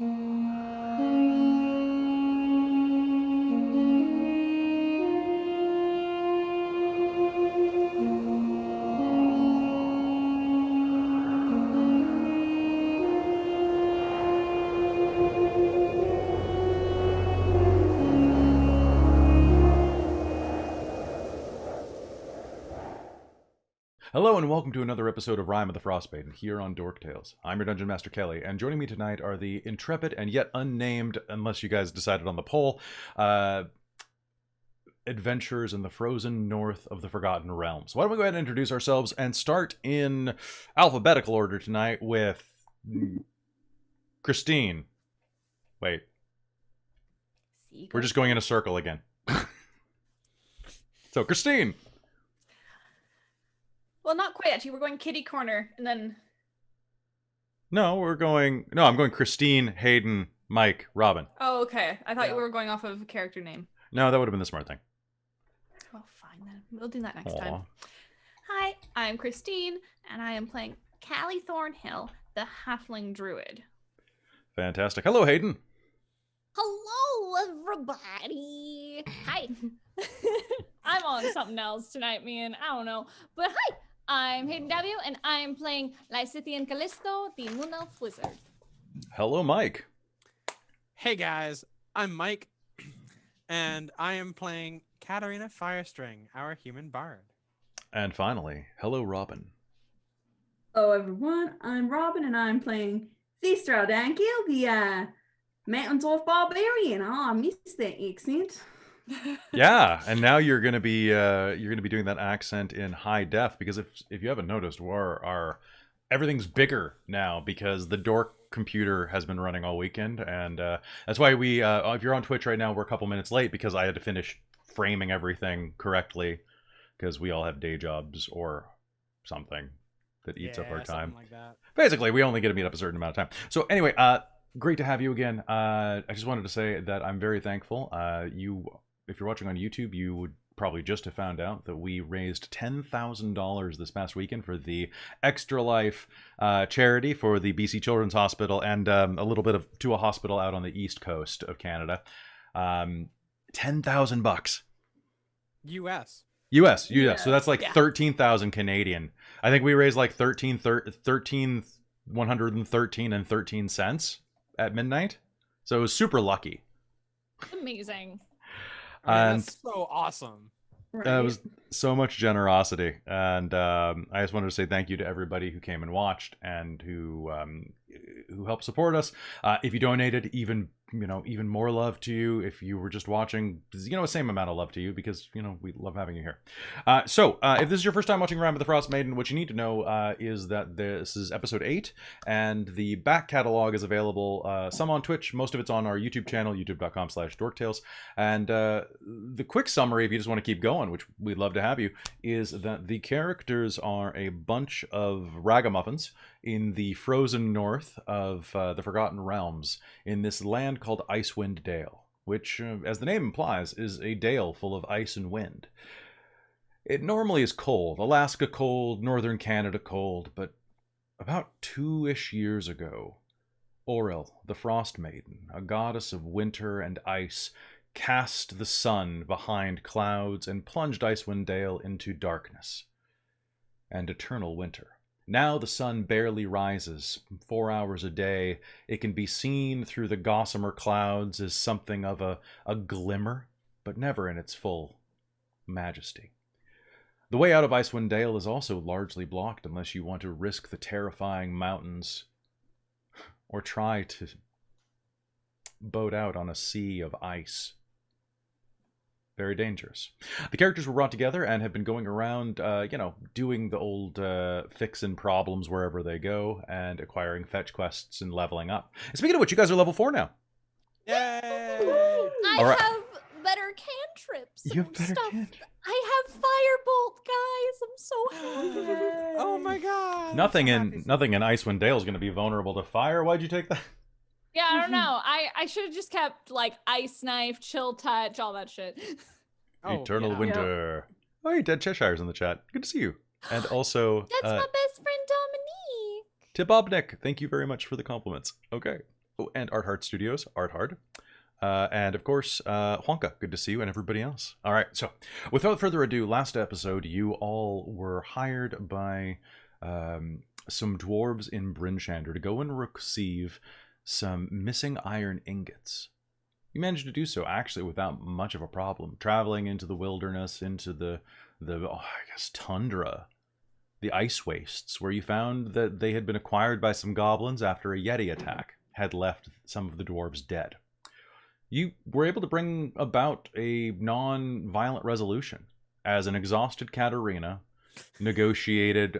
Hello and welcome to another episode of Rime of the Frostmaiden here on Dork Tales. I'm your Dungeon Master Kelly, and joining me tonight are the intrepid and yet unnamed, unless you guys decided on the poll, adventurers in the frozen north of the Forgotten Realms. Why don't we go ahead and introduce ourselves and start in alphabetical order tonight with Christine. Wait. We're just going in a circle again. So, Christine! Well, not quite actually. We're going kitty corner, and then... No, I'm going Christine, Hayden, Mike, Robin. Oh, okay. I thought you were going off of a character name. No, that would have been the smart thing. Oh, fine then. We'll do that next time. Hi, I'm Christine, and I am playing Callie Thornhill, the Halfling Druid. Fantastic. Hello, Hayden. Hello, everybody. Hi. I'm on something else tonight, man. I don't know. But hi, I'm Hayden W, and I am playing Lysithian Callisto, the Moon Elf Wizard. Hello, Mike. Hey guys, I'm Mike, and I am playing Katarina Firestring, our human bard. And finally, hello, Robin. Hello, everyone. I'm Robin, and I'm playing Thestra Dankil, the Mountain Dwarf Barbarian. Oh, I missed that accent. Yeah, and now you're gonna be doing that accent in high def, because if you haven't noticed, everything's bigger now because the Dork computer has been running all weekend, and that's why we if you're on Twitch right now, we're a couple minutes late because I had to finish framing everything correctly because we all have day jobs or something that eats up our time. Like that. Basically, we only get to meet up a certain amount of time. So anyway, great to have you again. I just wanted to say that I'm very thankful. If you're watching on YouTube, you would probably just have found out that we raised $10,000 this past weekend for the Extra Life charity for the BC Children's Hospital and a little bit to a hospital out on the east coast of Canada. $10,000 US. Yeah. So that's like 13,000 Canadian. I think we raised like 113 and 13 cents at midnight. So it was super lucky. Amazing. And that's so awesome. That was so much generosity, and I just wanted to say thank you to everybody who came and watched and who helped support us. If you donated, even more love to you. If you were just watching, the same amount of love to you, because we love having you here. So if this is your first time watching Rime of the Frostmaiden, what you need to know is that this is episode 8, and the back catalog is available. Some on Twitch, most of it's on our YouTube channel, youtube.com/dorktales. And the quick summary, if you just want to keep going, which we'd love to have you, is that the characters are a bunch of ragamuffins in the frozen north of the Forgotten Realms, in this land called Icewind Dale, which, as the name implies, is a dale full of ice and wind. It normally is cold. Alaska cold, northern Canada cold, but about 2-ish years ago, Oril, the Frostmaiden, a goddess of winter and ice, cast the sun behind clouds and plunged Icewind Dale into darkness and eternal winter. Now the sun barely rises, 4 hours a day. It can be seen through the gossamer clouds as something of a glimmer, but never in its full majesty. The way out of Icewind Dale is also largely blocked unless you want to risk the terrifying mountains or try to boat out on a sea of ice. Very dangerous. The characters were brought together and have been going around, doing the old fixin' problems wherever they go and acquiring fetch quests and leveling up. And speaking of which, you guys are level 4 now. Yay! I have better cantrips. You have better stuff. cantrips. I have firebolt, guys. I'm so happy. Oh my god. Nothing in Icewind Dale is going to be vulnerable to fire. Why'd you take that? Yeah, I don't know. I should have just kept, like, Ice Knife, Chill Touch, all that shit. Eternal Winter. Oh, hey, Dead Cheshire's in the chat. Good to see you. And also... That's my best friend, Dominique. Tibobnik, thank you very much for the compliments. Okay. Oh, and Art Hard Studios, Art Hard. And of course, Juanca, good to see you, and everybody else. All right, so without further ado, last episode, you all were hired by some dwarves in Brinchander to go and receive some missing iron ingots. You managed to do so, actually, without much of a problem, traveling into the wilderness, into the tundra, the ice wastes, where you found that they had been acquired by some goblins after a Yeti attack had left some of the dwarves dead. You were able to bring about a non-violent resolution as an exhausted Katarina negotiated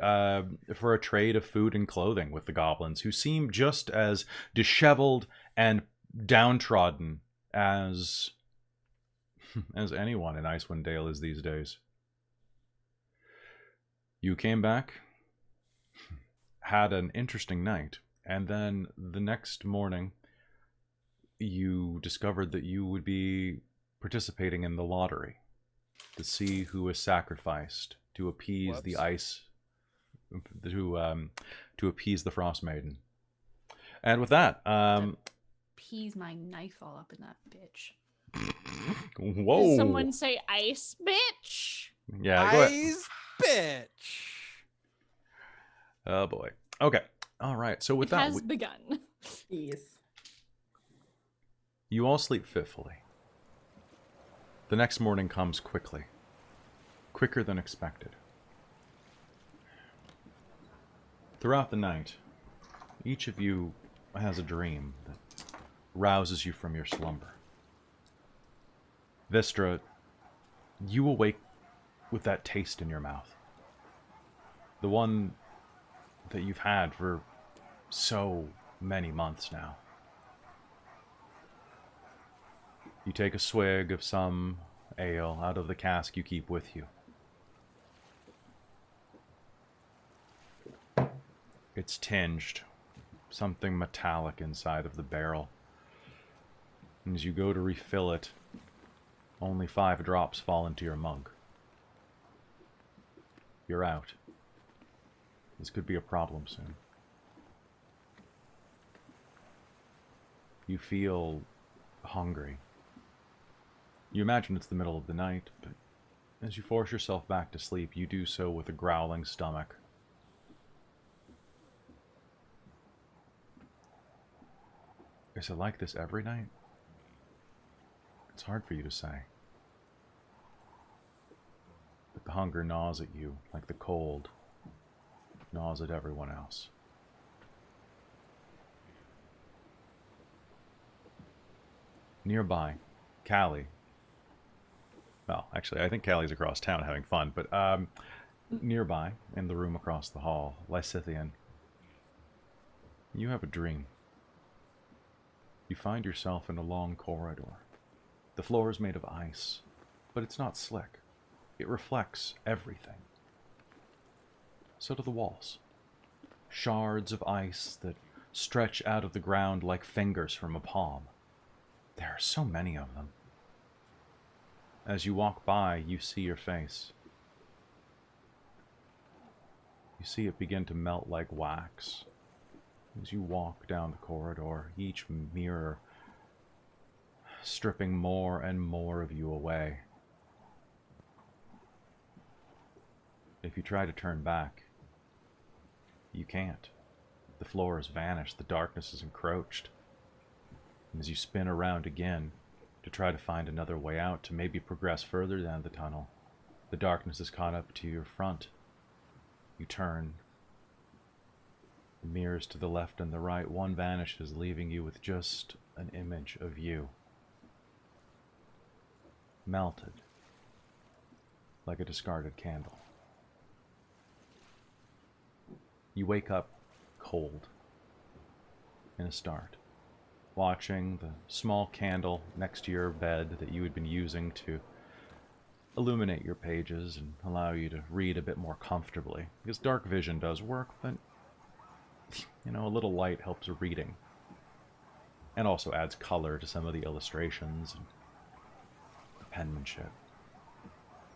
for a trade of food and clothing with the goblins, who seemed just as disheveled and downtrodden as anyone in Icewind Dale is these days. You came back, had an interesting night, and then the next morning you discovered that you would be participating in the lottery to see who was sacrificed to appease the ice, to appease the Frostmaiden. And with that, Peas my knife all up in that bitch. whoa! Did someone say ice, bitch? Yeah, go ahead. Ice bitch. Oh boy. Okay. All right. So with It that, has begun. Yes. you all sleep fitfully. The next morning comes quickly. Quicker than expected. Throughout the night, each of you has a dream that rouses you from your slumber. Vistra, you awake with that taste in your mouth. The one that you've had for so many months now. You take a swig of some ale out of the cask you keep with you. It's tinged, something metallic inside of the barrel. And as you go to refill it, only 5 drops fall into your mug. You're out. This could be a problem soon. You feel hungry. You imagine it's the middle of the night, but as you force yourself back to sleep, you do so with a growling stomach. Is it like this every night? It's hard for you to say. But the hunger gnaws at you like the cold gnaws at everyone else. Nearby, Callie. Well, actually, I think Callie's across town having fun, but nearby, in the room across the hall, Lysithian, you have a dream. You find yourself in a long corridor. The floor is made of ice, but it's not slick. It reflects everything. So do the walls. Shards of ice that stretch out of the ground like fingers from a palm. There are so many of them. As you walk by, you see your face. You see it begin to melt like wax. As you walk down the corridor, each mirror stripping more and more of you away. If you try to turn back, you can't. The floor has vanished, the darkness is encroached. And as you spin around again to try to find another way out, to maybe progress further down the tunnel, the darkness is caught up to your front. You turn. The mirrors to the left and the right, one vanishes, leaving you with just an image of you. Melted. Like a discarded candle. You wake up cold. In a start. Watching the small candle next to your bed that you had been using to illuminate your pages and allow you to read a bit more comfortably. Because dark vision does work, but you know, a little light helps with reading. And also adds color to some of the illustrations and the penmanship.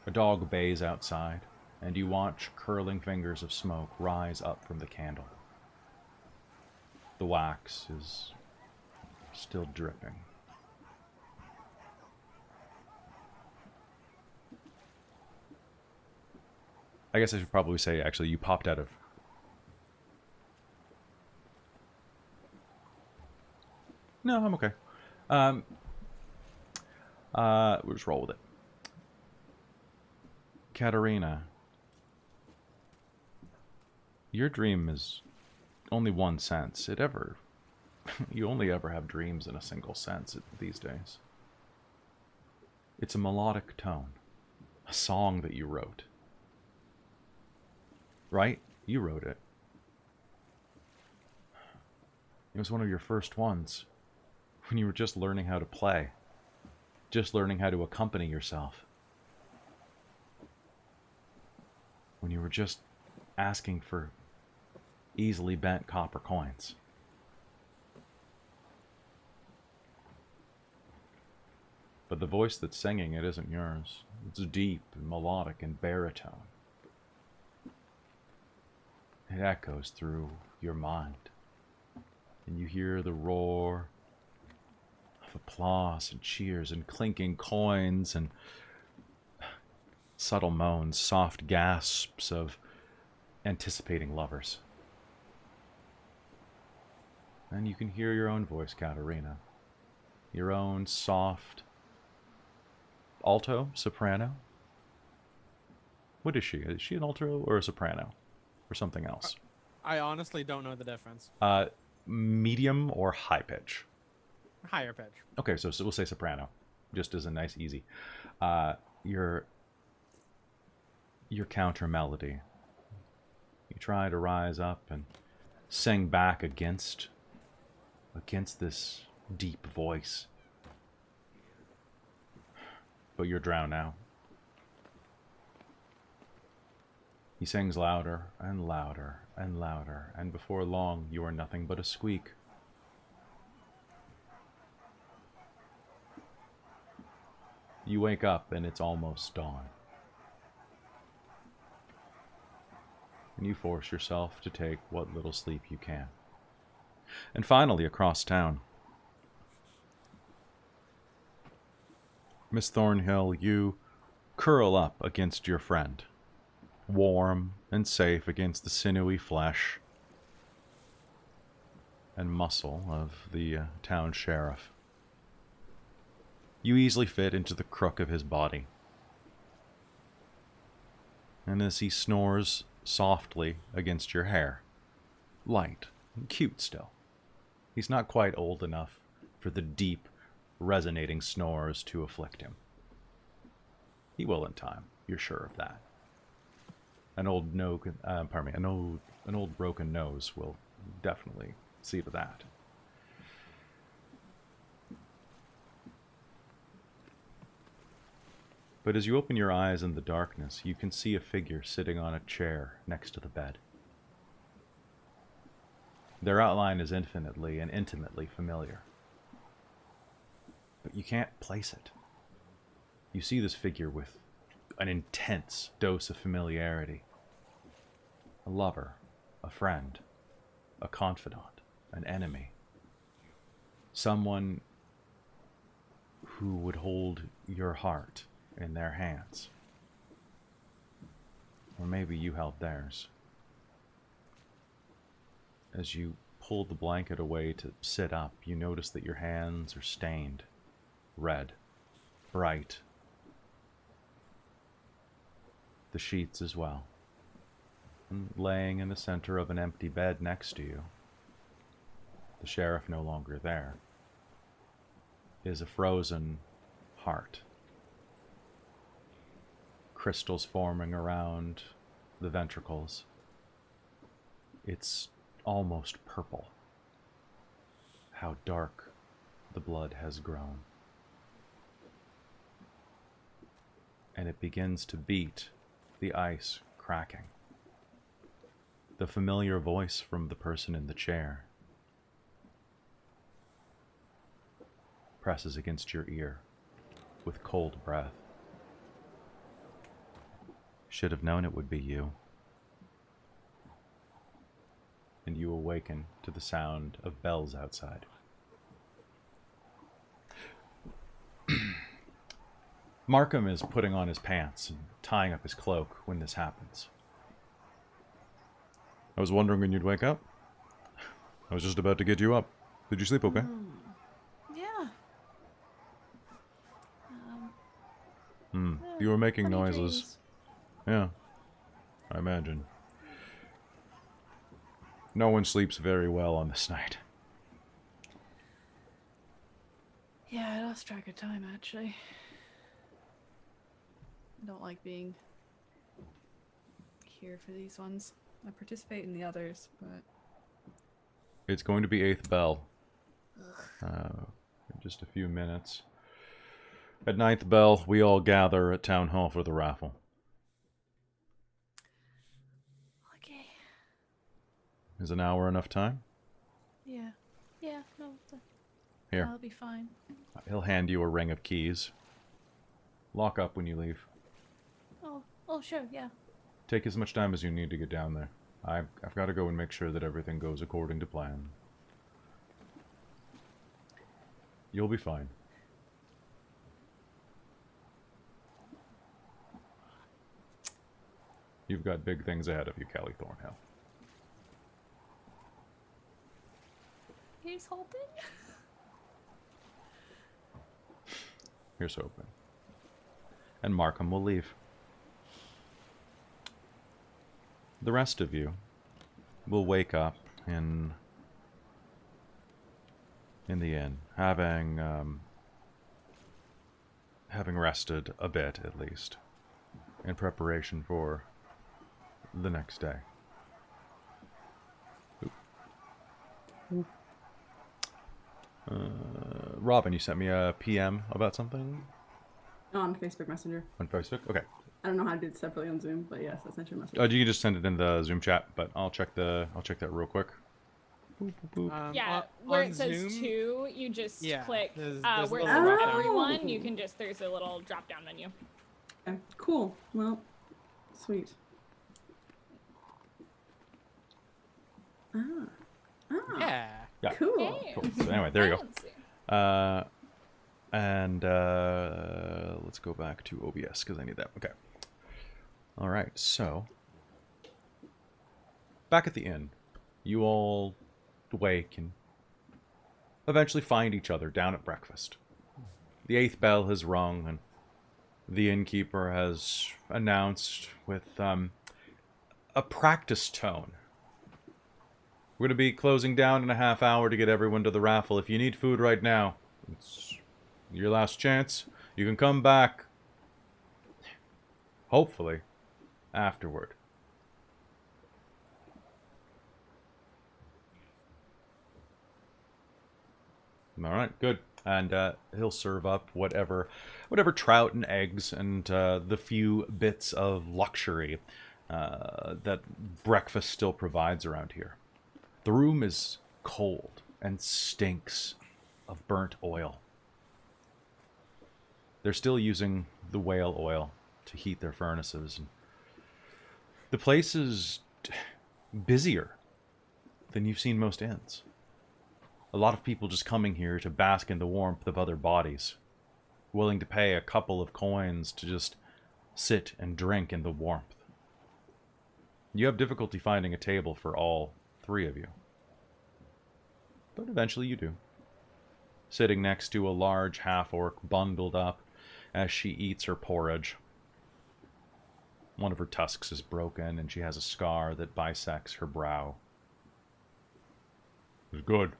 A dog bays outside, and you watch curling fingers of smoke rise up from the candle. The wax is Still dripping. I guess I should probably say, actually, you popped out of... No, I'm okay. We'll just roll with it. Katarina, your dream is only one sense. You only ever have dreams in a single sense these days. It's a melodic tone, a song that you wrote. Right? You wrote it. It was one of your first ones, when you were just learning how to play, just learning how to accompany yourself. When you were just asking for easily bent copper coins. But the voice that's singing it isn't yours. It's deep and melodic and baritone. It echoes through your mind. And you hear the roar of applause and cheers and clinking coins and subtle moans, soft gasps of anticipating lovers. And you can hear your own voice, Katarina. Your own soft alto, soprano. What is she? Is she an alto or a soprano? Or something else? I honestly don't know the difference. Medium or high pitch? Higher pitch. Okay, so we'll say soprano. Just as a nice, easy. Your counter melody. You try to rise up and sing back against this deep voice. But you're drowned out. He sings louder and louder and louder, and before long you are nothing but a squeak. You wake up and it's almost dawn. And you force yourself to take what little sleep you can. And finally, across town, Miss Thornhill, you curl up against your friend, warm and safe against the sinewy flesh and muscle of the town sheriff. You easily fit into the crook of his body. And as he snores softly against your hair, light and cute still, he's not quite old enough for the deep, resonating snores to afflict him. He will in time, you're sure of that. An old broken nose will definitely see to that. But as you open your eyes in the darkness, you can see a figure sitting on a chair next to the bed. Their outline is infinitely and intimately familiar. But you can't place it. You see this figure with an intense dose of familiarity. A lover, a friend, a confidant, an enemy. Someone who would hold your heart in their hands. Or maybe you held theirs. As you pull the blanket away to sit up, you notice that your hands are stained, red, bright. The sheets as well. And laying in the center of an empty bed next to you, the sheriff no longer there, is a frozen heart. Crystals forming around the ventricles. It's almost purple. How dark the blood has grown. And it begins to beat, the ice cracking. The familiar voice from the person in the chair presses against your ear with cold breath. Should have known it would be you. And you awaken to the sound of bells outside. Markham is putting on his pants and tying up his cloak when this happens. I was wondering when you'd wake up. I was just about to get you up. Did you sleep okay? Yeah. You were making funny noises. dreams. Yeah, I imagine. No one sleeps very well on this night. Yeah, I lost track of time actually. I don't like being here for these ones. I participate in the others, but It's going to be 8th bell. In just a few minutes. At 9th bell, we all gather at Town Hall for the raffle. okay. Is an hour enough time? Yeah. Yeah, no, Here, I'll be fine. he'll hand you a ring of keys. Lock up when you leave. Oh, sure, yeah. Take as much time as you need to get down there. I've got to go and make sure that everything goes according to plan. You'll be fine. You've got big things ahead of you, Callie Thornhill. Here's hoping. Here's hoping. And Markham will leave. The rest of you will wake up in the inn, having rested a bit at least, in preparation for the next day. Robin, you sent me a PM about something On Facebook Messenger. on Facebook. Okay. I don't know how to do it separately on Zoom, but yes, I sent you a message. You can just send it in the Zoom chat, but I'll check that real quick. Boop, boop, boop. Yeah, on- where on it says Zoom, 2, you just Yeah, click. there's Where a it little says drop-down. everyone, you can just, there's a little drop down menu. Okay, cool. Well, sweet. Ah. Yeah. Yeah. Cool. Hey. Cool. So anyway, there you Fancy. go. And let's go back to OBS because I need that. Okay. All right. So back at the inn, you all wake and eventually find each other down at breakfast. The 8th bell has rung, and the innkeeper has announced with a practice tone. We're going to be closing down in a half hour to get everyone to the raffle. If you need food right now, it's your last chance. You can come back, hopefully, afterward. All right, good. And he'll serve up whatever trout and eggs and the few bits of luxury that breakfast still provides around here. The room is cold and stinks of burnt oil. They're still using the whale oil to heat their furnaces. And the place is busier than you've seen most inns. A lot of people just coming here to bask in the warmth of other bodies, willing to pay a couple of coins to just sit and drink in the warmth. You have difficulty finding a table for all 3 of you. But eventually you do. Sitting next to a large half-orc bundled up as she eats her porridge. One of her tusks is broken and she has a scar that bisects her brow. It's good.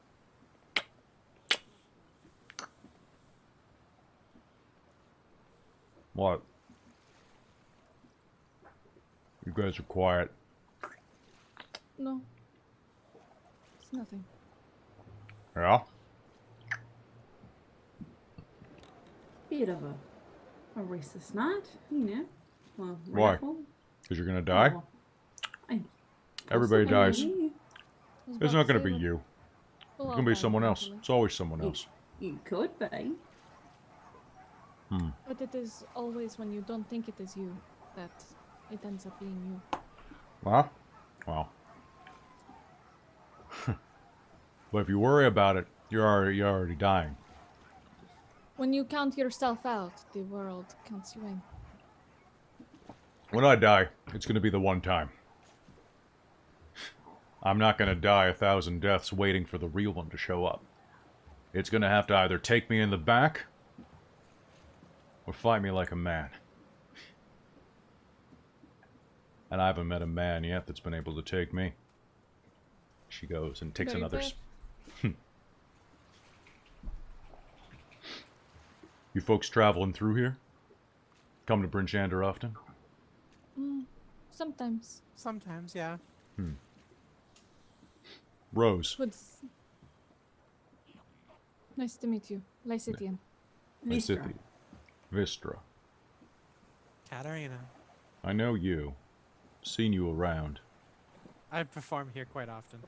What? You guys are quiet. No. It's nothing. Yeah? Bit of a racist night, you know. Well, Why? raffle. Because you're gonna die? Oh, I- Everybody also, dies. maybe It's not gonna be you. It's gonna be someone else. It's always someone else. You could be. But it is always when you don't think it is you that it ends up being you. Huh? Well. But if you worry about it, you're already dying. When you count yourself out, the world counts you in. When I die, it's going to be the one time. I'm not going to die 1,000 deaths waiting for the real one to show up. It's going to have to either take me in the back or fight me like a man. And I haven't met a man yet that's been able to take me. She goes and takes Very another... fair. You folks traveling through here? Come to Bryn Shander often? Sometimes. Sometimes, yeah. Rose. Nice to meet you. Lysithian. Lysithia. Vistra. Katarina. I know you. Seen you around. I perform here quite often.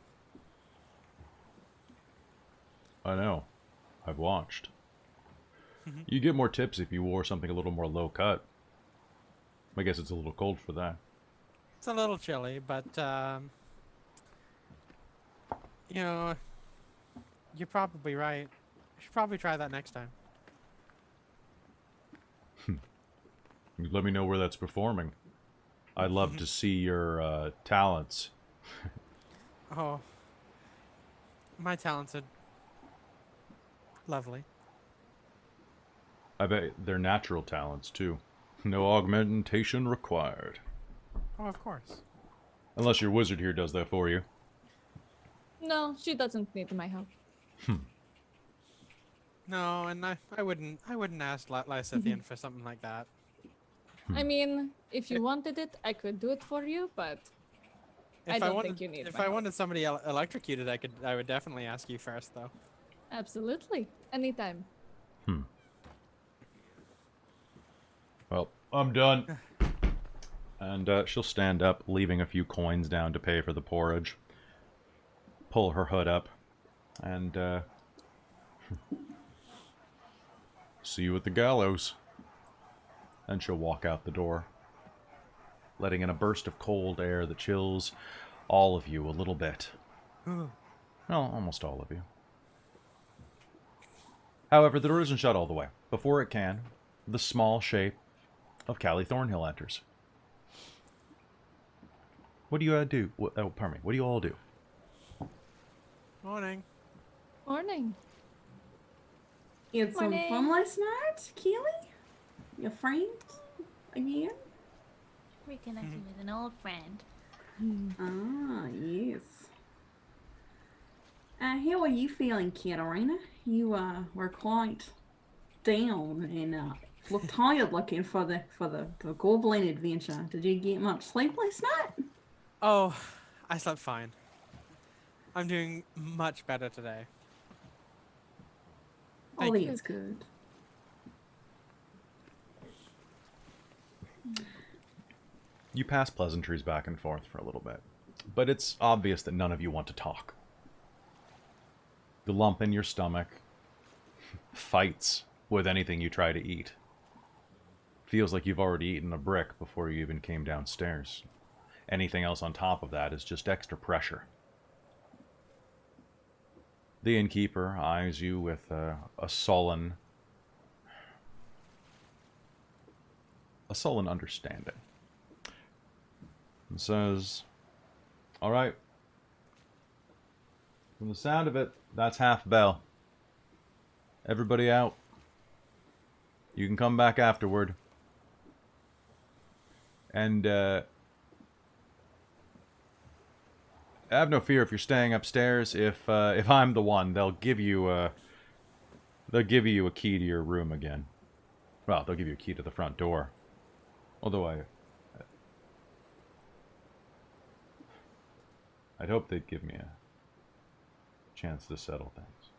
I know. I've watched. You get more tips if you wore something a little more low cut. I guess it's a little cold for that. It's a little chilly, but, you know, you're probably right. I should probably try that next time. Let me know where that's performing. I'd love to see your talents. Oh. My talents are lovely. I bet they're natural talents, too. No augmentation required. Oh, of course. Unless your wizard here does that for you. No, she doesn't need my help. No, and I wouldn't ask Lysithian for something like that. I mean, if you wanted it, I could do it for you, but I don't think you need If my I help. wanted somebody electrocuted, I would definitely ask you first, though. Absolutely. Anytime. Well, I'm done. And she'll stand up, leaving a few coins down to pay for the porridge. Pull her hood up. And, see you at the gallows. And she'll walk out the door, letting in a burst of cold air that chills all of you a little bit. Well, almost all of you. However, the door isn't shut all the way. Before it can, the small shape of Callie Thornhill enters. What do you do? Oh, pardon me. What do you all do? Morning. Morning. You had some Morning. fun last night, Keely? Your friend? Again? Reconnecting with an old friend. Ah, yes. How are you feeling, Katarina? You were quite down and looked tired looking for the goblin adventure. Did you get much sleep last night? Oh, I slept fine. I'm doing much better today. Oh, Thank you. that's good. You pass pleasantries back and forth for a little bit, but it's obvious that none of you want to talk. The lump in your stomach fights with anything you try to eat. Feels like you've already eaten a brick before you even came downstairs. Anything else on top of that is just extra pressure. The innkeeper eyes you with a sullen understanding. And says, "All right. From the sound of it, that's half bell. Everybody out. You can come back afterward. And have no fear if you're staying upstairs. If I'm the one, they'll give you a key to your room again. Well, they'll give you a key to the front door. Although I'd hope they'd give me a chance to settle things."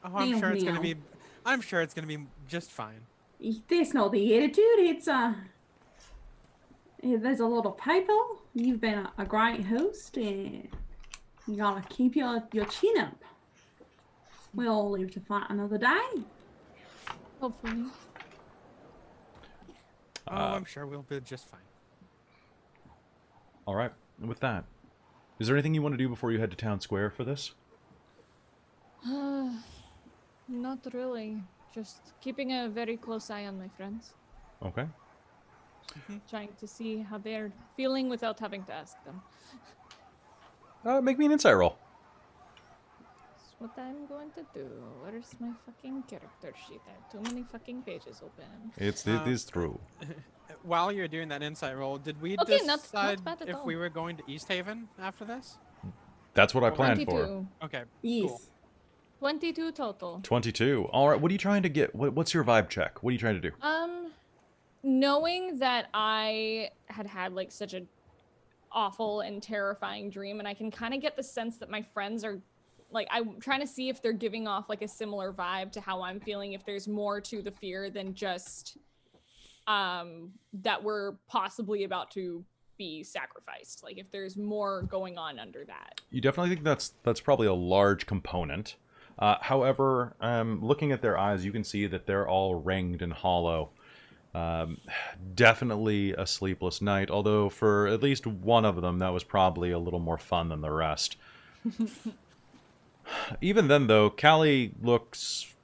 Oh, I'm Meow, sure it's meow. gonna be just fine. That's not the attitude. It's there's a lot of people. You've been a great host, and you gotta keep your chin up. We'll all live to fight another day. Hopefully. Oh, I'm sure we'll be just fine. All right. With that, is there anything you want to do before you head to town square for this? Not really. Just keeping a very close eye on my friends. Okay. Trying to see how they're feeling without having to ask them. Make me an insight roll. That's what I'm going to do. Where's my fucking character sheet? I have too many fucking pages open. It is true. While you're doing that insight roll, did we Okay, not decide bad at if all. we were going to Easthaven after this? That's what I planned for. 22. Okay, Yes. cool. 22 total. 22. All right. What are you trying to get? What's your vibe check? What are you trying to do? Knowing that I had like such a awful and terrifying dream, and I can kind of get the sense that my friends are like, I'm trying to see if they're giving off like a similar vibe to how I'm feeling, if there's more to the fear than just that we're possibly about to be sacrificed, like if there's more going on under that. You definitely think that's probably a large component. However, looking at their eyes, you can see that they're all ringed and hollow. Definitely a sleepless night, although for at least one of them, that was probably a little more fun than the rest. Even then, though, Callie looks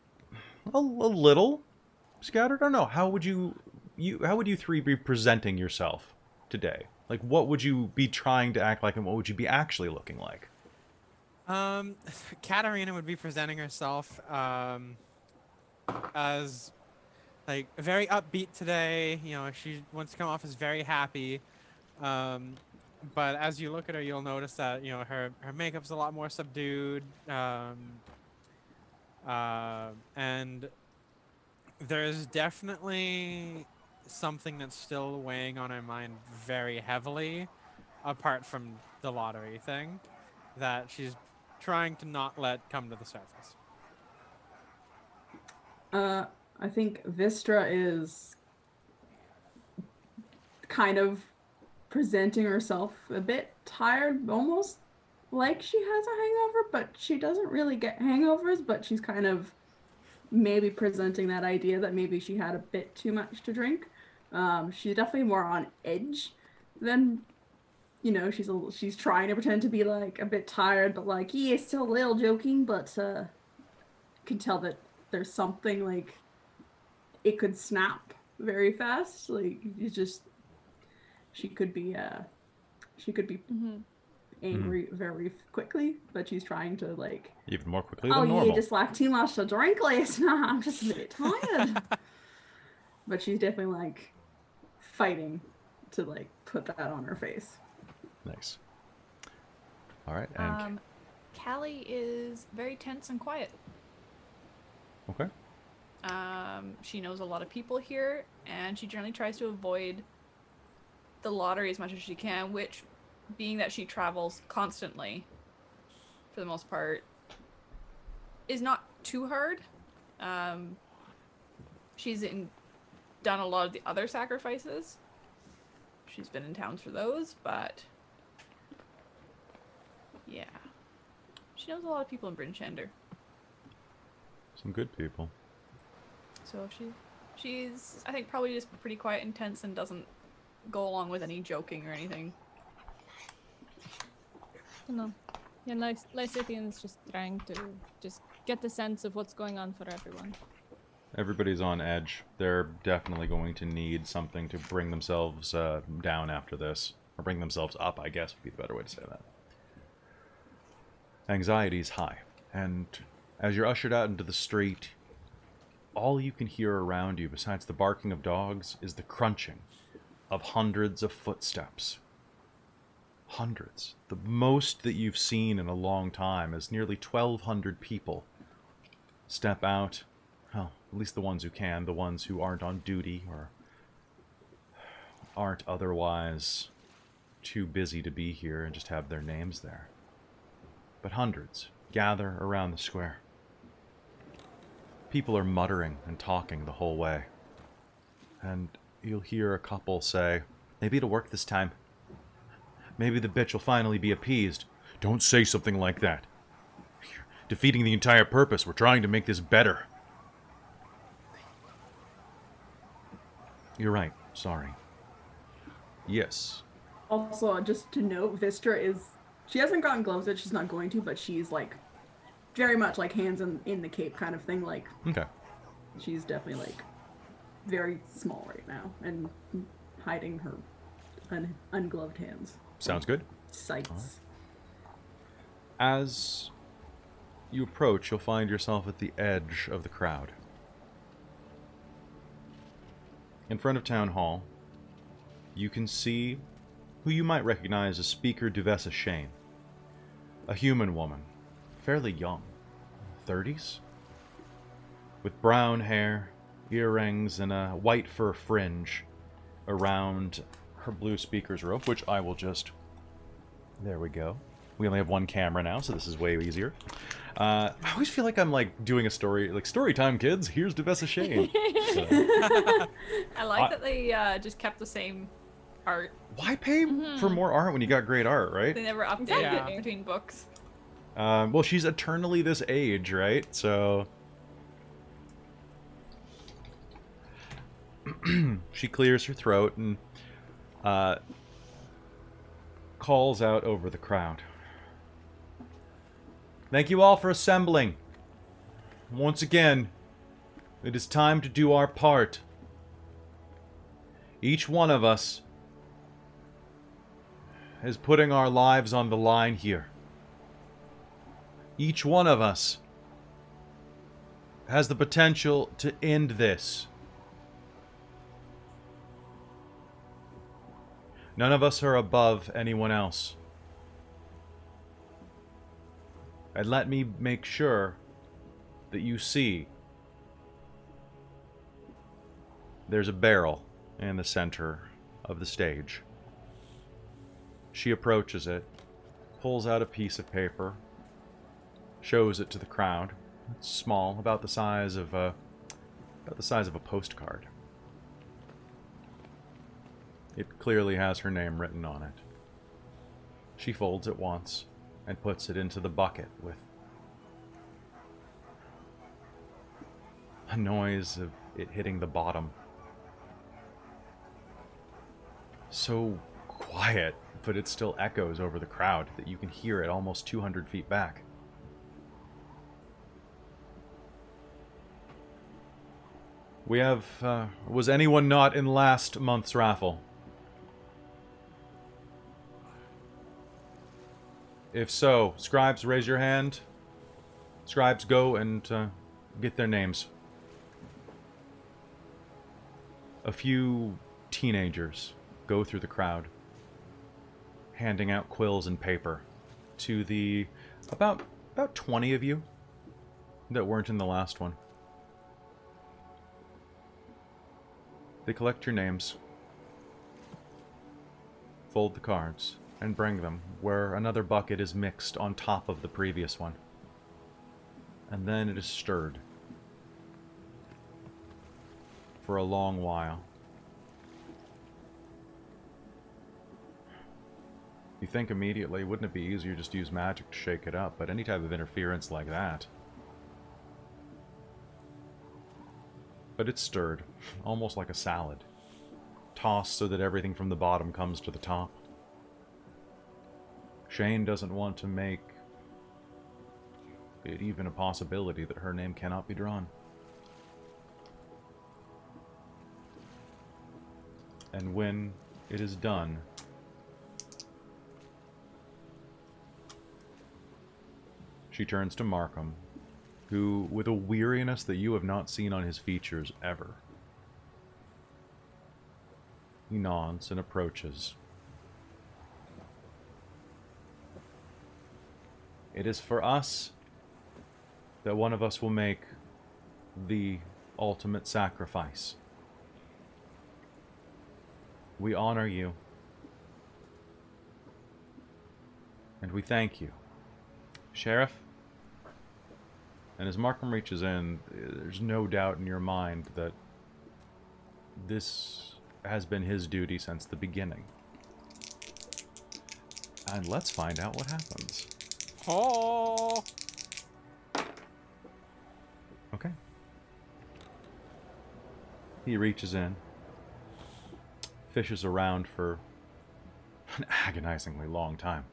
a little scattered. I don't know. How would you three be presenting yourself today? Like, what would you be trying to act like, and what would you be actually looking like? Katarina would be presenting herself as like very upbeat today. You know, she wants to come off as very happy. But as you look at her, you'll notice that, you know, her makeup's a lot more subdued. And there's definitely something that's still weighing on her mind very heavily, apart from the lottery thing, that she's trying to not let come to the surface. I think Vistra is kind of presenting herself a bit tired, almost like she has a hangover, but she doesn't really get hangovers, but she's kind of maybe presenting that idea that maybe she had a bit too much to drink. She's definitely more on edge than, you know, she's trying to pretend to be like a bit tired, but like, yeah, still a little joking, but can tell that there's something like it could snap very fast. Like, it's just, she could be angry very quickly, but she's trying to like, Even more quickly oh, than normal. you just like too much to drink last night. I'm just a bit tired. But she's definitely like fighting to like put that on her face. Nice. All right. And Callie is very tense and quiet. okay. She knows a lot of people here, and she generally tries to avoid the lottery as much as she can, which, being that she travels constantly, for the most part, is not too hard. She's done a lot of the other sacrifices. She's been in towns for those, but yeah. She knows a lot of people in Bryn Shander. Some good people. So she's I think probably just pretty quiet and tense and doesn't go along with any joking or anything. You know, yeah, Lysithian's just trying to just get the sense of what's going on for everyone. Everybody's on edge. They're definitely going to need something to bring themselves down after this. Or bring themselves up, I guess, would be the better way to say that. Anxiety's high. And as you're ushered out into the street, all you can hear around you, besides the barking of dogs, is the crunching of hundreds of footsteps. Hundreds. The most that you've seen in a long time is nearly 1,200 people step out. Well, at least the ones who can, the ones who aren't on duty or aren't otherwise too busy to be here and just have their names there. But hundreds gather around the square. People are muttering and talking the whole way. And you'll hear a couple say, maybe it'll work this time. Maybe the bitch will finally be appeased. Don't say something like that. You're defeating the entire purpose. We're trying to make this better. You're right. Sorry. Yes. Also, just to note, Vistra she hasn't gotten gloves yet, she's not going to, but she's like very much like hands in the cape kind of thing. Like Okay. she's definitely like very small right now and hiding her ungloved hands. Sounds good. Sights. As you approach, you'll find yourself at the edge of the crowd. In front of Town Hall, you can see who you might recognize as Speaker Duvessa Shane. A human woman, fairly young, 30s, with brown hair, earrings, and a white fur fringe around her blue speaker's robe, which I will just... There we go. We only have one camera now, so this is way easier. I always feel like I'm like doing a story, like story time, kids. Here's Duvessa Shane. So, I like that they just kept the same art. why pay for more art when you got great art, right? They never updated Exactly. it between books. Well, she's eternally this age, right? So she clears her throat and calls out over the crowd. Thank you all for assembling. Once again, it is time to do our part. Each one of us is putting our lives on the line here. Each one of us has the potential to end this. None of us are above anyone else. And let me make sure that you see there's a barrel in the center of the stage. She approaches it, pulls out a piece of paper, shows it to the crowd. It's small, about the size of a postcard. It clearly has her name written on it. She folds it once and puts it into the bucket with a noise of it hitting the bottom. So quiet, but it still echoes over the crowd that you can hear it almost 200 feet back. We have, was anyone not in last month's raffle? If so, scribes, raise your hand. Scribes, go and get their names. A few teenagers go through the crowd, handing out quills and paper to the about 20 of you that weren't in the last one. They collect your names, fold the cards, and bring them where another bucket is mixed on top of the previous one. And then it is stirred for a long while. You think immediately, wouldn't it be easier just to use magic to shake it up? But any type of interference like that. But it's stirred, almost like a salad. Tossed so that everything from the bottom comes to the top. Shane doesn't want to make it even a possibility that her name cannot be drawn. And when it is done, she turns to Markham, who, with a weariness that you have not seen on his features ever, he nods and approaches. It is for us that one of us will make the ultimate sacrifice. We honor you. And we thank you. Sheriff? And as Markham reaches in, there's no doubt in your mind that this has been his duty since the beginning. And let's find out what happens. Oh! Okay. He reaches in, fishes around for an agonizingly long time.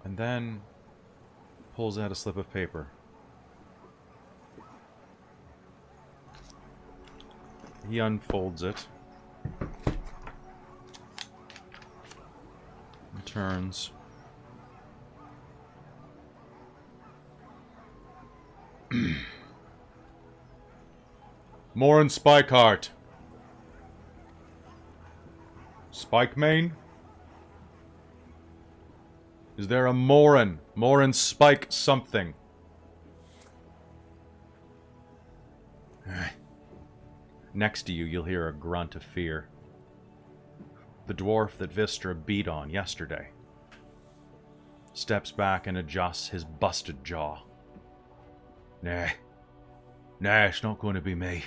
And then pulls out a slip of paper. He unfolds it. And turns. Morin Spikeheart. Spikemain? Is there a Morin? Morin Spike something. Next to you, you'll hear a grunt of fear. The dwarf that Vistra beat on yesterday steps back and adjusts his busted jaw. Nah, it's not going to be me.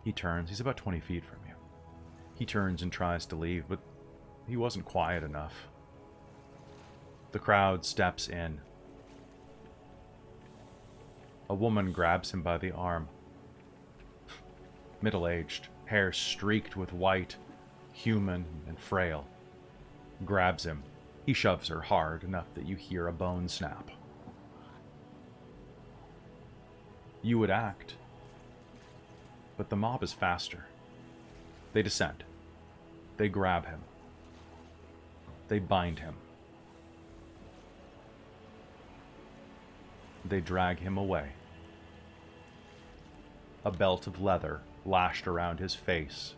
He turns. He's about 20 feet from you. He turns and tries to leave, but he wasn't quiet enough. The crowd steps in. A woman grabs him by the arm. Middle-aged, hair streaked with white, human and frail. Grabs him. He shoves her hard enough that you hear a bone snap. You would act, but the mob is faster. They descend. They grab him. They bind him. They drag him away. A belt of leather lashed around his face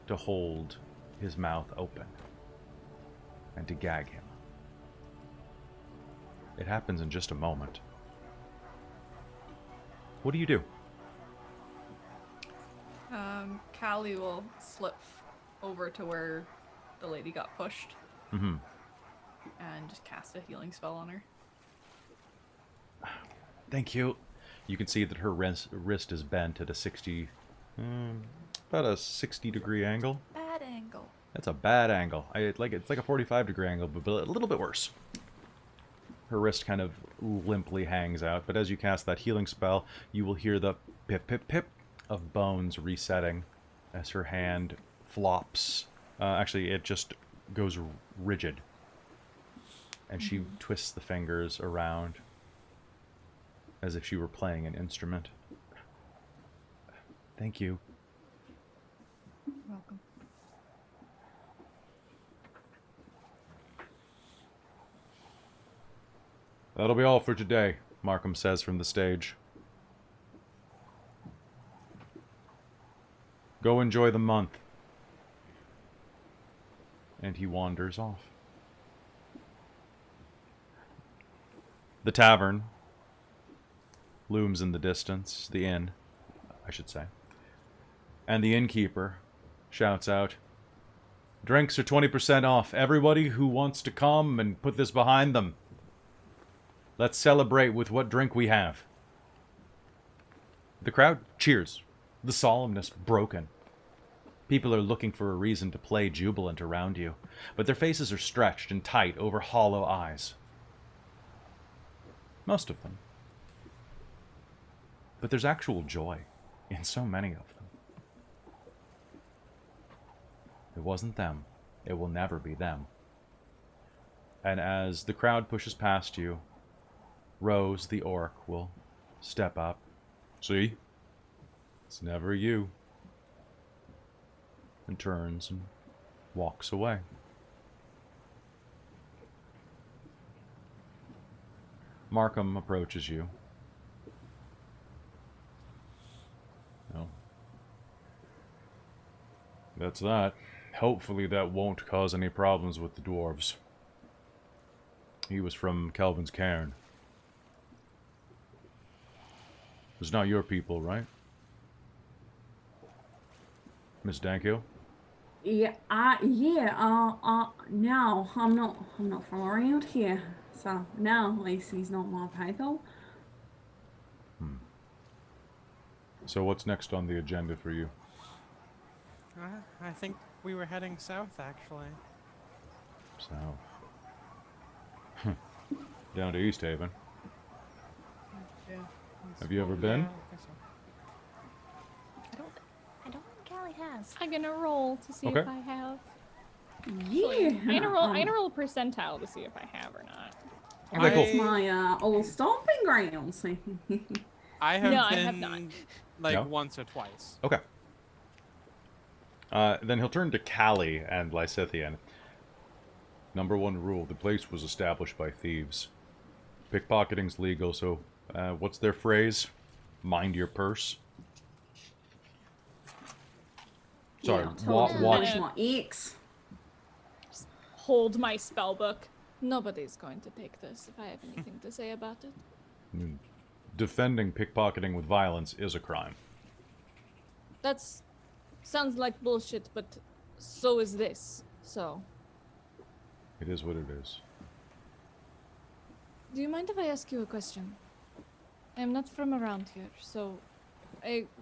to hold his mouth open and to gag him. It happens in just a moment. What do you do? Callie will slip over to where the lady got pushed. Mm-hmm. And just cast a healing spell on her. Thank you. You can see that her wrist is bent at a 60... about a 60-degree angle. Bad angle. That's a bad angle. It's like a 45-degree angle, but a little bit worse. Her wrist kind of limply hangs out, but as you cast that healing spell, you will hear the pip, pip, pip of bones resetting as her hand flops. Actually, it just goes rigid. And she twists the fingers around as if she were playing an instrument. Thank you. Welcome. That'll be all for today, Markham says from the stage. Go enjoy the month. And he wanders off. The tavern looms in the distance, the inn, I should say. And the innkeeper shouts out, "Drinks are 20% off. Everybody who wants to come and put this behind them. Let's celebrate with what drink we have." The crowd cheers, the solemnness broken. People are looking for a reason to play jubilant around you, but their faces are stretched and tight over hollow eyes. Most of them. But there's actual joy in so many of them. It wasn't them. It will never be them. And as the crowd pushes past you, Rose, the orc, will step up. "See? It's never you." And turns and walks away. Markham approaches you. No. That's that. Hopefully that won't cause any problems with the dwarves. He was from Kelvin's Cairn. It's not your people, right? Miss Dankyo? Yeah, no, I'm not from around here. So, no, at least he's not my people. So what's next on the agenda for you? I think we were heading south, actually. South. Down to Easthaven. Yeah. Have you ever been? Yeah, I think so. I don't think Callie has. I'm gonna roll to see Okay. if I have. Yeah. I'm gonna roll percentile to see if I have or not. Okay, That's cool. my old stomping grounds. I have No, I been have not. like No? once or twice. Okay. Then he'll turn to Callie and Lysithian. Number one rule, the place was established by thieves. Pickpocketing's legal, so what's their phrase? Mind your purse. Sorry, Yeah, tell watch. my ex. Hold my spell book. Nobody's going to take this if I have anything to say about it. Defending pickpocketing with violence is a crime. That's sounds like bullshit, but so is this. So, It is what it is. do you mind if I ask you a question? I am not from around here, so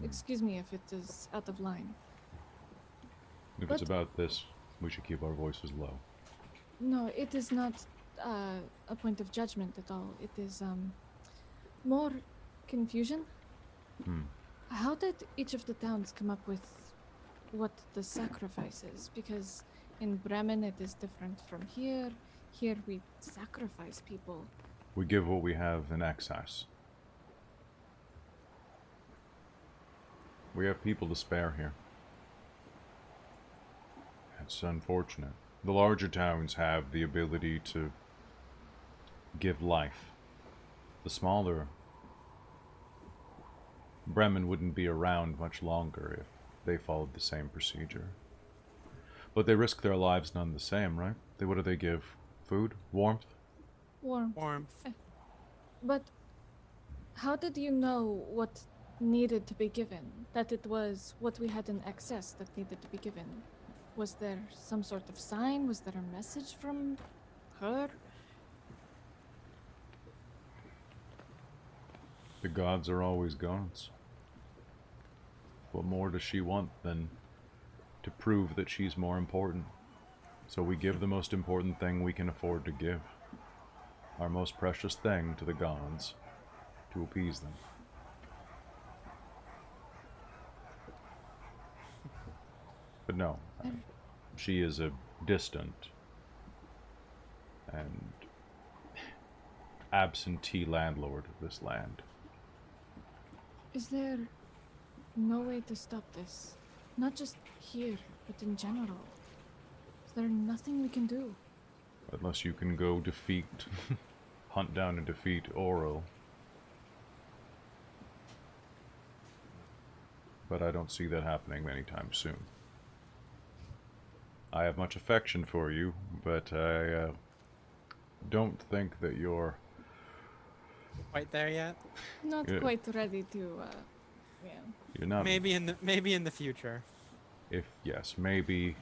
excuse me if it is out of line. If But- it's about this, we should keep our voices low. No, it is not a point of judgment at all. It is more confusion. Hmm. How did each of the towns come up with what the sacrifice is? Because in Bremen it is different from here. Here we sacrifice people. We give what we have in excess. We have people to spare here. It's unfortunate. The larger towns have the ability to give life. The smaller, Bremen wouldn't be around much longer if they followed the same procedure. But they risk their lives none the same, right? What do they give? Food? Warmth? Warm. Warmth. But how did you know what needed to be given? That it was what we had in excess that needed to be given? Was there some sort of sign? Was there a message from her? The gods are always gods. What more does she want than to prove that she's more important? So we give the most important thing we can afford to give. Our most precious thing to the gods, to appease them. But no, she is a distant and absentee landlord of this land. Is there no way to stop this? Not just here, but in general. Is there nothing we can do? Unless you can go hunt down and defeat Oro. But I don't see that happening anytime soon. I have much affection for you, but I don't think that you're... Quite there yet? Not Yeah. quite ready to, yeah. You're not... Maybe in the future. If, yes, maybe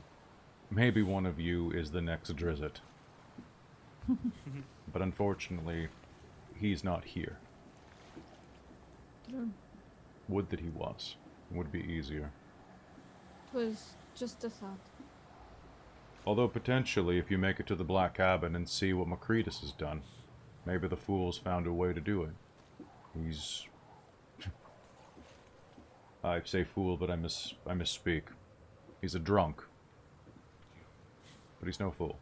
one of you is the next Drizzt. But unfortunately, he's not here. True. Would that he was. It would be easier. It was just a thought. Although potentially, if you make it to the Black Cabin and see what Macretus has done, maybe the fool's found a way to do it. He's... I say fool, but I misspeak. He's a drunk. But he's no fool.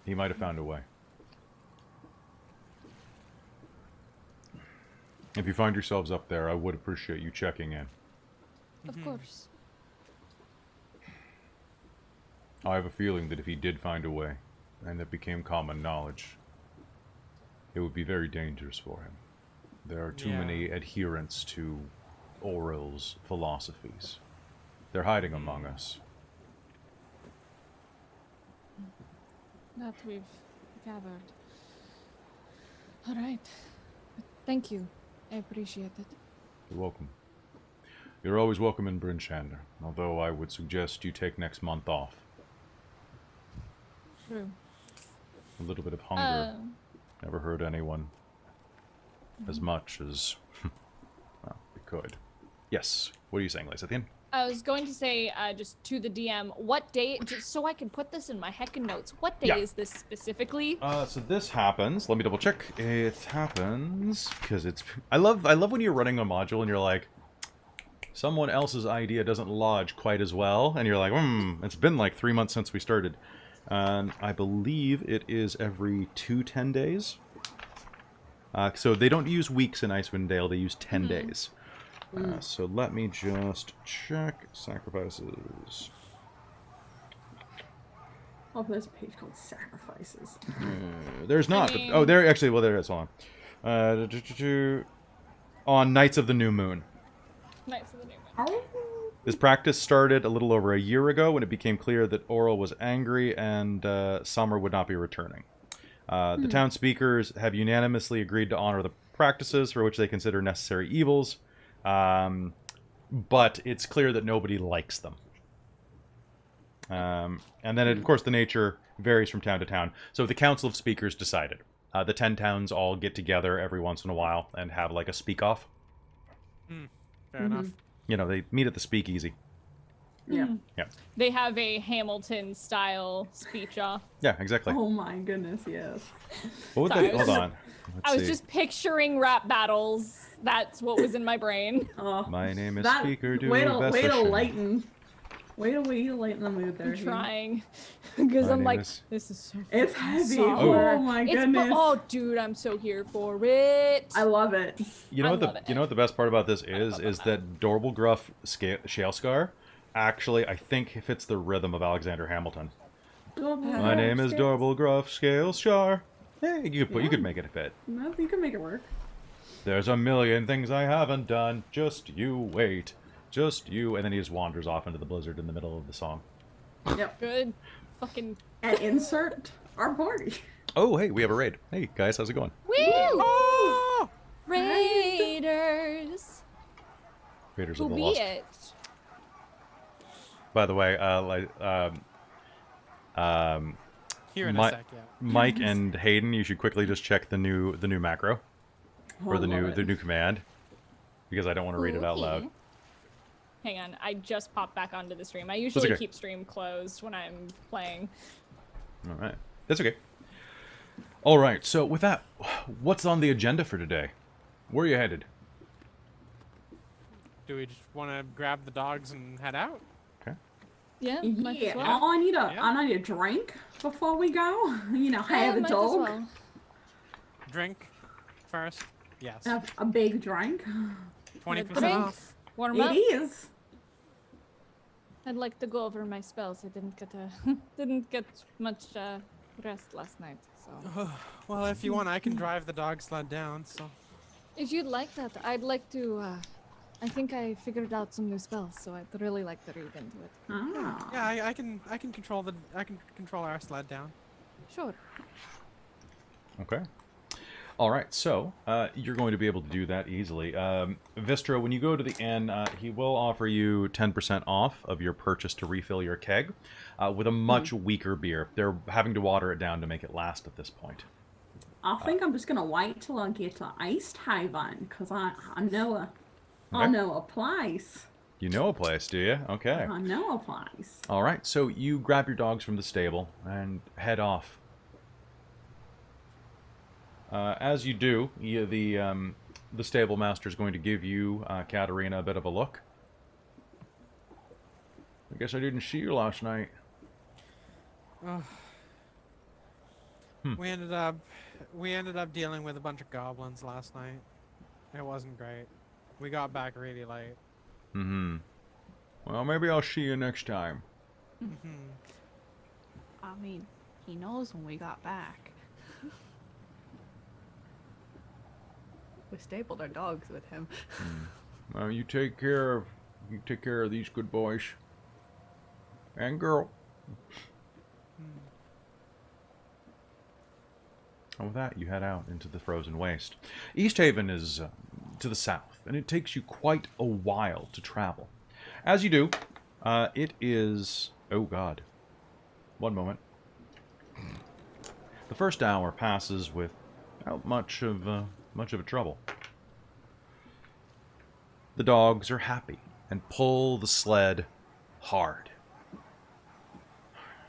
He might have found a way. If you find yourselves up there, I would appreciate you checking in. Of course. I have a feeling that if he did find a way, and it became common knowledge, it would be very dangerous for him. There are too many adherents to Oril's philosophies. They're hiding among us. That we've gathered. Alright. Thank you. I appreciate it. You're welcome. You're always welcome in Bryn Shander, although I would suggest you take next month off. True. A little bit of hunger never hurt anyone as much as, well, we could. Yes, what are you saying, Lysithian? I was going to say, just to the DM, what day, just so I can put this in my heckin' notes, what day is this specifically? So this happens, let me double check. It happens, because it's, I love when you're running a module and you're like, someone else's idea doesn't lodge quite as well, and you're like, it's been like 3 months since we started. I believe it is every 10 days. So they don't use weeks in Icewind Dale, they use 10 days. So let me just check sacrifices. Oh, there's a page called Sacrifices. There's not. Oh, there actually. Well, there is. Hold on. On Nights of the New Moon. Nights of the New Moon. Oh. This practice started a little over a year ago when it became clear that Oral was angry and Summer would not be returning. The town speakers have unanimously agreed to honor the practices for which they consider necessary evils, but it's clear that nobody likes them. And then, of course, the nature varies from town to town. So the Council of Speakers decided. The 10 towns all get together every once in a while and have like a speak-off. Fair enough. You know, they meet at the speakeasy. Yeah. Yeah. They have a Hamilton-style speech-off. Yeah, exactly. Oh my goodness, yes. What would Sorry, they... Hold on. I Let's was see. just picturing rap battles. That's what was in my brain. Oh, My name is that, Speaker way to Duergar. lighten. Way to lighten the mood there. I'm Hugh. trying. Because My I'm name like, is- this is so It's fucking heavy. somber. Oh my It's goodness. oh, dude, I'm so here for it. I love it. You know I what the love it. you know what the best part about this is that Dorbal Gruff Shale Scar actually I think fits the rhythm of Alexander Hamilton. My name is Dorbal Gruff Scale Scar. Hey, you could make it fit. No, you can make it work. There's a million things I haven't done. Just you wait. Just you. And then he just wanders off into the blizzard in the middle of the song. Yep. Good. Fucking. And insert our party. Oh, hey, we have a raid. Hey, guys, how's it going? Woo! Oh! Raiders. Raiders Who of the be Lost. it? By the way, Here in Mi- a sec, yeah. Mike and Hayden, you should quickly just check the new macro or the new command because I don't want to read it out loud. Okay. Hang on, I just popped back onto the stream. I usually okay. keep stream closed when I'm playing. All right, that's okay. All right, so with that, what's on the agenda for today? Where are you headed? Do we just want to grab the dogs and head out? Yeah, might as Yeah. well. Oh, I need Yeah. a drink before we go. You know, Yeah, have a might as dog. well. Drink first? Yes. A big drink. 20% drink. off. Warm It up. is. I'd like to go over my spells. I didn't get much rest last night. So Well, if you want, I can drive the dog sled down, so... if you'd like that, I'd like to. I think I figured out some new spells, so I'd really like to read into it. Ah. Yeah, I can control our sled down. Sure. Okay. All right, so you're going to be able to do that easily. Vistra, when you go to the inn, he will offer you 10% off of your purchase to refill your keg with a much weaker beer. They're having to water it down to make it last at this point. I think I'm just gonna wait till I get to Easthaven, because I know a place. You know a place, do you? Okay. I know a place. All right, so you grab your dogs from the stable and head off. As you do, the stable master is going to give you, Katarina, a bit of a look. I guess I didn't see you last night. We ended up dealing with a bunch of goblins last night. It wasn't great. We got back really late. Mm-hmm. Well, maybe I'll see you next time. I mean, he knows when we got back. We stabled our dogs with him. Well, you take care of these good boys. And girl. And with that, you head out into the frozen waste. Easthaven is to the south, and it takes you quite a while to travel. As you do, it is... Oh, God. One moment. The first hour passes without much of a trouble. The dogs are happy and pull the sled hard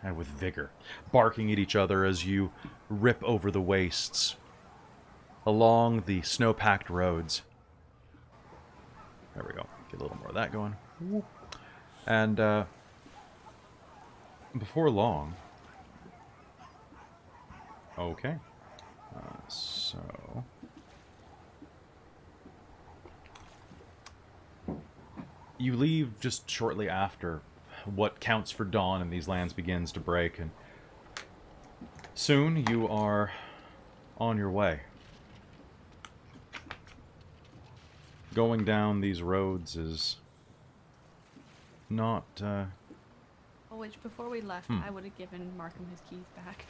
and with vigor, barking at each other as you rip over the wastes along the snow-packed roads. There we go. Get a little more of that going. And before long... Okay. So... You leave just shortly after what counts for dawn in these lands begins to break, and soon you are on your way. Going down these roads is not... Which, before we left, I would have given Markham his keys back.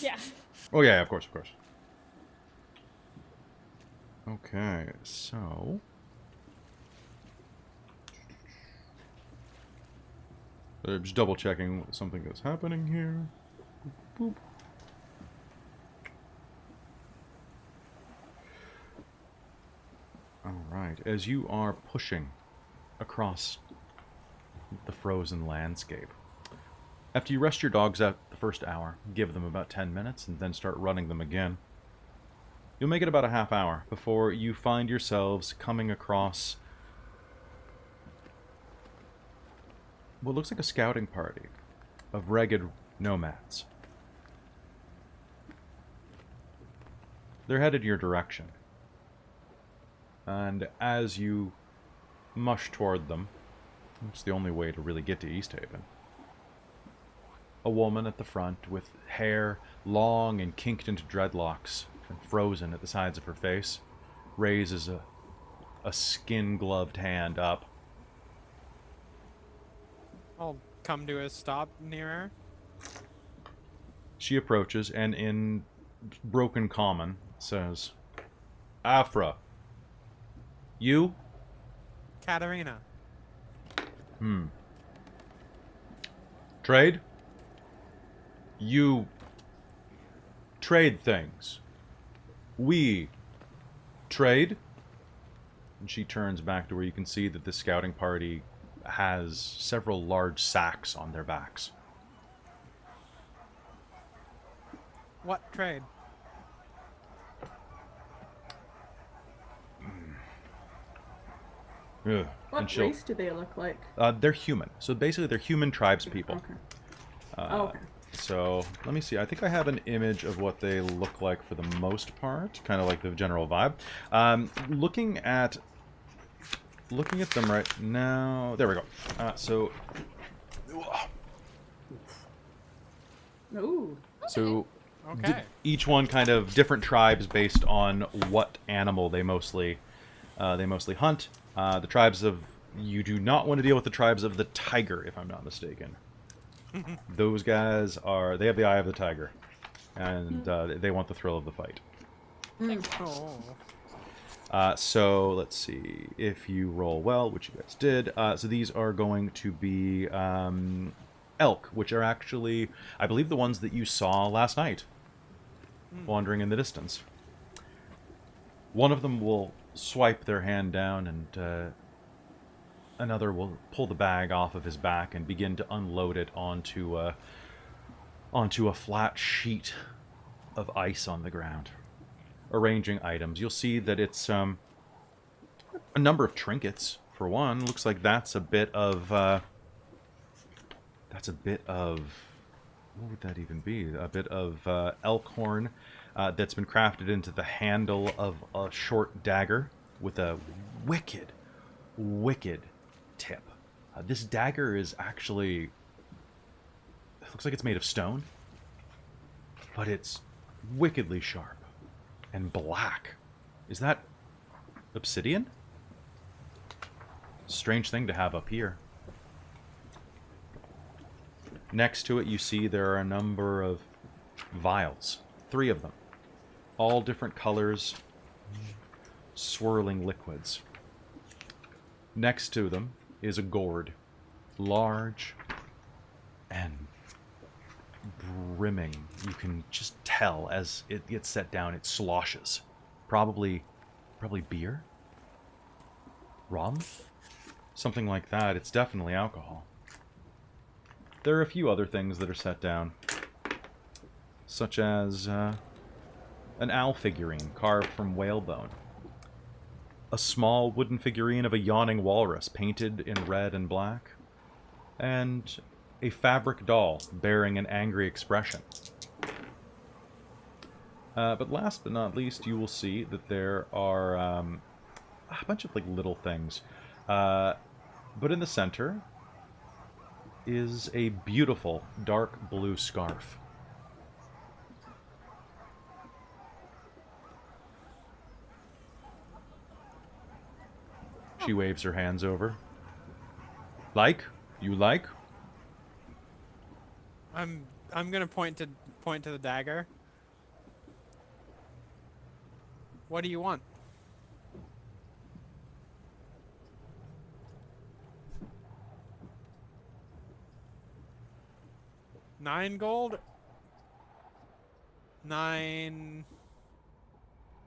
Yeah. Oh yeah, of course, of course. Okay, so... just double checking something that's happening here. Boop. Alright, as you are pushing across the frozen landscape, after you rest your dogs out the first hour, give them about 10 minutes, and then start running them again, you'll make it about a half hour before you find yourselves coming across what looks like a scouting party of ragged nomads. They're headed your direction. And as you mush toward them, it's the only way to really get to Easthaven. A woman at the front with hair long and kinked into dreadlocks and frozen at the sides of her face raises a skin-gloved hand up. I'll come to a stop near her. She approaches and in broken common says, Afra, you? Katarina. Trade? You trade things. We trade? And she turns back to where you can see that the scouting party has several large sacks on their backs. What trade? Ugh. What race do they look like? They're human. So basically they're human tribespeople. Okay. Okay. So let me see. I think I have an image of what they look like for the most part. Kind of like the general vibe. Looking at them right now. There we go. So... Ooh. So Okay. each one kind of different tribes based on what animal they mostly hunt. The tribes of... You do not want to deal with the tribes of the tiger, if I'm not mistaken. Those guys are... They have the eye of the tiger. And they want the thrill of the fight. Oh. So, let's see. If you roll well, which you guys did. So these are going to be elk, which are actually, I believe, the ones that you saw last night. Wandering in the distance. One of them will swipe their hand down, and another will pull the bag off of his back and begin to unload it onto a flat sheet of ice on the ground. Arranging items. You'll see that it's a number of trinkets, for one. Looks like that's a bit of... what would that even be? A bit of elk horn that's been crafted into the handle of a short dagger with a wicked, wicked tip. This dagger is actually... It looks like it's made of stone, but it's wickedly sharp and black. Is that obsidian? Strange thing to have up here. Next to it, you see there are a number of vials. 3 of them. All different colors, swirling liquids. Next to them is a gourd. Large and brimming. You can just tell as it gets set down, it sloshes. Probably beer? Rum? Something like that. It's definitely alcohol. There are a few other things that are set down, such as an owl figurine carved from whalebone. a small wooden figurine of a yawning walrus painted in red and black, and a fabric doll bearing an angry expression. But last but not least, you will see that there are a bunch of like little things. But in the center is a beautiful dark blue scarf. She waves her hands over. Like? You like? I'm gonna point to the dagger. What do you want? $9 gold? 9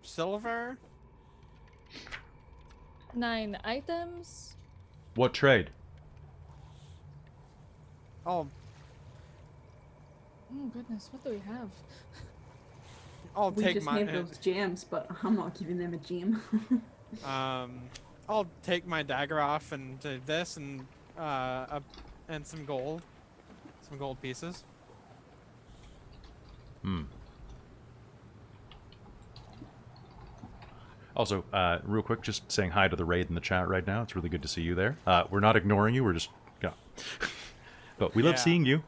silver? 9 items. What trade? Oh, Oh goodness, what do we have? I'll We take just my made those gems, but I'm not giving them a gem. I'll take my dagger off and do this and some gold pieces. Also, real quick, just saying hi to the raid in the chat right now. It's really good to see you there. We're not ignoring you. We're just, but we love Yeah. seeing you.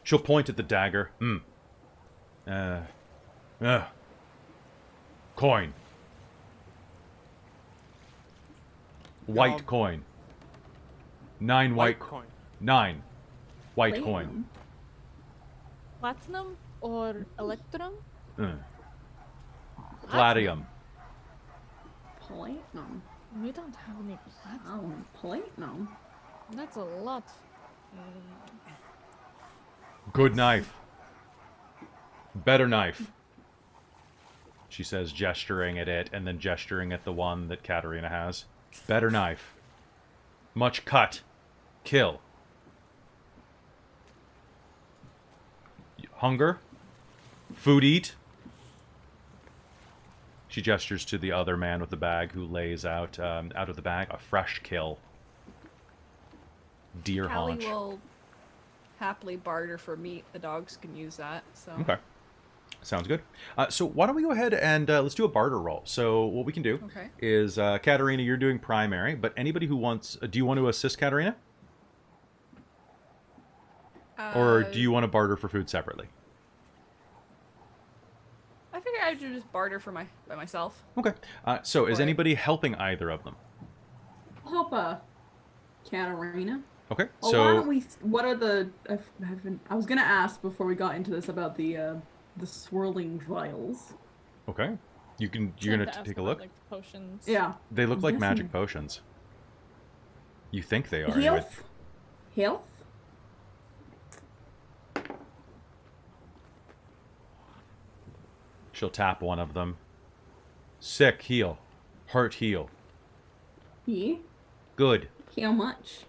She'll point at the dagger. Coin. White Y'all- coin. 9 white coin. 9 white coin. Platinum. Platinum or electrum? Palladium. Platinum. We don't have any platinum. Oh, platinum. That's a lot. Good knife. Better knife. She says, gesturing at it, and then gesturing at the one that Katarina has. Better knife. Much cut. Kill. Hunger. Food eat. She gestures to the other man with the bag who lays out of the bag a fresh kill. Deer Callie haunch. will happily barter for meat. The dogs can use that. So Okay. Sounds good. So why don't we go ahead and let's do a barter roll. So what we can do Okay. is, Katarina, you're doing primary, but anybody who wants... do you want to assist Katarina? Or do you want to barter for food separately? I figured I should just barter for by myself. Okay. So is Or- anybody helping either of them? I'll help Katarina. Okay. Well, So why don't we? What are the? I was gonna ask before we got into this about the swirling vials. okay. You're I'd gonna like to ask take a about, look. like, the potions. Yeah. They look like guessing- magic potions. You think they are? Anyway. Health. Health. She'll tap one of them. Sick, heal. Hurt, heal. Yeah. Good. How much?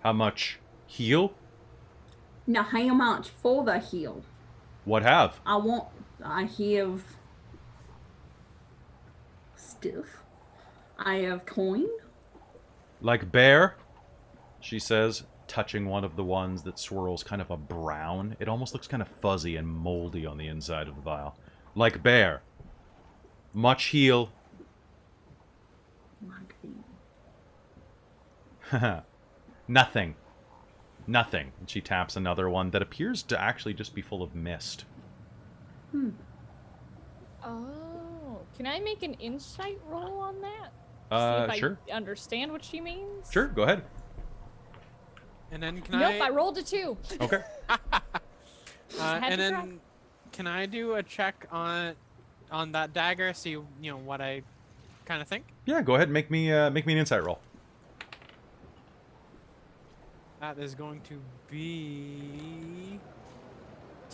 How much? Heal? Now, how much for the heal? What have? I have stuff. I have coin. Like bear? She says, touching one of the ones that swirls kind of a brown. It almost looks kind of fuzzy and moldy on the inside of the vial. Like bear. Much heal. Nothing. Nothing. And she taps another one that appears to actually just be full of mist. Oh, can I make an insight roll on that? See if Sure. I understand what she means. Sure, go ahead. And then can Nope, I rolled a 2. Okay. had and to then try. can I do a check on that dagger? See, what I kind of think. Yeah, go ahead and make me an insight roll. That is going to be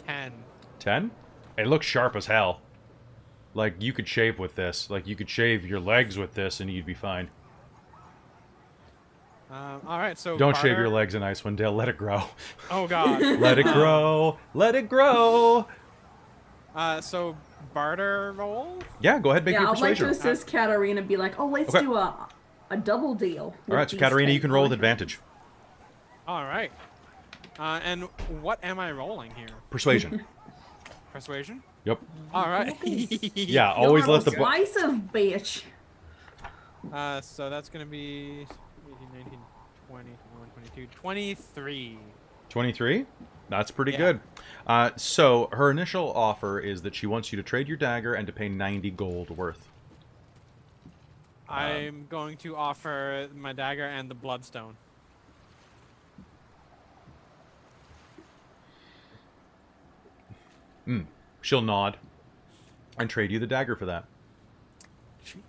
10. 10? It looks sharp as hell. Like, you could shave with this. Like, you could shave your legs with this and you'd be fine. All right, so Don't shave your barter- legs in Icewind Dale. Let it grow. Oh God. Let it grow. Let it grow. So barter roll? Yeah, go ahead, make Yeah, your I'd like to persuasion. assist Katarina. Be like, oh, let's Okay. do a double deal. All right, so Katarina, you can roll with advantage. All right. And what am I rolling here? Persuasion. Persuasion? Yep. All right. Yeah, always You're let the... persuasive bitch. So that's going to be 18, 19, 20, 21, 22, 23. 23? That's pretty Yeah. good. So her initial offer is that she wants you to trade your dagger and to pay 90 gold worth. I'm going to offer my dagger and the bloodstone. She'll nod and trade you the dagger for that. Cheek.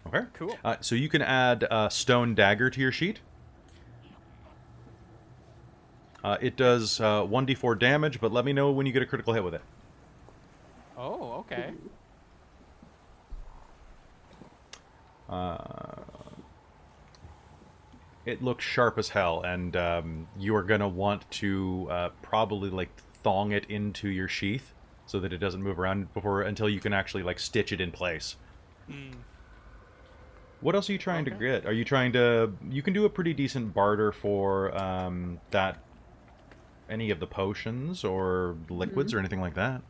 Okay. Cool. So you can add stone dagger to your sheet. It does 1d4 damage, but let me know when you get a critical hit with it. Oh, okay. It looks sharp as hell, and you are gonna want to probably like thong it into your sheath so that it doesn't move around until you can actually like stitch it in place. What else are you trying to get? Are you trying to? You can do a pretty decent barter for any of the potions or liquids or anything like that.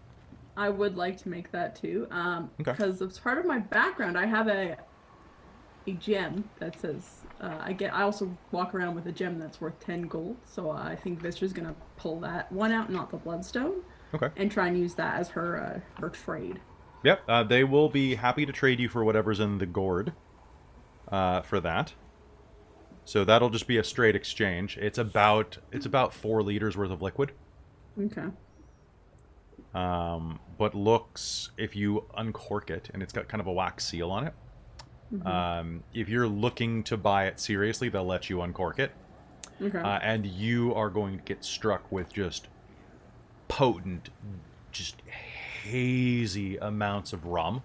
I would like to make that too. Okay. Because as part of my background, I have a gem that says I also walk around with a gem that's worth 10 gold. So I think Vistra's gonna pull that one out, not the bloodstone. Okay. And try and use that as her trade. Yep. They will be happy to trade you for whatever's in the gourd. For that. So that'll just be a straight exchange. It's about 4 liters worth of liquid. Okay. But looks, if you uncork it, and it's got kind of a wax seal on it. If you're looking to buy it seriously, they'll let you uncork it. Okay. And you are going to get struck with just potent, just hazy amounts of rum.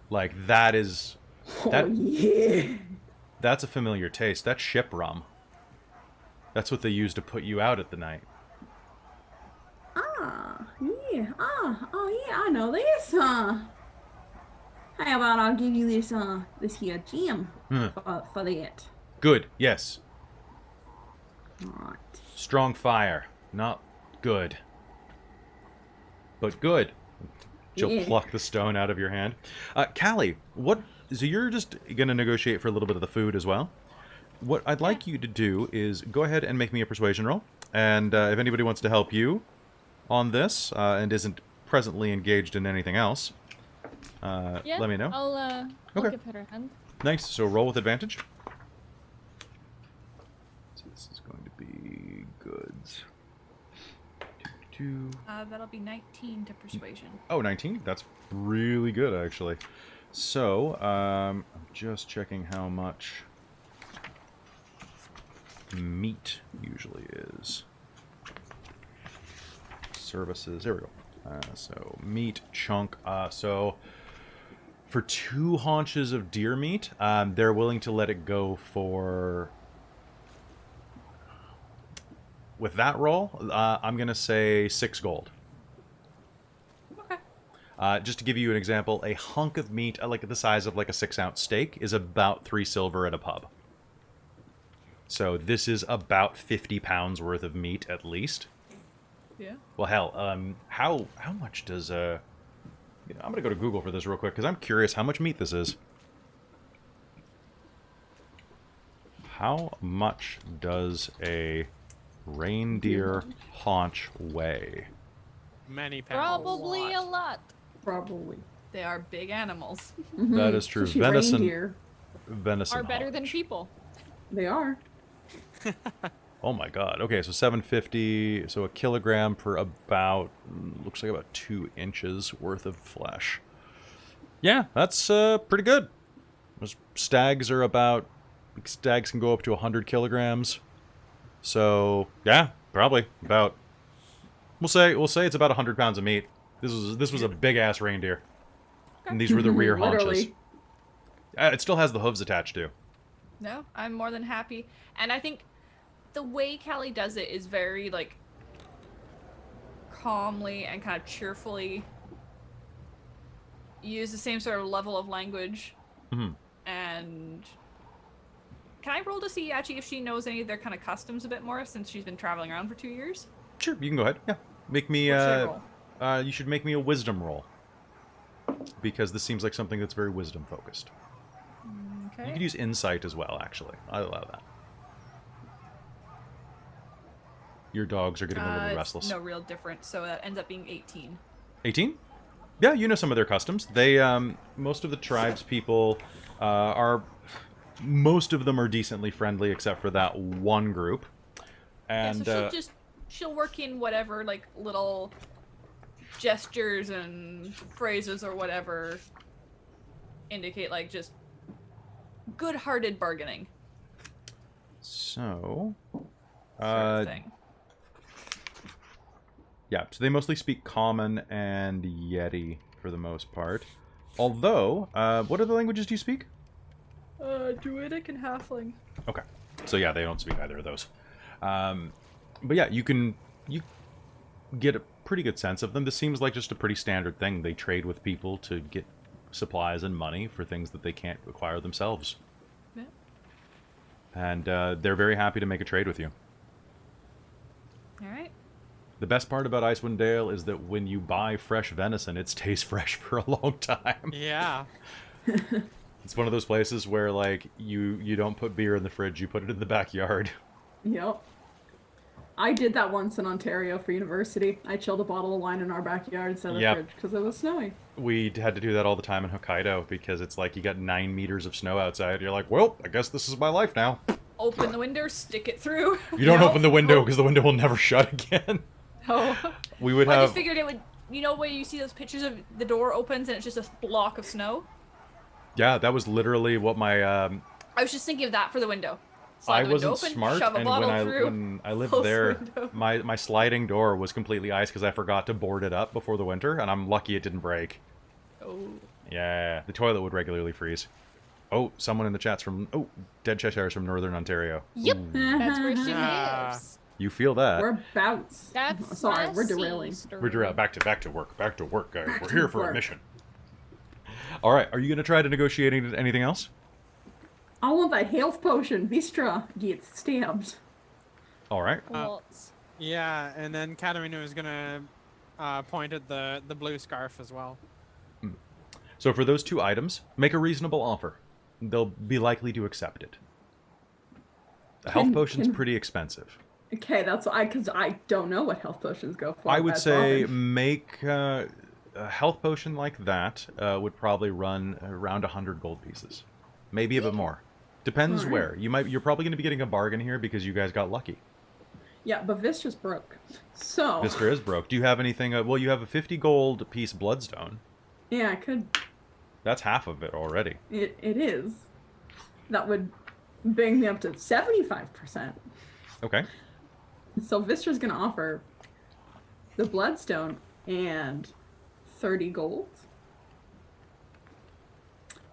Like, that is... That, oh, yeah. That's a familiar taste. That's ship rum. That's what they use to put you out at the night. Ah, yeah. Oh, yeah, I know this. How about I'll give you this here gem for that. Good, yes. Alright. Strong fire. Not good. But good. She'll Yeah. pluck the stone out of your hand. Callie, so you're just going to negotiate for a little bit of the food as well. What I'd like you to do is go ahead and make me a persuasion roll. And if anybody wants to help you on this and isn't presently engaged in anything else, let me know. I'll Okay. give her a hand. Nice. So roll with advantage. So this is going to be goods. That'll be 19 to persuasion. Oh, 19? That's really good, actually. So, I'm just checking how much meat usually is. Services. There we go. So, meat chunk. So, for 2 haunches of deer meat, they're willing to let it go for... With that roll, I'm going to say 6 gold. Okay. Just to give you an example, a hunk of meat, like the size of like a 6-ounce steak, is about 3 silver at a pub. So this is about 50 pounds worth of meat at least. Yeah. Well, hell, how much does I'm gonna go to Google for this real quick because I'm curious how much meat this is. How much does a reindeer haunch weigh? Many pounds. Probably a lot. Probably. They are big animals. That is true. Especially Venison reindeer. Are better haunch. than people. They are. Oh my god. Okay, so 750, so a kilogram for about, looks like about 2 inches worth of flesh. Yeah, that's pretty good. Those stags can go up to 100 kilograms. So, yeah, probably about, we'll say it's about 100 pounds of meat. This was a big ass reindeer. And these were the rear haunches. Literally. It still has the hooves attached too. No, I'm more than happy. And I think the way Callie does it is very, like, calmly and kind of cheerfully use the same sort of level of language. Mhm. And can I roll to see actually if she knows any of their kind of customs a bit more since she's been traveling around for 2 years? Sure, you can go ahead. Yeah, make me. What should I roll? You should make me a wisdom roll because this seems like something that's very wisdom focused. Okay. You could use insight as well. Actually, I allow that. Your dogs are getting a little It's restless. no real difference, so that ends up being 18. 18? Yeah, you know some of their customs. They, most of the tribes people most of them are decently friendly except for that one group. And yeah, so she'll work in whatever, like, little gestures and phrases or whatever indicate, like, just good-hearted bargaining. so, Sort of thing. yeah, so they mostly speak Common and Yeti for the most part. Although, what other languages do you speak? Druidic and Halfling. Okay, so yeah, they don't speak either of those. But yeah, you get a pretty good sense of them. This seems like just a pretty standard thing. They trade with people to get supplies and money for things that they can't acquire themselves. Yeah. And they're very happy to make a trade with you. Alright. The best part about Icewind Dale is that when you buy fresh venison, it stays fresh for a long time. Yeah. It's one of those places where, like, you don't put beer in the fridge, you put it in the backyard. Yep. I did that once in Ontario for university. I chilled a bottle of wine in our backyard instead of the Yep. fridge because it was snowy. We had to do that all the time in Hokkaido because it's like you got 9 meters of snow outside. You're like, well, I guess this is my life now. Open the window, stick it through. You don't Yep. open the window because the window will never shut again. Oh. We would I have... just figured it would, you know where you see those pictures of the door opens and it's just a block of snow? Yeah, that was literally what my... I was just thinking of that for the window. I Slide the window wasn't open, smart, shove a and bottle when through. when I lived close the there, window. my sliding door was completely iced because I forgot to board it up before the winter, and I'm lucky it didn't break. Oh. Yeah, the toilet would regularly freeze. Oh, someone in the chat's from... Oh, Dead Cheshire's from Northern Ontario. Yep, Ooh, that's where she Ah. lives. you feel that. We're bouts. That's Sorry, my we're derailing. sister. We're back to work, guys. Back We're to here for a work. mission. All right, are you going to try to negotiate anything else? I want that health potion. Vistra gets stabbed. All right. Well, Yeah, and then Katarina is gonna point at the blue scarf as well. So for those 2 items, make a reasonable offer. They'll be likely to accept it. The health Can- potion's can- pretty expensive. Okay, that's because I don't know what health potions go for. I would That's say often. make a health potion like that would probably run around 100 gold pieces, maybe a bit more. Depends Alright. where. You're probably going to be getting a bargain here because you guys got lucky. Yeah, but Vistra's broke. So Mister is broke. Do you have anything? Well, you have a 50 gold piece bloodstone. yeah, I could. That's half of it already. It is. That would bring me up to 75%. Okay. So Vistra's gonna offer the bloodstone and 30 gold.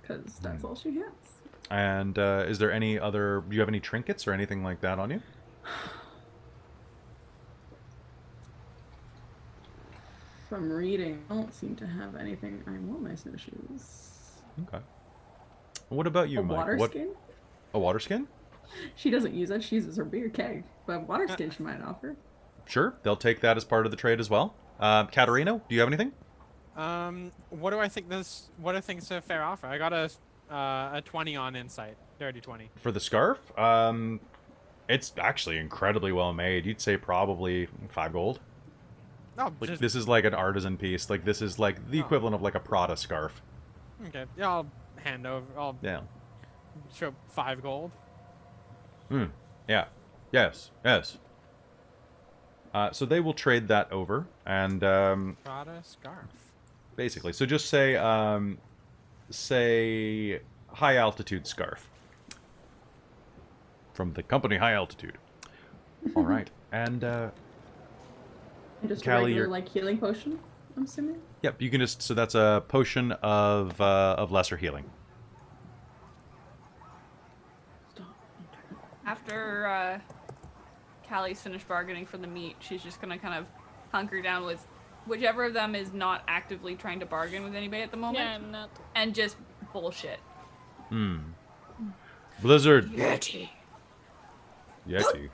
Because that's all she has. And is there any other? Do you have any trinkets or anything like that on you? From reading, I don't seem to have anything. I want my snowshoes. Okay. What about you, A Mike? water What? skin? A water skin? She doesn't use it. She uses her beer keg. But water skin she might offer. Sure, they'll take that as part of the trade as well. Katarina, do you have anything? What do I think this? What do I think is a fair offer? I got a 20 on insight, dirty 20. For the scarf? It's actually incredibly well made. You'd say probably 5 gold. Oh, Like just, this is like an artisan piece. Like this is like the Oh. equivalent of like a Prada scarf. okay. Yeah, I'll hand over. I'll Yeah. show 5 gold. Yeah. Yes. Yes. So they will trade that over, and Prada scarf. basically, so just say say high altitude scarf from the company High Altitude. All right, and And just Callie, a regular you're- like healing potion, I'm assuming. yep, you can just so that's a potion of lesser healing. Stop. After Callie's finished bargaining for the meat, she's just gonna kind of hunker down with whichever of them is not actively trying to bargain with anybody at the moment. Yeah, I'm not. And just bullshit. Blizzard. Yeti. Yeti.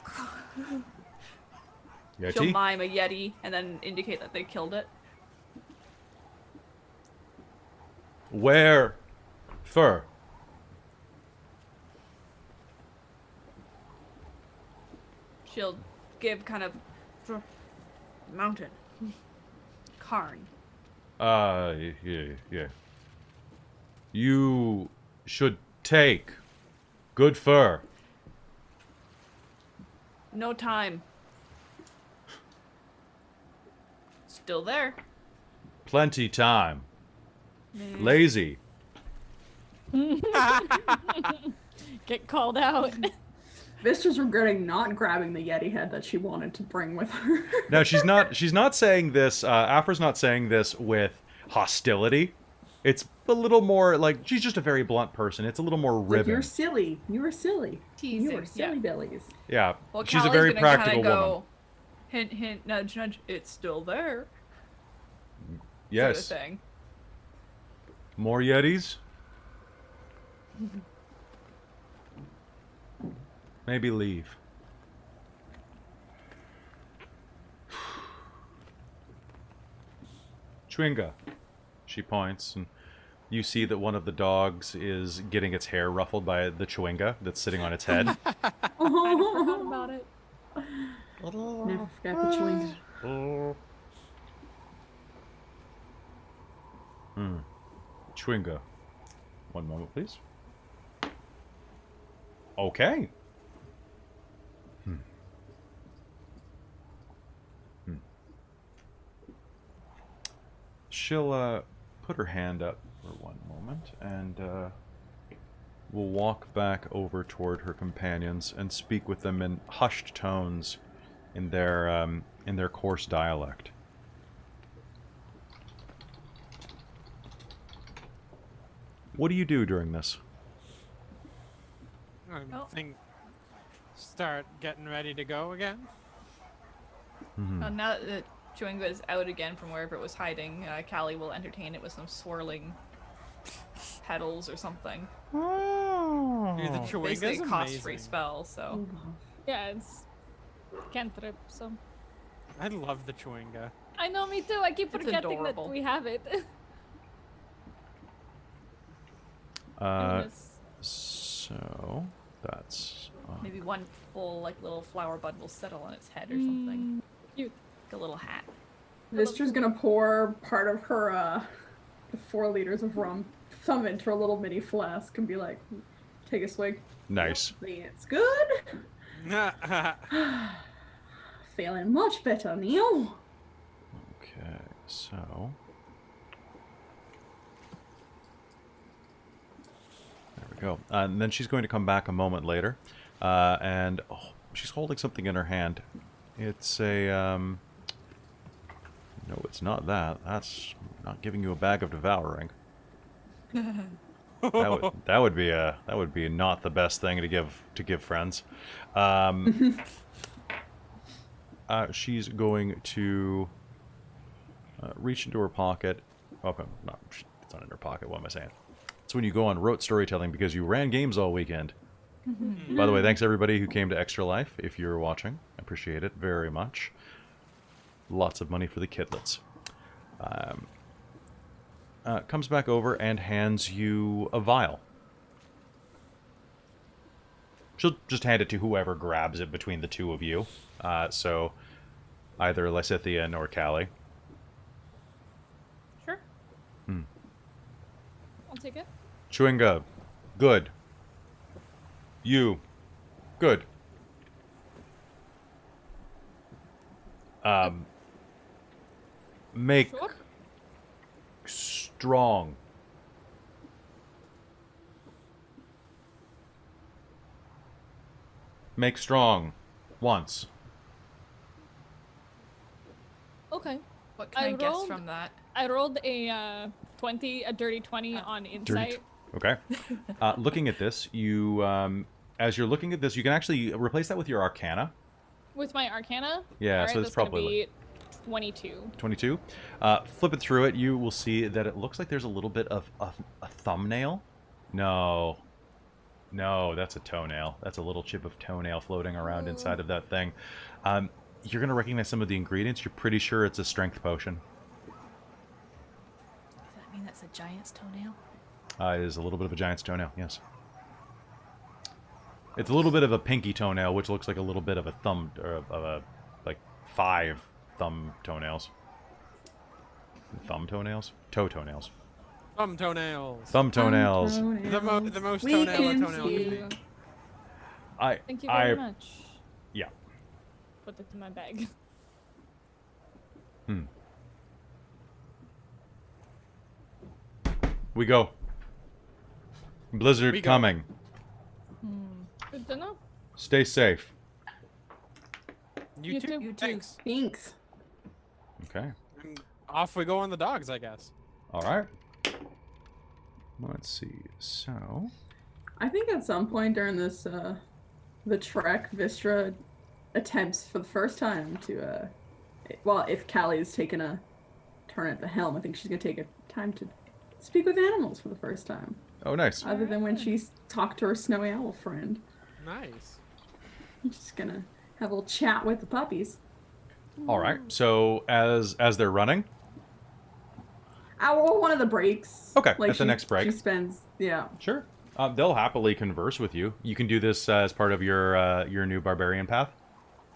She'll Yeti? mime a yeti and then indicate that they killed it. Where? Fur. She'll give kind of mountain. Karn. Yeah. You should take good fur. No time. Still there. Plenty time. Lazy. Get called out. Vista's regretting not grabbing the Yeti head that she wanted to bring with her. No, she's not saying this, Afra's not saying this with hostility. It's a little more, like, she's just a very blunt person. It's a little more Like, ribbon. you're silly. You were silly. Teasing. You were silly billies. Yeah, Well, she's a Callie's very gonna practical kinda woman. go, hint, hint, nudge, nudge. It's still there. Yes. Sort of thing. More Yetis? Maybe leave. Chwinga. She points, and you see that one of the dogs is getting its hair ruffled by the chwinga that's sitting on its head. I forgot about it. Never forgot the chewing. Chwinga. One moment, please. Okay. She'll put her hand up for one moment, and will walk back over toward her companions and speak with them in hushed tones in their coarse dialect. What do you do during this? I think start getting ready to go again. Well, now that the Chewinga is out again from wherever it was hiding, Callie will entertain it with some swirling petals or something. Dude, the Chewinga's Basically a cost-free amazing. spell, so... Yeah, it's cantrip, so. I love the Chewinga. I know, me too. I keep It's forgetting adorable. that we have it. So that's Maybe one full, like, little flower bud will settle on its head or something. Cute. Like a little hat. Vista's gonna pour part of her, the 4 liters of rum, thumb into a little mini flask and be like, take a swig. nice. It's good. Feeling much better, Neil. Okay, so there we go. And then she's going to come back a moment later, and she's holding something in her hand. It's a no, it's not that. That's not giving you a bag of devouring. That would be not the best thing to give friends. She's going to reach into her pocket. Oh, no, it's not in her pocket. What am I saying? It's when you go on rote storytelling because you ran games all weekend. By the way, thanks everybody who came to Extra Life. If you're watching, I appreciate it very much. Lots of money for the kidlets. Comes back over and hands you a vial. She'll just hand it to whoever grabs it between the two of you. So either Lysithian or Callie. Sure. I'll take it. Chewinga, good. You, good. Make Sure. strong. Make strong. Once. Okay. What can I, I guess rolled- from that? I rolled a 20, a dirty 20 on insight. Okay. Looking at this, you as you're looking at this, you can actually replace that with your Arcana. With my Arcana? Yeah, Alright, so it's that's gonna probably be 22. 22. Flipping through it, you will see that it looks like there's a little bit of a thumbnail. No, that's a toenail. That's a little chip of toenail floating around inside of that thing. You're going to recognize some of the ingredients. You're pretty sure it's a strength potion. Does that mean that's a giant's toenail? It is a little bit of a giant's toenail, yes. It's a little bit of a pinky toenail, which looks like a little bit of a thumb, or of a, like, 5 thumb toenails. Thumb toenails? Toe toenails. Thumb toenails. Thumb toenails. The most We toenail a can toenail see. can be. Thank you very much. Yeah. Put it in my bag. We go. Blizzard We go. coming. Good to know. Stay safe. You You too. too. You too. Thanks. Thanks. Okay. And off we go on the dogs, I guess. All right. Let's see. So, I think at some point during this, the trek, Vistra attempts for the first time to, well, if Callie is taking a turn at the helm, I think she's gonna take a time to speak with animals for the first time, oh, nice. other than when she's talked to her snowy owl friend. Nice. I'm just gonna have a little chat with the puppies. All right. So, as they're running, Well, one of the breaks. Okay, at the next break. She spends, yeah. sure, they'll happily converse with you. You can do this as part of your new barbarian path.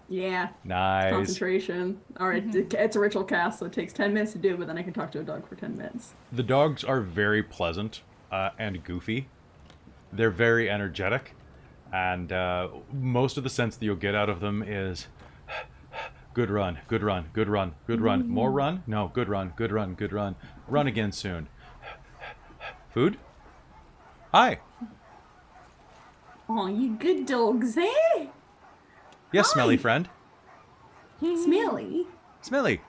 Yeah. Nice. Concentration. Alright, it's a ritual cast, so it takes 10 minutes to do, but then I can talk to a dog for 10 minutes. The dogs are very pleasant and goofy. They're very energetic, and most of the sense that you'll get out of them is good run, good run, good run, good run. More run? No, good run, good run, good run. Run again soon. Food? Hi. Oh, you good dogs, eh? Yes, Hi. smelly friend. Smelly? Smelly.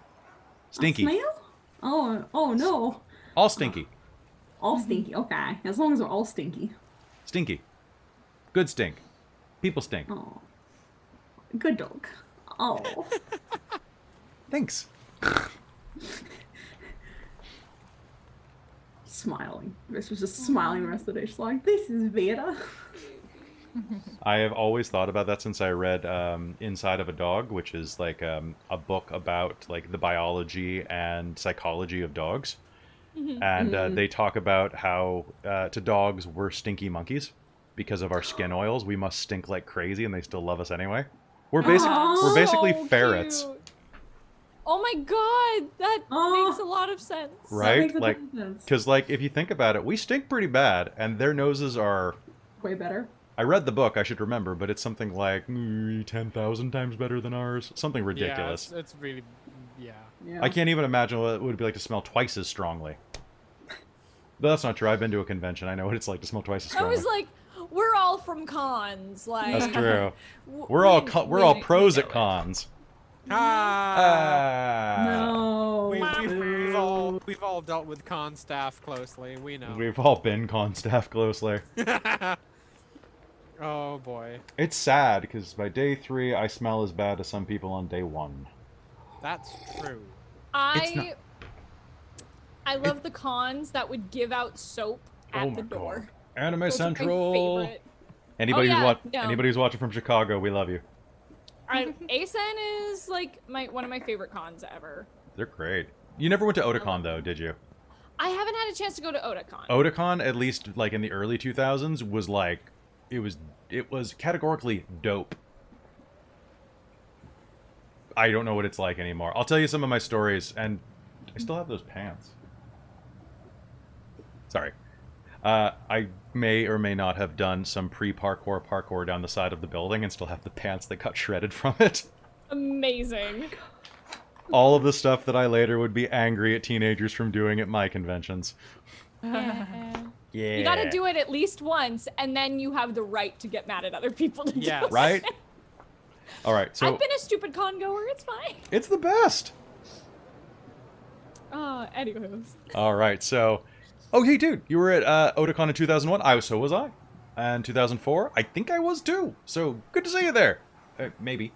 Stinky. Smell? Oh no. All stinky. All stinky, okay. As long as we're all stinky. Stinky. Good stink. People stink. Oh. Good dog. Oh. Thanks. Smiling. This was just smiling the rest of the day. She's like, this is Vera. I have always thought about that since I read Inside of a Dog, which is like a book about like the biology and psychology of dogs. And they talk about how to dogs we're stinky monkeys because of our skin oils. We must stink like crazy, and they still love us anyway. We're basically So ferrets, cute. Oh my god, that Oh. makes a lot of sense. right? makes a Like, ton of sense. because like if you think about it, we stink pretty bad, and their noses are. Way better. I read the book, I should remember, but it's something like 10,000 times better than ours. Something ridiculous. Yeah, it's really, yeah. Yeah. I can't even imagine what it would be like to smell twice as strongly. But that's not true. I've been to a convention. I know what it's like to smell twice as I strongly. was like, we're all from cons. Like, That's true. w- We're all we- we're we- all we pros know at it. cons. Ah. No. We've all dealt with con staff closely. We know. We've all been con staff closely. Oh boy, It's sad because by day 3, I smell as bad as some people on day 1. that's true. It's not- I love the cons that would give out soap at Oh the my door. God. Anime Those are my Central. favorite. Anybody Oh, who's yeah, no. anybody who's watching from Chicago, we love you. ASEN is like one of my favorite cons ever. They're great. You never went to Otakon though, did you? I haven't had a chance to go to Otakon. Otakon, at least like in the early 2000s, was like it was categorically dope. I don't know what it's like anymore. I'll tell you some of my stories, and I still have those pants. Sorry. I may or may not have done some parkour down the side of the building and still have the pants that got shredded from it. Amazing. All of the stuff that I later would be angry at teenagers from doing at my conventions. Yeah. Yeah. You gotta do it at least once, and then you have the right to get mad at other people to do Yes. it. Right? All right, so I've been a stupid con goer, it's fine. it's the best. Anywho. All right, so, oh hey dude, you were at Otakon in 2001. So was I, and 2004. I think I was too. So good to see you there. Maybe.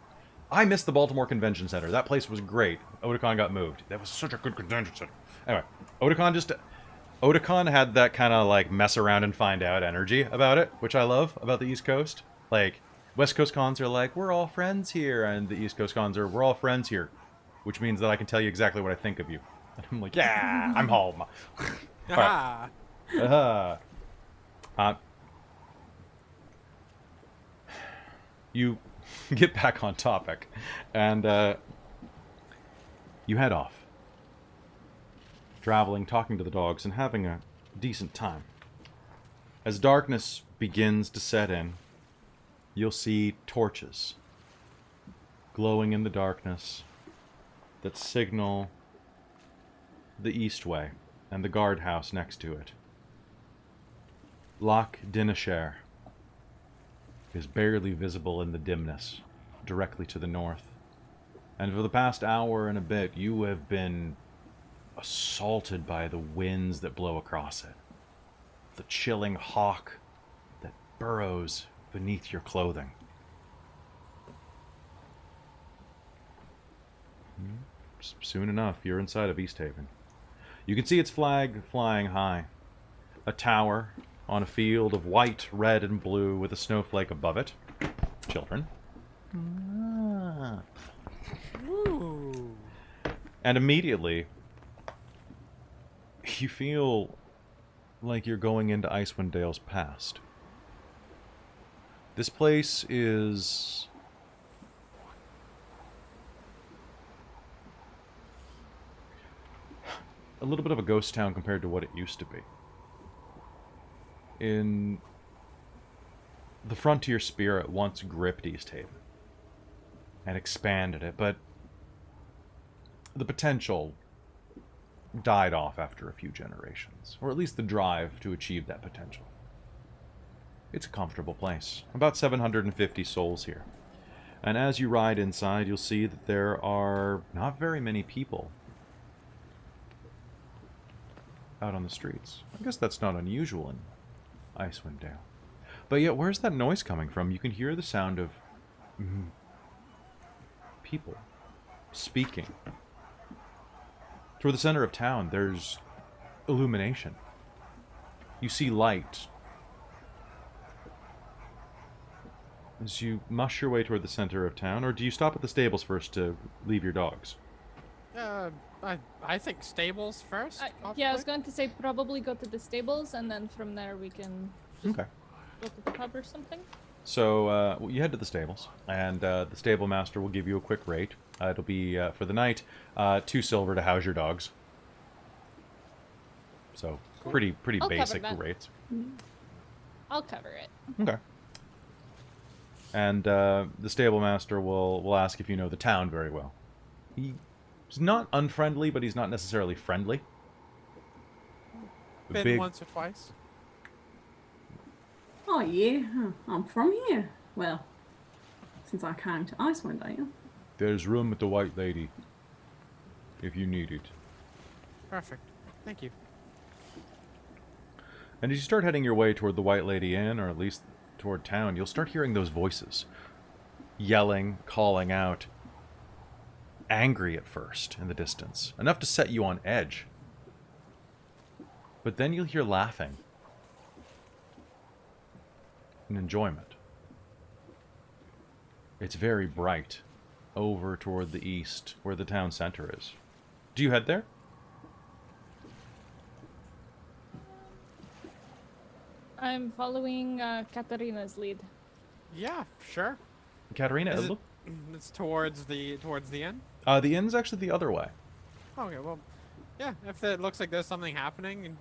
I missed the Baltimore Convention Center. That place was great. Otakon got moved. That was such a good convention center. Anyway, Otakon had that kind of like mess around and find out energy about it, which I love about the East Coast. Like, West Coast cons are like, we're all friends here, and the East Coast cons are, we're all friends here, which means that I can tell you exactly what I think of you. And I'm like, yeah, I'm home. Ah. You get back on topic, and you head off. Traveling, talking to the dogs, and having a decent time. As darkness begins to set in, you'll see torches glowing in the darkness that signal the Eastway and the guardhouse next to it. Loch Dinneshere is barely visible in the dimness, directly to the north. And for the past hour and a bit, you have been assaulted by the winds that blow across it. The chilling hawk that burrows beneath your clothing. Soon enough, you're inside of Easthaven. You can see its flag flying high. A tower on a field of white, red, and blue with a snowflake above it. Children. Ooh. And immediately, you feel like you're going into Icewind Dale's past. This place is a little bit of a ghost town compared to what it used to be. In the frontier spirit once gripped Easthaven and expanded it, but the potential died off after a few generations, or at least the drive to achieve that potential. It's a comfortable place. About 750 souls here. And as you ride inside, you'll see that there are not very many people out on the streets. I guess that's not unusual in Icewind Dale. But yet, where's that noise coming from? You can hear the sound of people speaking. Toward the center of town, there's illumination. You see light as you mush your way toward the center of town, or do you stop at the stables first to leave your dogs? I think stables first. Yeah, I was going to say probably go to the stables, and then from there we can just Okay. go to the pub or something. So you head to the stables, and the stable master will give you a quick rate. It'll be, for the night, 2 silver to house your dogs. So, pretty I'll cover basic that. rates. I'll cover it. Okay. And the stable master will ask if you know the town very well. He's not unfriendly, but he's not necessarily friendly. Been once or twice. Oh yeah, I'm from here. Well, since I came to Icewind Dale. There's room at the White Lady, if you need it. Perfect. Thank you. And as you start heading your way toward the White Lady Inn, or at least toward town, you'll start hearing those voices. Yelling, calling out. Angry at first, in the distance. Enough to set you on edge. But then you'll hear laughing. And enjoyment. It's very bright. Over toward the east, where the town center is. Do you head there? I'm following Katarina's lead. Yeah, sure. Katarina, Is it- It's towards the end. the inn's actually the other way. Okay, well, yeah. If it looks like there's something happening,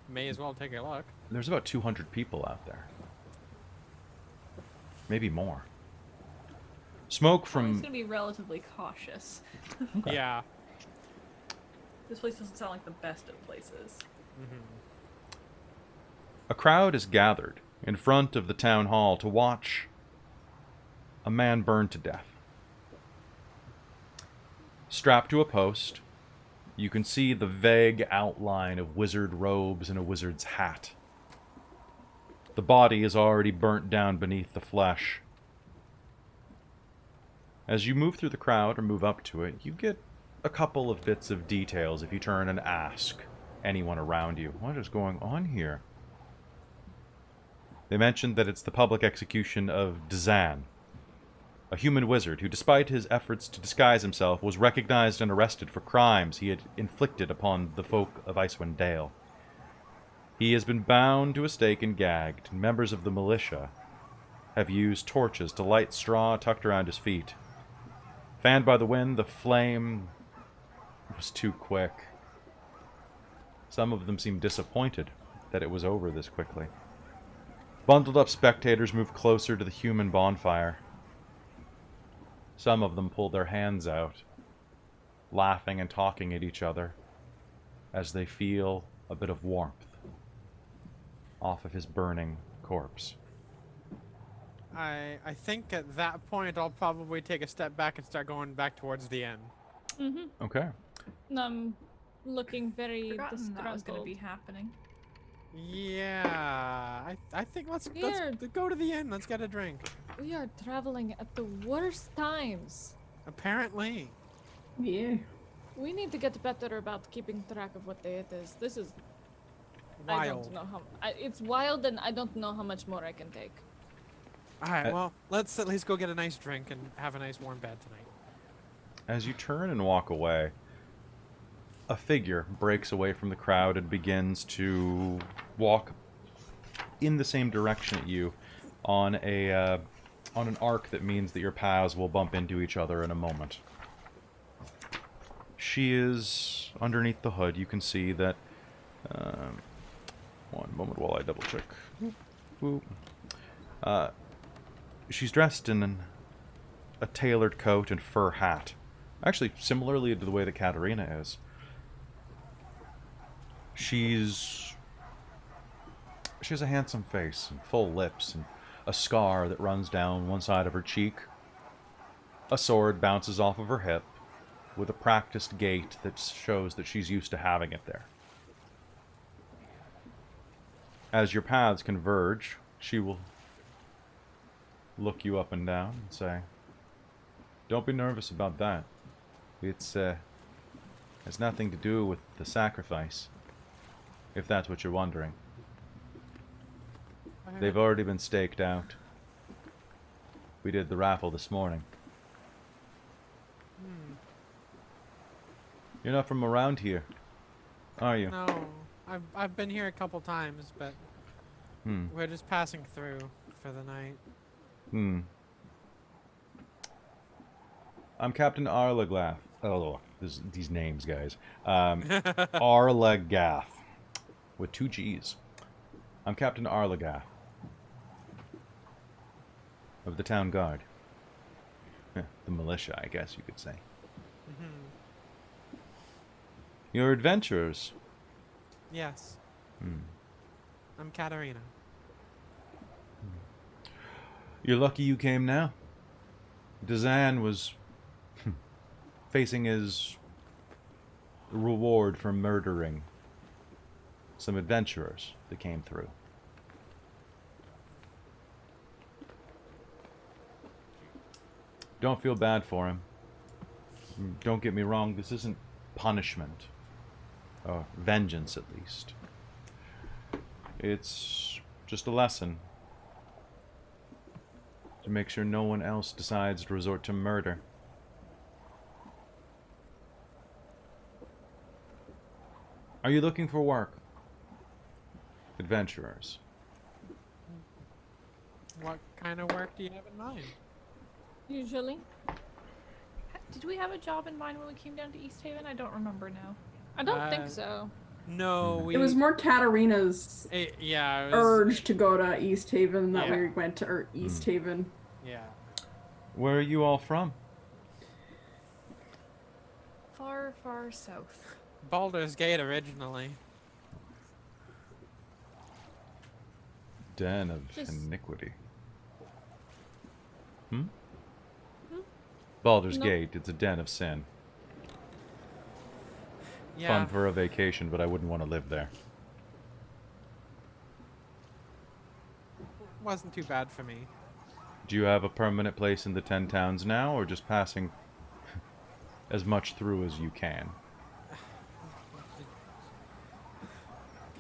may as well take a look. There's about 200 people out there. Maybe more. Smoke I'm from... just gonna be relatively cautious. Okay. Yeah. This place doesn't sound like the best of places. A crowd is gathered in front of the town hall to watch a man burned to death. Strapped to a post, you can see the vague outline of wizard robes and a wizard's hat. The body is already burnt down beneath the flesh. As you move through the crowd or move up to it, you get a couple of bits of details if you turn and ask anyone around you, what is going on here? They mentioned that it's the public execution of Dzan, a human wizard who, despite his efforts to disguise himself, was recognized and arrested for crimes he had inflicted upon the folk of Icewind Dale. He has been bound to a stake and gagged. Members of the militia have used torches to light straw tucked around his feet. Fanned by the wind, the flame was too quick. Some of them seemed disappointed that it was over this quickly. Bundled up spectators moved closer to the human bonfire. Some of them pulled their hands out, laughing and talking at each other as they feel a bit of warmth off of his burning corpse. I think at that point I'll probably take a step back and start going back towards the end. Mm-hmm. Okay. I'm looking very Forgotten that was going to disgruntled. be happening. Yeah, I think let's Here. go to the inn. Let's get a drink. We are traveling at the worst times. Apparently. Yeah. We need to get better about keeping track of what day it is. This is I Wild. don't know how. It's wild, and I don't know how much more I can take. All right, well, let's at least go get a nice drink and have a nice warm bed tonight. As you turn and walk away, a figure breaks away from the crowd and begins to walk in the same direction at you on an arc that means that your paths will bump into each other in a moment. She is underneath the hood. You can see that. One moment while I double check. She's dressed in a tailored coat and fur hat. Actually, similarly to the way that Katarina is. She has a handsome face and full lips and a scar that runs down one side of her cheek. A sword bounces off of her hip with a practiced gait that shows that she's used to having it there. As your paths converge, she will look you up and down and say, "Don't be nervous about that. It's has nothing to do with the sacrifice, if that's what you're wondering. They've already been staked out. We did the raffle this morning." You're not from around here, are you? No, I've been here a couple times, but we're just passing through for the night. I'm Captain Arlaga. Oh, these names, guys. Arlaga, with 2 G's. I'm Captain Arlaga of the town guard. The militia, I guess you could say. You're adventurers. Yes. I'm Katarina. You're lucky you came now. Dzan was facing his reward for murdering some adventurers that came through. Don't feel bad for him. Don't get me wrong, this isn't punishment. Or vengeance, at least. It's just a lesson to make sure no one else decides to resort to murder. Are you looking for work? Adventurers. What kind of work do you have in mind? Usually, Did we have a job in mind when we came down to Easthaven? I don't remember now. I don't think so. No, we. It was more Katarina's yeah. It was, urge to go to Easthaven that Yeah. we went to Easthaven. Yeah. Where are you all from? Far, far south. Baldur's Gate originally. Den of Just- iniquity. Baldur's No. Gate, it's a den of sin. Yeah. Fun for a vacation, but I wouldn't want to live there. Wasn't too bad for me. Do you have a permanent place in the 10 towns now, or just passing as much through as you can?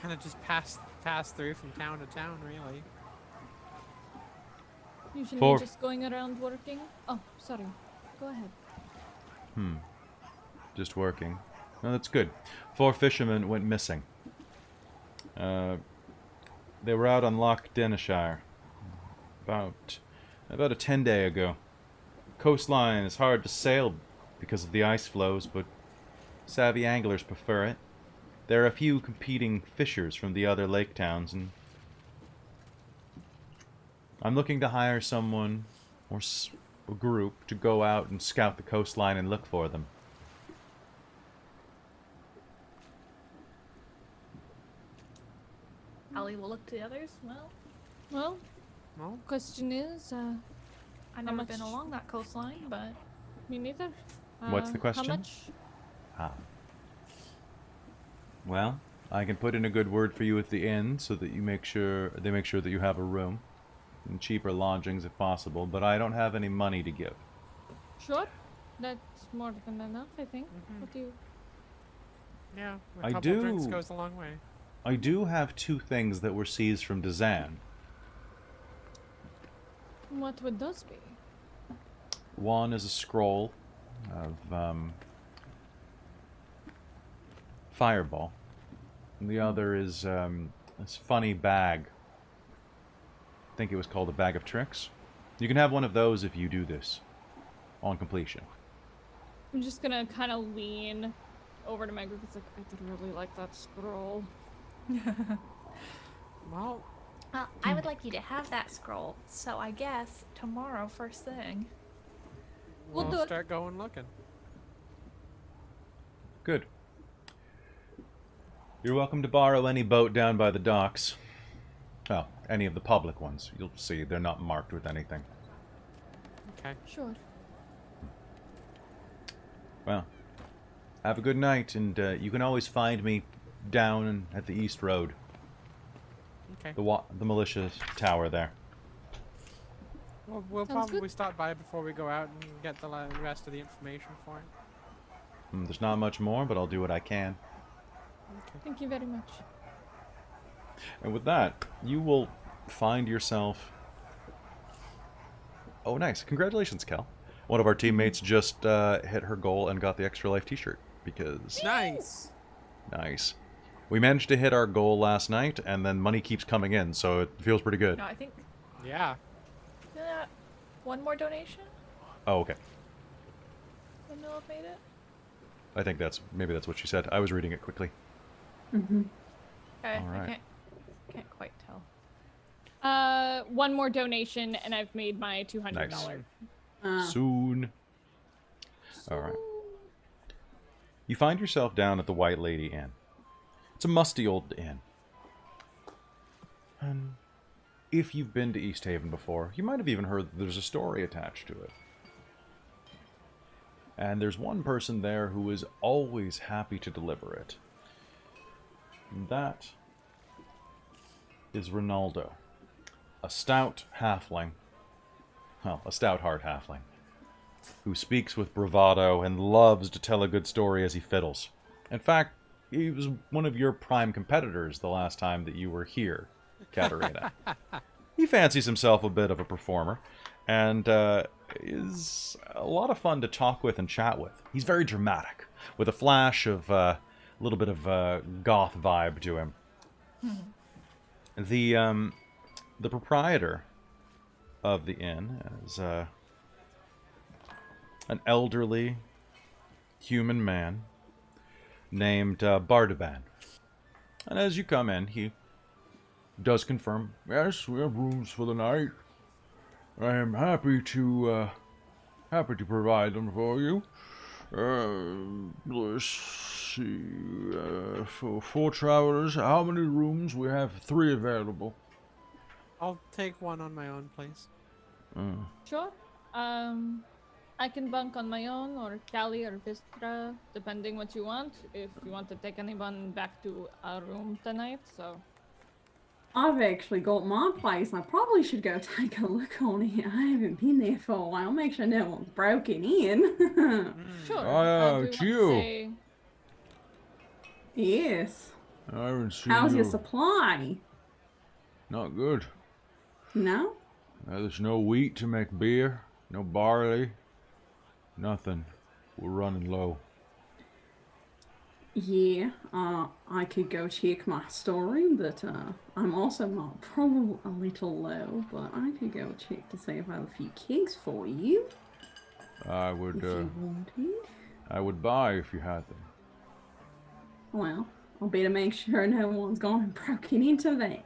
Kind of just pass through from town to town, really. Usually just going around working. Oh, sorry. Go ahead. Just working. No, that's good. 4 fishermen went missing. They were out on Loch Denishire about a 10-day ago. Coastline is hard to sail because of the ice flows, but savvy anglers prefer it. There are a few competing fishers from the other lake towns, and I'm looking to hire someone or a group to go out and scout the coastline and look for them. Ali will look to the others. Well, Well, question is, I've never much- been along that coastline, but me neither. What's the question? How much? Ah. Well, I can put in a good word for you at the inn so that they make sure that you have a room and cheaper lodgings if possible, but I don't have any money to give. Sure. That's more than enough, I think. What do you... yeah, a I couple drinks do- goes a long way. I do have 2 things that were seized from Dazan. What would those be? One is a scroll of fireball, and the other is this funny bag. I think it was called a bag of tricks. You can have one of those if you do this on completion. I'm just gonna kind of lean over to my group. It's like, I did really like that scroll. Well, I would like you to have that scroll. So I guess tomorrow, first thing. We'll do we'll it. start going looking. Good. You're welcome to borrow any boat down by the docks. Well, any of the public ones. You'll see they're not marked with anything. Okay. Sure. Well, have a good night, and you can always find me down at the East Road. Okay. The militia tower there. Well, we'll Sounds good. probably stop by before we go out and get the rest of the information for it. There's not much more, but I'll do what I can. Okay. Thank you very much. And with that, you will find yourself... Oh, nice. Congratulations, Cal. One of our teammates just hit her goal and got the Extra Life t-shirt, because... Nice. Nice. We managed to hit our goal last night, and then money keeps coming in, so it feels pretty good. No, I think Yeah. one more donation. Oh, okay. Would Noah have made it? I think maybe that's what she said. I was reading it quickly. Mm-hmm. Okay, All right. I can't quite tell. One more donation, and I've made my $200. Nice. Soon. All right. You find yourself down at the White Lady Inn. It's a musty old inn. And if you've been to Easthaven before, you might have even heard that there's a story attached to it. And there's one person there who is always happy to deliver it. And that is Ronaldo. A stout halfling. Well, a stout-heart halfling. Who speaks with bravado and loves to tell a good story as he fiddles. In fact, he was one of your prime competitors the last time that you were here, Katarina. He fancies himself a bit of a performer, and is a lot of fun to talk with and chat with. He's very dramatic, with a flash of a little bit of goth vibe to him. The proprietor of the inn is an elderly human man named Bardaban. And as you come in, he does confirm, yes, we have rooms for the night. I am happy to provide them for you. Let's see, for 4 travelers, how many rooms? We have 3 available. I'll take one on my own, please. Sure. I can bunk on my own, or Callie or Vistra, depending what you want. If you want to take anyone back to our room tonight, so. I've actually got my place. I probably should go take a look on it. I haven't been there for a while. Make sure no one's broken in. Sure. Oh, Do we it's want to you. say Yes. I haven't seen How's you. your supply? Not good. No? There's no wheat to make beer, no barley, nothing. We're running low. Yeah, I could go check my storeroom, but I'm also not probably a little low, but I could go check to see if I have a few kegs for you, I would, if you wanted. I would buy if you had them. Well, I'll better make sure no one's gone and broken into that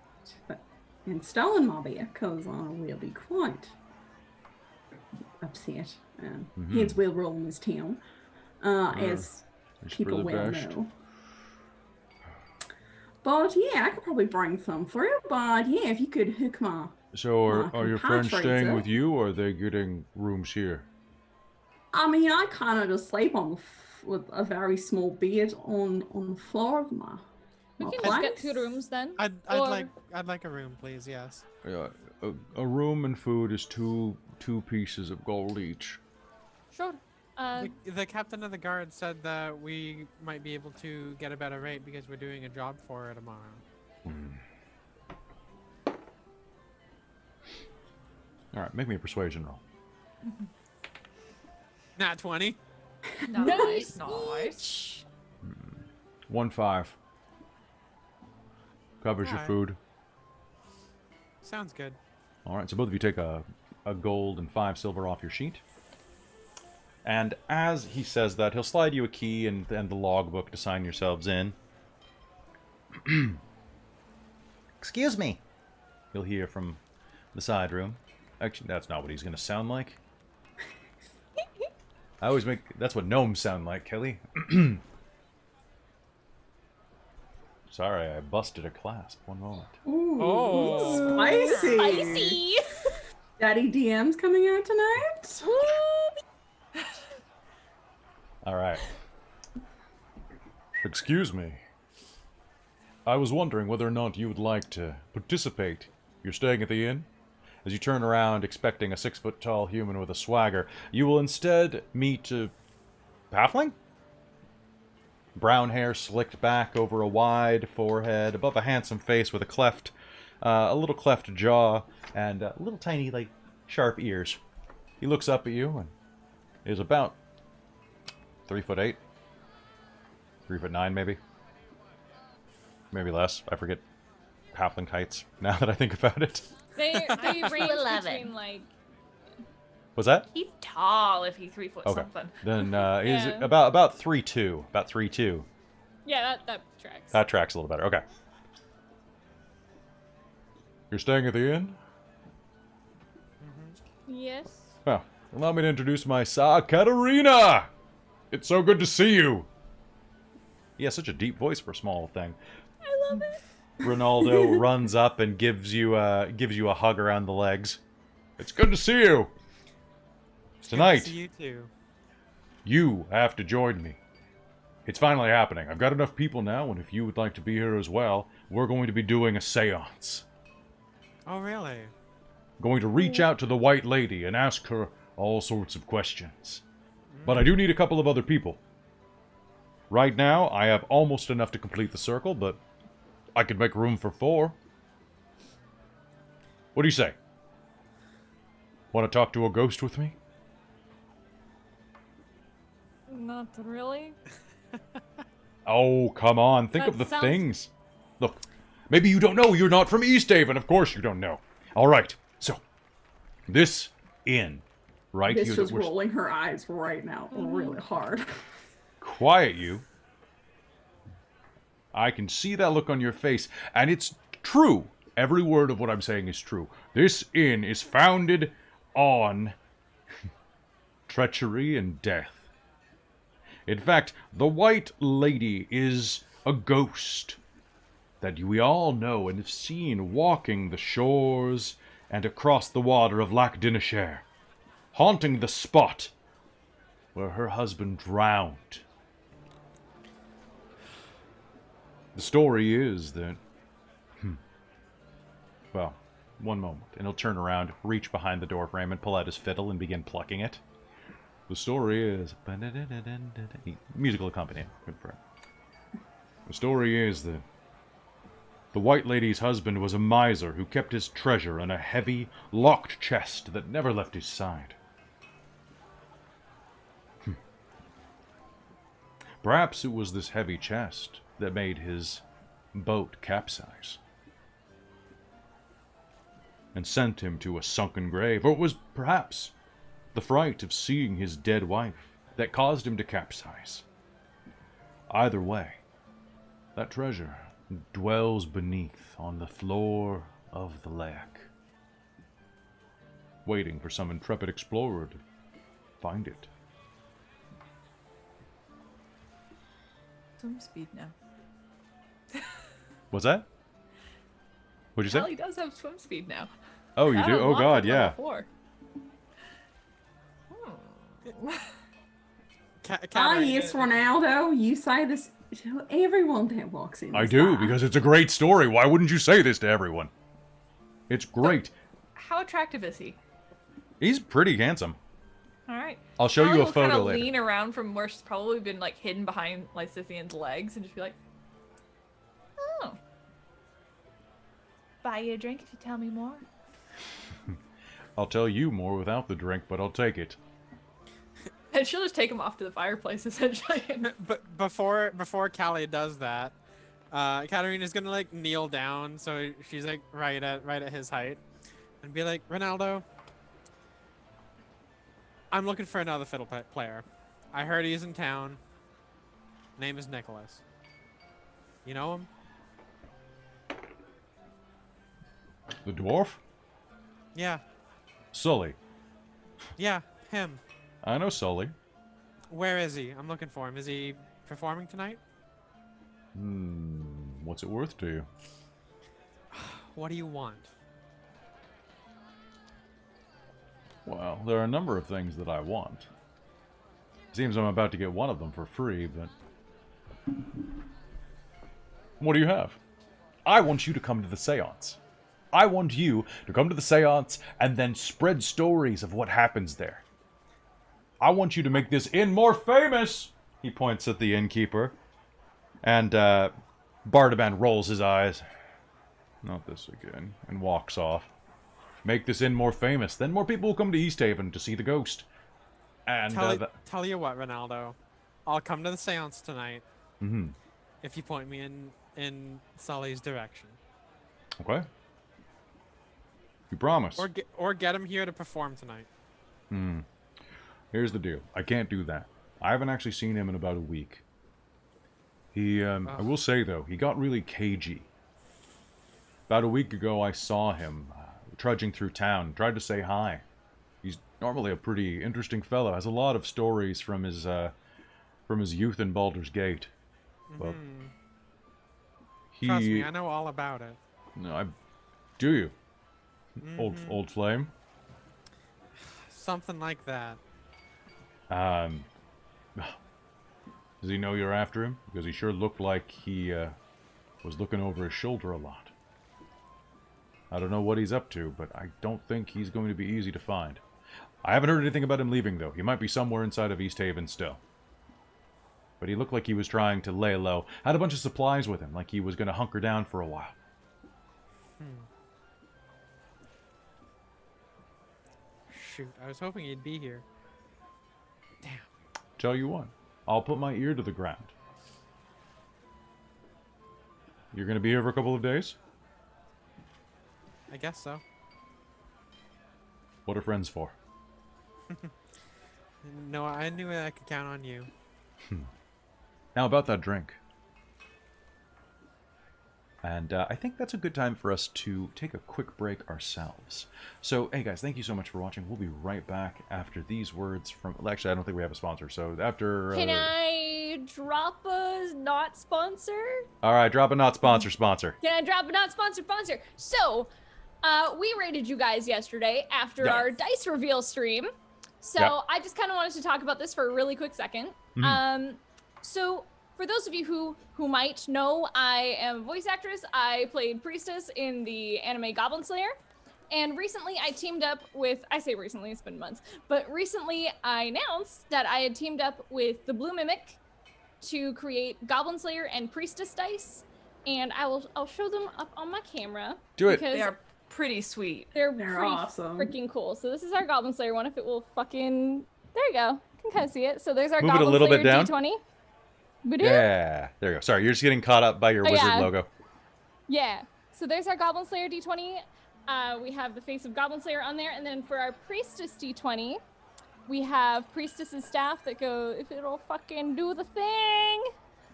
and stolen my beer, because I will be quite upset. Heads will roll in this town, as Just people for the well best. know. But yeah, I could probably bring some through. But yeah, if you could hook my So are your friends compatriots staying up. with you, or are they getting rooms here? I mean, I kind of just sleep on with a very small bed on the floor of my we can place. just get 2 rooms then? I'd Or- like a room, please. Yes. Yeah, a room and food is two pieces of gold each. Sure. The captain of the guard said that we might be able to get a better rate because we're doing a job for her tomorrow. All right, make me a persuasion roll. Nat 20. Nice, nice. 1-5. Covers your Alright. food. Sounds good. All right, so both of you take a gold and 5 silver off your sheet. And as he says that, he'll slide you a key and the logbook to sign yourselves in. Excuse me. You'll hear from the side room. Actually, that's not what he's going to sound like. I always make... That's what gnomes sound like, Kelly. Sorry, I busted a clasp. One moment. Ooh, Oh. spicy! Spicy! Daddy DM's coming out tonight. All right. Excuse me. I was wondering whether or not you would like to participate. You're staying at the inn? As you turn around expecting a 6-foot-tall human with a swagger, you will instead meet a halfling? Brown hair slicked back over a wide forehead, above a handsome face with a little cleft jaw, and little tiny, like, sharp ears. He looks up at you and is about 3'8", 3'9", maybe. Maybe less. I forget halfling heights now that I think about it. They range 11. between like Was that? He's tall if he's 3 foot Okay. something. Then he's Yeah. about 3'2". About 3'2". yeah, that tracks. That tracks a little better. Okay. You're staying at the inn? Yes. Well, allow me to introduce my Katarina! It's so good to see you! He has such a deep voice for a small thing. I love it. Ronaldo runs up and gives you a hug around the legs. It's good to see you! Good to Tonight, see you too. you have to join me. It's finally happening. I've got enough people now, and if you would like to be here as well, we're going to be doing a seance. Oh, really? Going to reach out to the White Lady and ask her all sorts of questions. But I do need a couple of other people. Right now, I have almost enough to complete the circle, but I could make room for 4. What do you say? Want to talk to a ghost with me? Not really. Oh, come on. Think That of the sounds- things. Look, maybe you don't know. You're not from Easthaven. Of course you don't know. All right. So, this inn, right This here. just that we're- rolling her eyes right now, really hard. Quiet, you. I can see that look on your face, and it's true. Every word of what I'm saying is true. This inn is founded on treachery and death. In fact, the White Lady is a ghost that we all know and have seen walking the shores and across the water of Lac Dinneshere, haunting the spot where her husband drowned. The story is that well, one moment, and he'll turn around, reach behind the door frame, and pull out his fiddle and begin plucking it. The story is... musical accompaniment. Good for it. The story is that the White Lady's husband was a miser who kept his treasure in a heavy, locked chest that never left his side. Perhaps it was this heavy chest that made his boat capsize and sent him to a sunken grave, or it was perhaps the fright of seeing his dead wife that caused him to capsize. Either way, that treasure dwells beneath on the floor of the lake, waiting for some intrepid explorer to find it. Swim speed now. What's that? What'd you say? Callie does have swim speed now. Oh, you do? Oh, God, yeah. Yes, Ronaldo, you say this to everyone that walks in. I do, because it's a great story. Why wouldn't you say this to everyone? It's great. How attractive is he? He's pretty handsome. All right. I'll show you a photo kind of later. lean around from where she's probably been like hidden behind Lysithian's legs and just be like, "Oh, buy you a drink if you tell me more." I'll tell you more without the drink, but I'll take it. And she'll just take him off to the fireplace essentially. But before Callie does that, Katarina's gonna like kneel down, so she's like right at his height, and be like, Ronaldo, I'm looking for another fiddle player. I heard he's in town. Name is Nicholas. You know him? The dwarf? Yeah. Sully. Yeah, him. I know Sully. Where is he? I'm looking for him. Is he performing tonight? What's it worth to you? What do you want? Well, there are a number of things that I want. Seems I'm about to get one of them for free, but... What do you have? I want you to come to the seance. I want you to come to the seance and then spread stories of what happens there. I want you to make this inn more famous! He points at the innkeeper. And, Bardaban rolls his eyes. Not this again. And walks off. Make this inn more famous. Then more people will come to Easthaven to see the ghost. And, tell you what, Ronaldo. I'll come to the seance tonight. Mm-hmm. If you point me in Sully's direction. Okay. You promise? Or get him here to perform tonight. Here's the deal. I can't do that. I haven't actually seen him in about a week. He, I will say though, he got really cagey. About a week ago, I saw him trudging through town, tried to say hi. He's normally a pretty interesting fellow, has a lot of stories from his youth in Baldur's Gate. But Trust me, I know all about it. No, do you? Old flame? Something like that. Does he know you're after him? Because he sure looked like he was looking over his shoulder a lot. I don't know what he's up to, but I don't think he's going to be easy to find. I haven't heard anything about him leaving, though. He might be somewhere inside of Easthaven still. But he looked like he was trying to lay low. Had a bunch of supplies with him, like he was going to hunker down for a while. Shoot, I was hoping he'd be here. Damn. Tell you what, I'll put my ear to the ground. You're going to be here for a couple of days? I guess so. What are friends for? No, I knew I could count on you. Now about that drink. And I think that's a good time for us to take a quick break ourselves. So, hey guys, thank you so much for watching. We'll be right back after these words from... Actually, I don't think we have a sponsor, so after... Can I drop a not sponsor? Alright, drop a not sponsor. Can I drop a not sponsor? So, we rated you guys yesterday after our dice reveal stream. So, I just kind of wanted to talk about this for a really quick second. So, for those of you who might know, I am a voice actress. I played Priestess in the anime Goblin Slayer. And recently I teamed up with, I say recently, it's been months, but recently I announced that I had teamed up with the Blue Mimic to create Goblin Slayer and Priestess dice. And I'll show them up on my camera. Do it. Because They are pretty sweet. they're They're pretty awesome. freaking cool. So this is our Goblin Slayer one. If it will fucking, there you go. You can kind of see it. So there's our Move it a Goblin little Slayer bit down. D20. Badoo. Yeah, there you go. Sorry, you're just getting caught up by your wizard yeah. logo. Yeah. So there's our Goblin Slayer D20. We have the face of Goblin Slayer on there. And then for our Priestess D20, we have Priestess's staff that go, if it'll fucking do the thing.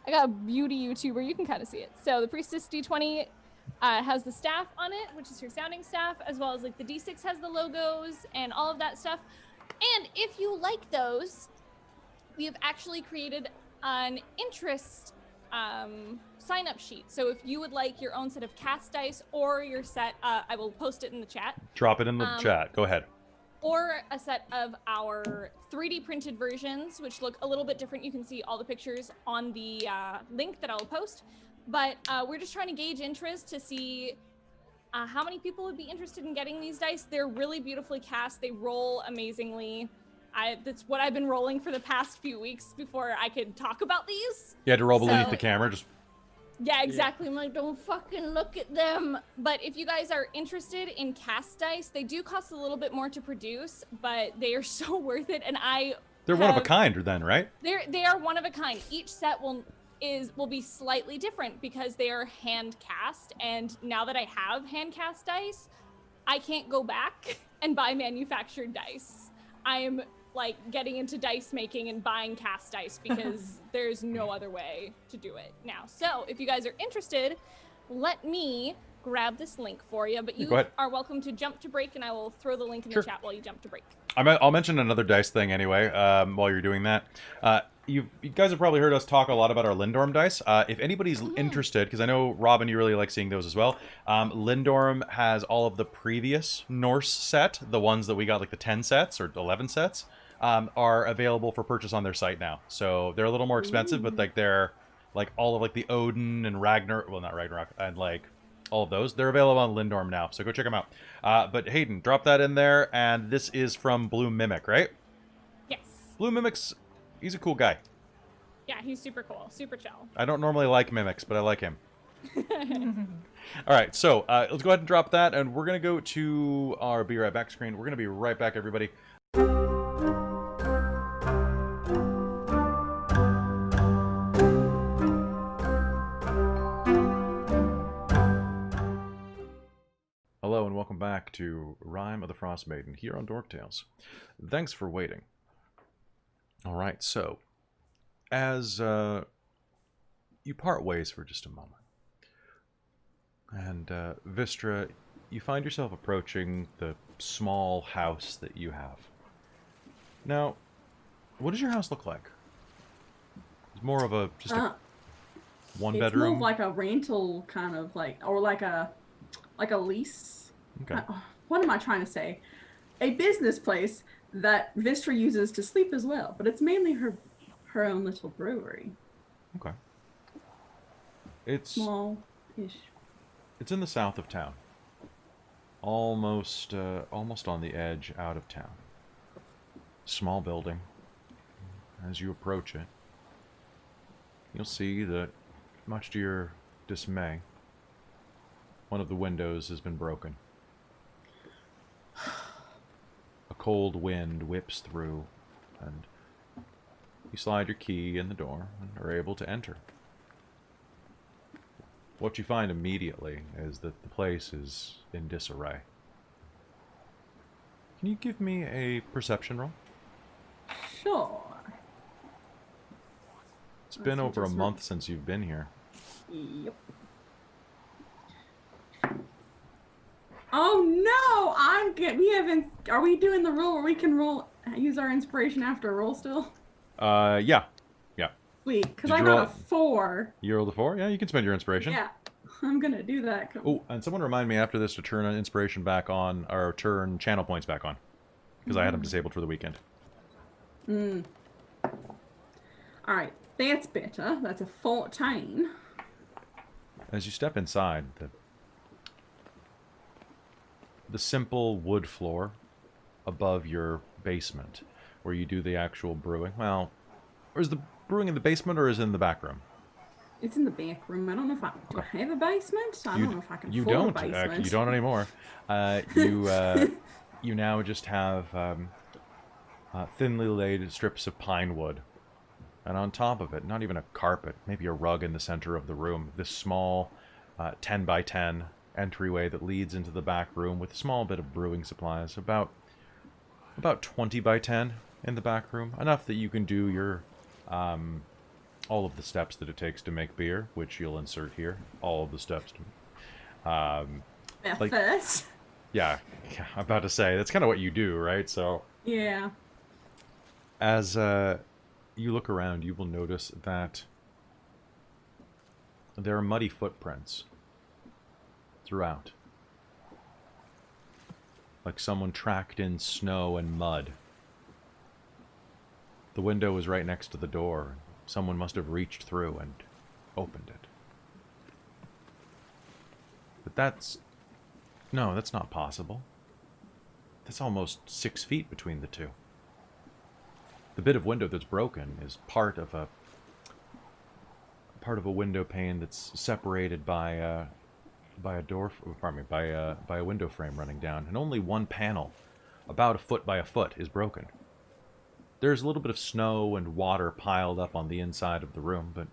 I got a beauty YouTuber. You can kind of see it. So the Priestess D20 has the staff on it, which is her sounding staff, as well as like the D6 has the logos and all of that stuff. And if you like those, we have actually created an interest sign-up sheet. So if you would like your own set of cast dice or your set, I will post it in the chat. Drop it in the chat. Go ahead. Or a set of our 3D printed versions, which look a little bit different. You can see all the pictures on the link that I'll post. But we're just trying to gauge interest to see how many people would be interested in getting these dice. They're really beautifully cast. They roll amazingly. That's what I've been rolling for the past few weeks before I could talk about these. You had to roll beneath So- the camera. Just Yeah, exactly. I'm like, don't fucking look at them. But if you guys are interested in cast dice, they do cost a little bit more to produce, but they are so worth it. And they're one of a kind, then, right? They are one of a kind. Each set will be slightly different because they are hand cast. And now that I have hand cast dice, I can't go back and buy manufactured dice. I am like getting into dice making and buying cast dice because there's no other way to do it now. So if you guys are interested, let me grab this link for you, but you Go ahead. are welcome to jump to break and I will throw the link in the chat while you jump to break. I'll mention another dice thing anyway while you're doing that. You guys have probably heard us talk a lot about our Lindorm dice. If anybody's interested, because I know, Robin, you really like seeing those as well. Lindorm has all of the previous Norse set, the ones that we got, like the 10 sets or 11 sets, are available for purchase on their site now. So they're a little more expensive, but like they're like all of like the Odin and Ragnar, well, not Ragnarok, and like all of those, they're available on Lindorm now. So go check them out. But Hayden, drop that in there. And this is from Blue Mimic, right? Yes. Blue Mimic's, he's a cool guy. Yeah, he's super cool, super chill. I don't normally like mimics, but I like him. All right, so let's go ahead and drop that, and we're going to go to our Be Right Back screen. We're going to be right back, everybody. Hello, and welcome back to Rime of the Frostmaiden here on Dork Tales. Thanks for waiting. All right, so as you part ways for just a moment, and Vistra, you find yourself approaching the small house that you have. Now, what does your house look like? It's more of a just a one It's bedroom. more like a rental kind of or like a lease. Okay. What am I trying to say? A business place that Vistra uses to sleep as well, but it's mainly her own little brewery. Okay. It's Small-ish. It's in the south of town. Almost on the edge out of town. Small building. As you approach it, you'll see that, much to your dismay, one of the windows has been broken. A cold wind whips through, and you slide your key in the door and are able to enter. What you find immediately is that the place is in disarray. Can you give me a perception roll? Sure. It's been Let's over a just month since you've been here. Yep. Oh no! Are we doing the rule where we can use our inspiration after a roll still? Yeah. Sweet, because Did I you got roll a 4. You rolled a 4? Yeah, you can spend your inspiration. Yeah, I'm gonna do that. Oh, and someone remind me after this to turn inspiration back on, or turn channel points back on. Because I had them disabled for the weekend. Alright, That's better. That's a 14. As you step inside, the simple wood floor above your basement, where you do the actual brewing. Well, or is the brewing in the basement or is it in the back room? It's in the back room. I don't know if I do I have a basement. I don't know if I can You afford don't. a basement. You don't anymore. You now just have thinly laid strips of pine wood. And on top of it, not even a carpet, maybe a rug in the center of the room. This small 10 by 10 entryway that leads into the back room with a small bit of brewing supplies. About 20 by 10 in the back room. Enough that you can do your all of the steps that it takes to make beer, which you'll insert here. All of the steps. First. Yeah, I'm about to say, that's kind of what you do, right? So Yeah. as you look around, you will notice that there are muddy footprints throughout. Like someone tracked in snow and mud. The window is right next to the door. Someone must have reached through and opened it. But that's not possible. That's almost 6 feet between the two. The bit of window that's broken is part of a window pane that's separated by a window frame running down, and only one panel, about a foot by a foot, is broken. There's a little bit of snow and water piled up on the inside of the room, but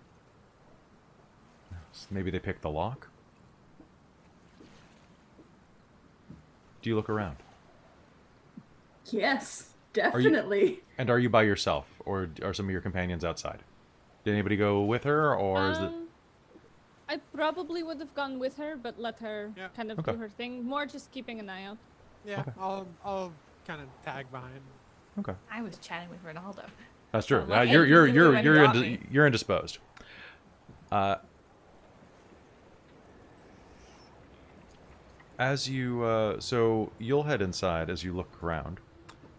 maybe they picked the lock? Do you look around? Yes, definitely. Are you by yourself, or are some of your companions outside? Did anybody go with her, or is it... I probably would have gone with her, but let her kind of Okay. do her thing. More just keeping an eye out. Yeah, Okay. I'll kind of tag behind. Okay. I was chatting with Ronaldo. That's true. Oh, well, You're indisposed. As you so you'll head inside as you look around.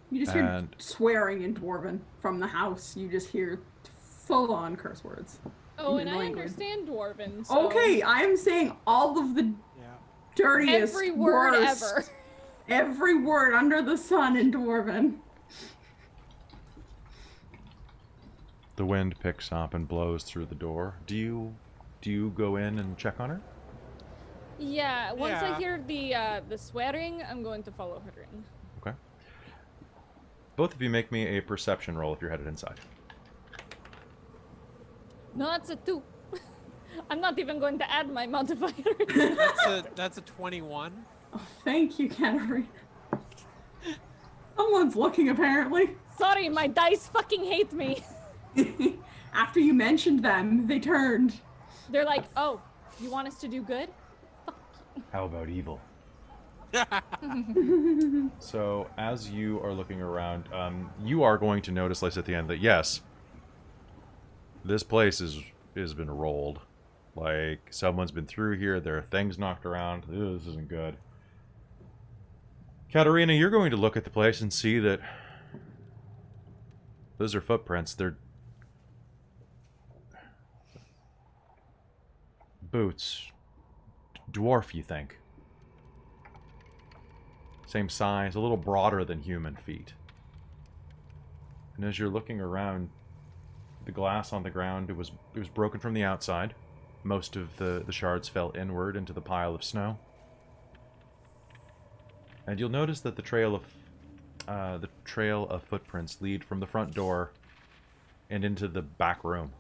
You just hear And- swearing in Dwarven from the house. You just hear full-on curse words. Oh, in and the I language. understand Dwarven. So Okay, I am saying all of the Yeah. dirtiest, every word worst, ever. every word under the sun in Dwarven. The wind picks up and blows through the door. Do you go in and check on her? Yeah, once I Yeah. hear the swearing, I'm going to follow her in. Okay. Both of you make me a perception roll if you're headed inside. No, that's a 2. I'm not even going to add my modifier. That's a 21. Oh, thank you, Katarina. Someone's looking, apparently. Sorry, my dice fucking hate me. After you mentioned them, they turned. They're like, oh, you want us to do good? How about evil? So, as you are looking around, you are going to notice, like at the end, that yes, this place has been rolled. Like, someone's been through here, there are things knocked around. Ew, this isn't good. Katarina, you're going to look at the place and see that those are footprints. They're boots. Dwarf, you think. Same size, a little broader than human feet. And as you're looking around, the glass on the ground, it was broken from the outside. Most of the shards fell inward into the pile of snow. And you'll notice that the trail of footprints lead from the front door and into the back room.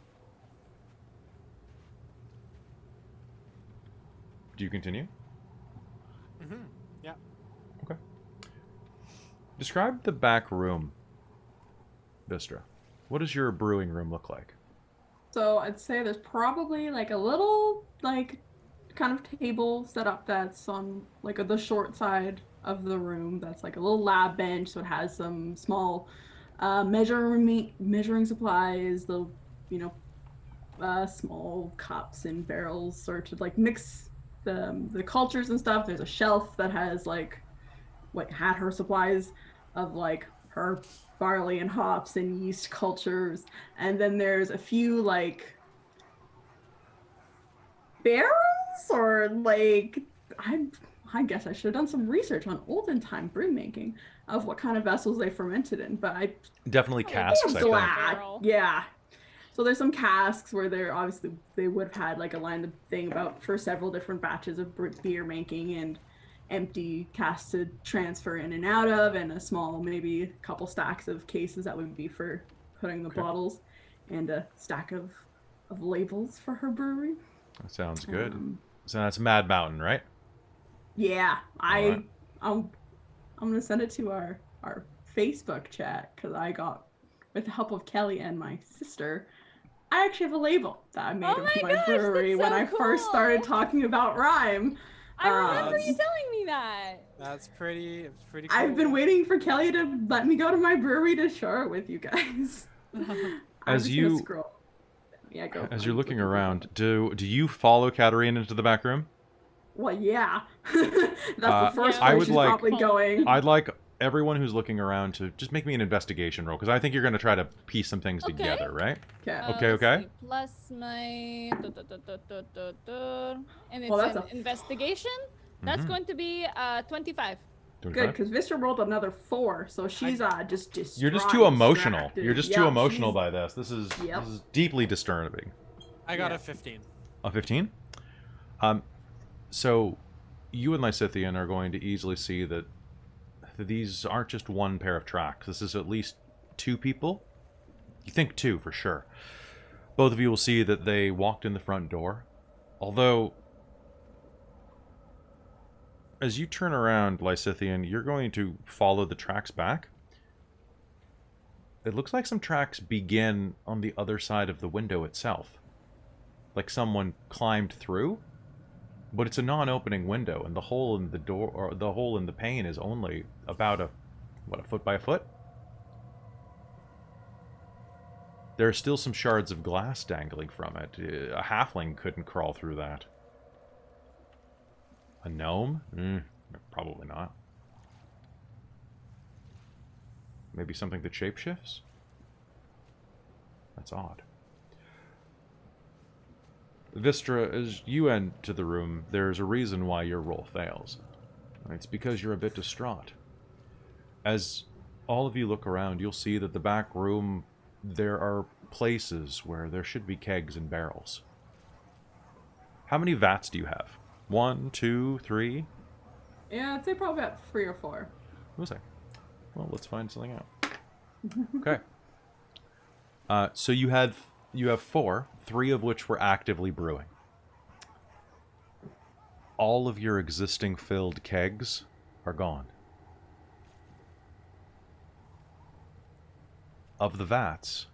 Do you continue? Mm-hmm. Yeah. Okay. Describe the back room, Vistra. What does your brewing room look like? So I'd say there's probably like a little like kind of table set up that's on like the short side of the room. That's like a little lab bench, so it has some small measuring supplies, the small cups and barrels, sort of like mix the cultures and stuff. There's a shelf that has like what had her supplies of like her barley and hops and yeast cultures, and then there's a few like barrels or like I guess I should have done some research on olden time brew making of what kind of vessels they fermented in, but I Definitely casks, I think. Barrel. yeah. So there's some casks where they're obviously they would have had like a line of thing about for several different batches of beer making and empty casks to transfer in and out of, and a small maybe a couple stacks of cases that would be for putting the bottles, and a stack of labels for her brewery. That sounds good. So that's Mad Mountain, right? Yeah, Alright. I'm gonna send it to our Facebook chat because I got, with the help of Kelly and my sister, I actually have a label that I made Oh of my my gosh, brewery that's when so I first started cool. talking about Rime. I remember Um, you telling me that. That's pretty cool. I've been waiting for Kelly to let me go to my brewery to share it with you guys. I'm As just you- gonna scroll. Yeah, go. As I'm you're looking for around, it. do you follow Katarina into the back room? Well, yeah. That's the first Yeah. I place would she's like- probably going. I'd like everyone who's looking around to just make me an investigation roll, because I think you're going to try to piece some things Okay. together, right? Okay. Okay, let's okay. see, plus my and it's Well, that's an a- investigation. That's Mhm. going to be 25. Good, 25? because Vista rolled another 4, so she's just distraught. You're just too emotional. distracted. You're just Yeah, too emotional she's- by this. This is Yep. this is deeply disturbing. I got Yeah. a 15. A 15? So you and Lysithian are going to easily see that these aren't just one pair of tracks. This is at least 2 people. You think 2 for sure. Both of you will see that they walked in the front door. Although, as you turn around, Lysithian, you're going to follow the tracks back. It looks like some tracks begin on the other side of the window itself. Like someone climbed through, but it's a non-opening window, and the hole in the door, or the hole in the pane, is only about a foot by a foot? There are still some shards of glass dangling from it. A halfling couldn't crawl through that. A gnome? Probably not. Maybe something that shapeshifts? That's odd. Vistra, as you enter the room, there's a reason why your roll fails. It's because you're a bit distraught. As all of you look around, you'll see that the back room, there are places where there should be kegs and barrels. How many vats do you have? 1, 2, 3? Yeah, I'd say probably about 3 or 4. What was I? Well, let's find something out. Okay. So you have 4, 3 of which were actively brewing. All of your existing filled kegs are gone. Of the vats,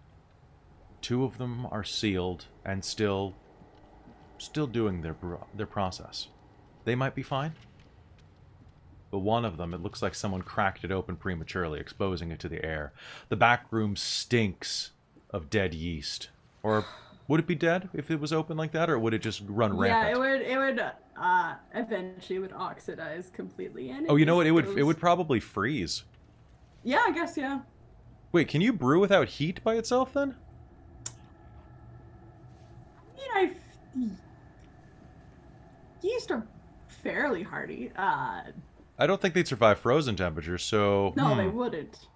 2 of them are sealed and still doing their process. They might be fine, but one of them, it looks like someone cracked it open prematurely, exposing it to the air. The back room stinks of dead yeast. Or would it be dead if it was open like that, or would it just run rampant? Yeah, it would eventually would oxidize completely. And Oh, you know what? It goes- would probably freeze. Yeah, I guess, yeah. Wait, can you brew without heat by itself then? You know, yeast are fairly hardy. I don't think they'd survive frozen temperatures, so... No, they wouldn't.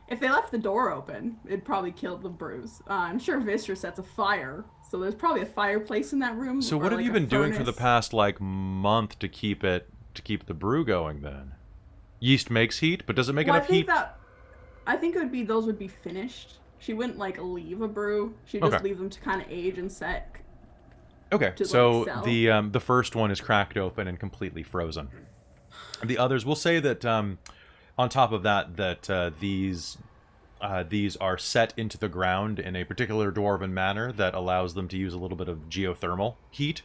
If they left the door open, it'd probably kill the brews. I'm sure Vistra sets a fire, so there's probably a fireplace in that room. So or, what have like, you a been doing for the furnace. past, like, month to keep the brew going then? Yeast makes heat, but does it make Well, enough heat? I think it would be those would be finished. She wouldn't like leave a brew. She'd just Okay. leave them to kind of age and set. Okay, to, so like, sell. the first one is cracked open and completely frozen. The others, we'll say that on top of that, these are set into the ground in a particular dwarven manner that allows them to use a little bit of geothermal heat.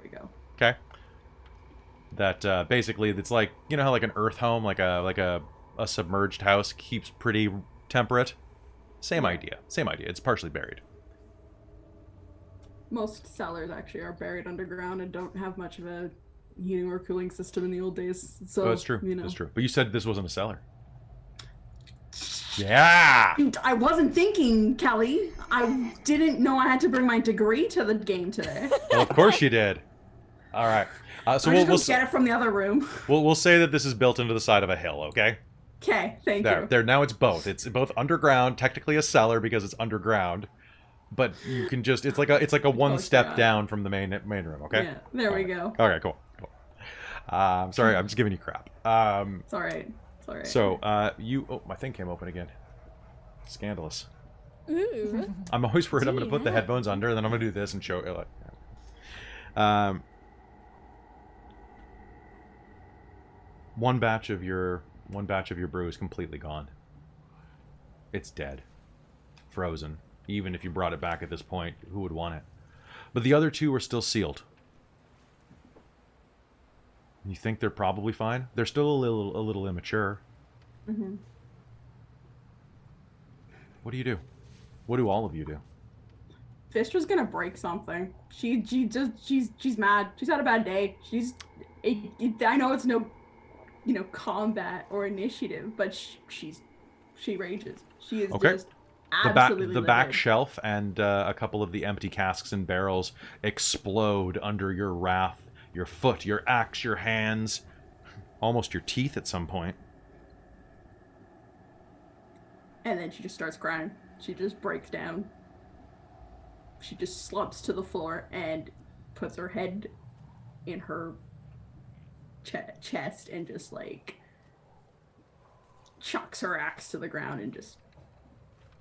There we go. Okay. That basically, it's like, you know how like an earth home, like a submerged house keeps pretty temperate. Same idea. It's partially buried. Most cellars actually are buried underground and don't have much of a heating or cooling system in the old days. So Oh, that's true. You know. That's true. But you said this wasn't a cellar. Yeah! Dude, I wasn't thinking, Kelly. I didn't know I had to bring my degree to the game today. Well, of course you did. All right. So I'm we'll just gonna get it from the other room. we'll say that this is built into the side of a hill, okay? Okay, thank you. There. Now it's both. It's both underground, technically a cellar because it's underground, but you can just it's like a one step down from the main room, okay? Yeah, there we go. Okay, cool. Sorry, I'm just giving you crap. It's alright. It's alright. So, oh, my thing came open again. Scandalous. Ooh. I'm always worried I'm going to put the headphones under, and then I'm going to do this and show it. One batch of your brew is completely gone. It's dead. Frozen. Even if you brought it back at this point, who would want it? But the other two are still sealed. You think they're probably fine? They're still a little immature. Mm-hmm. What do you do? What do all of you do? Fistra's gonna break something. She's mad. She's had a bad day. I know it's no, combat or initiative, but she rages. She is Okay. just absolutely The back livid. shelf and a couple of the empty casks and barrels explode under your wrath. Your foot, your axe, your hands, almost your teeth at some point. And then she just starts crying. She just breaks down. She just slumps to the floor and puts her head in her chest and just chucks her axe to the ground and just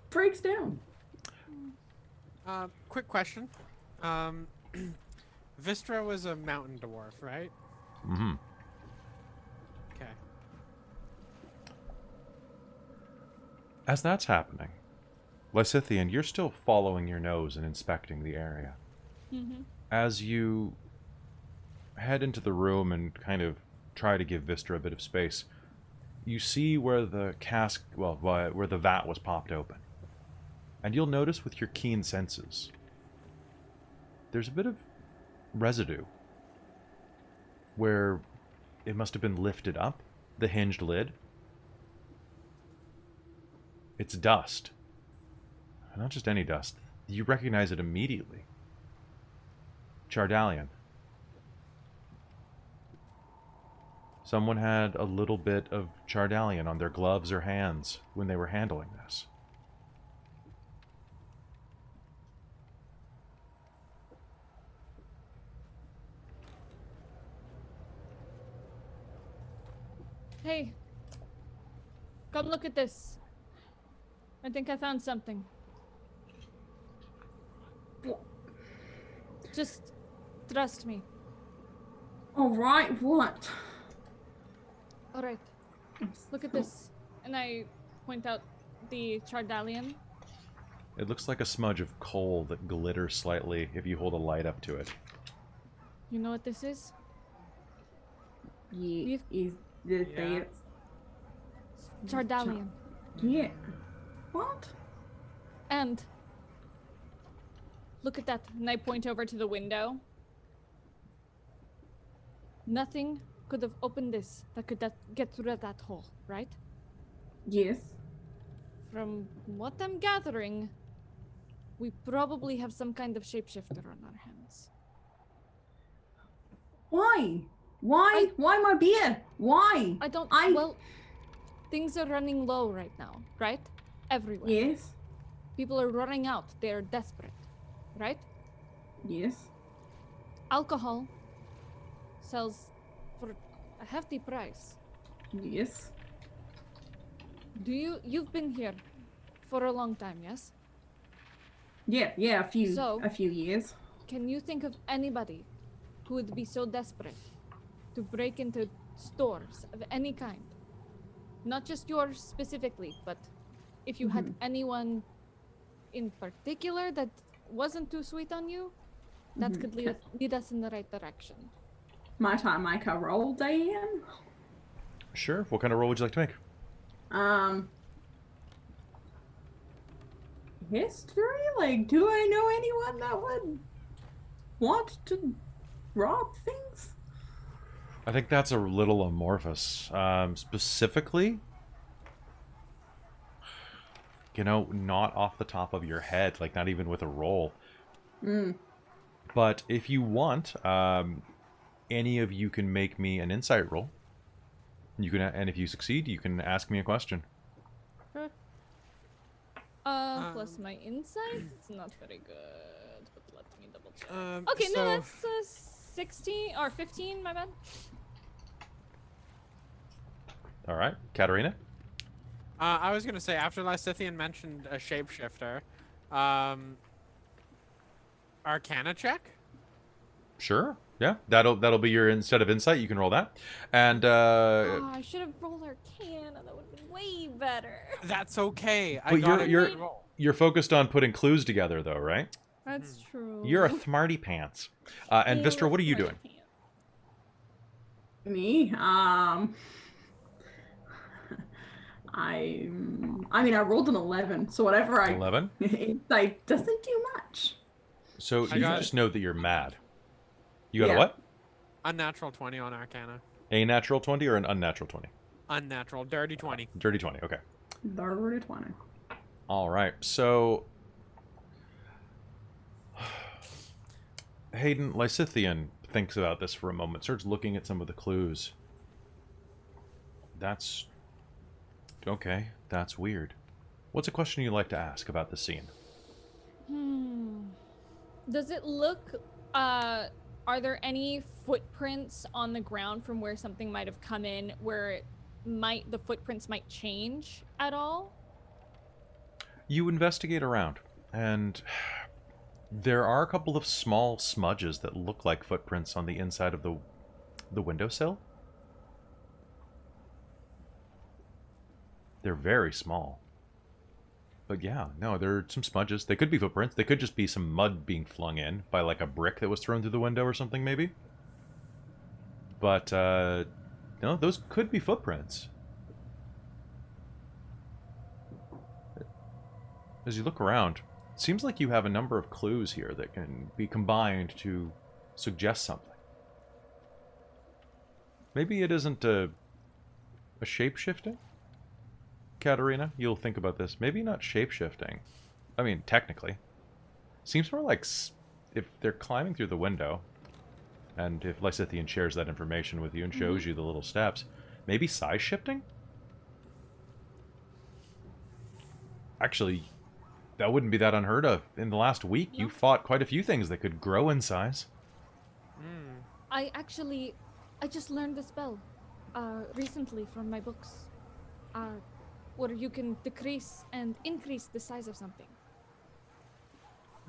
breaks down. Quick question. Vistra was a mountain dwarf, right? Mm-hmm. Okay. As that's happening, Lysithian, you're still following your nose and inspecting the area. Mm-hmm. As you head into the room and kind of try to give Vistra a bit of space, you see where the cask, where the vat was popped open. And you'll notice with your keen senses, there's a bit of residue where it must have been lifted up, the hinged lid. It's dust. Not just any dust. You recognize it immediately. Chardalian. Someone had a little bit of Chardalian on their gloves or hands when they were handling this. Hey, come look at this. I think I found something. Just trust me. Alright, what? All right, look at this. And I point out the Chardalian. It looks like a smudge of coal that glitters slightly if you hold a light up to it. You know what this is? Yeah, We've- Yeah. Chardalian. Yeah. What? And look at that. And I point over to the window. Nothing could have opened this that could get through that hole, right? Yes. From what I'm gathering, we probably have some kind of shapeshifter on our hands. Why? Why? Why my beer? Why? Well, things are running low right now, right? Everywhere. Yes. People are running out. They're desperate, right? Yes. Alcohol sells for a hefty price. Yes. You've been here for a long time, yes? Yeah, a few years. Can you think of anybody who would be so desperate to break into stores of any kind? Not just yours specifically, but if you had anyone in particular that wasn't too sweet on you, that could lead us in the right direction. My time, make a roll, Diane. Sure. What kind of roll would you like to make? History? Like, do I know anyone that would want to rob things? I think that's a little amorphous. Specifically, you know, not off the top of your head, like not even with a roll. Mm. But if you want, any of you can make me an insight roll. You can, and if you succeed, you can ask me a question. Plus my insight. It's not very good, but let me double check. Okay, so- no, that's 16 or 15. My bad. All right, Katarina. I was gonna say, after Lysithian mentioned a shapeshifter, Arcana check? Sure. Yeah, that'll be your, instead of insight, you can roll that. And Oh, I should have rolled Arcana. That would have been way better. That's okay. I But got a you're- good roll. you're focused on putting clues together, though, right? That's true. You're a smarty pants. And Vistra, what are you doing? Me? I mean, I rolled an 11, so whatever 11. Insight doesn't do much. So I you got- just know that you're mad. You got a Yeah. what? Unnatural 20 on Arcana. A natural 20 or an unnatural 20? Unnatural. Dirty 20. Dirty 20. Okay. Dirty 20. All right. So Hayden, Lysithian thinks about this for a moment, starts looking at some of the clues. That's okay. That's weird. What's a question you'd like to ask about the scene? Does it look? Are there any footprints on the ground from where something might have come in, where the footprints might change at all? You investigate around, and there are a couple of small smudges that look like footprints on the inside of the windowsill. They're very small. But yeah, no, there are some smudges. They could be footprints. They could just be some mud being flung in by like a brick that was thrown through the window or something, maybe. But, no, those could be footprints. As you look around, it seems like you have a number of clues here that can be combined to suggest something. Maybe it isn't a shape-shifting? Katarina, you'll think about this. Maybe not shape-shifting. I mean, technically. Seems more like if they're climbing through the window, and if Lysithian shares that information with you and shows you the little steps, maybe size-shifting? Actually, that wouldn't be that unheard of. In the last week, you fought quite a few things that could grow in size. I just learned the spell recently from my books. Where you can decrease and increase the size of something.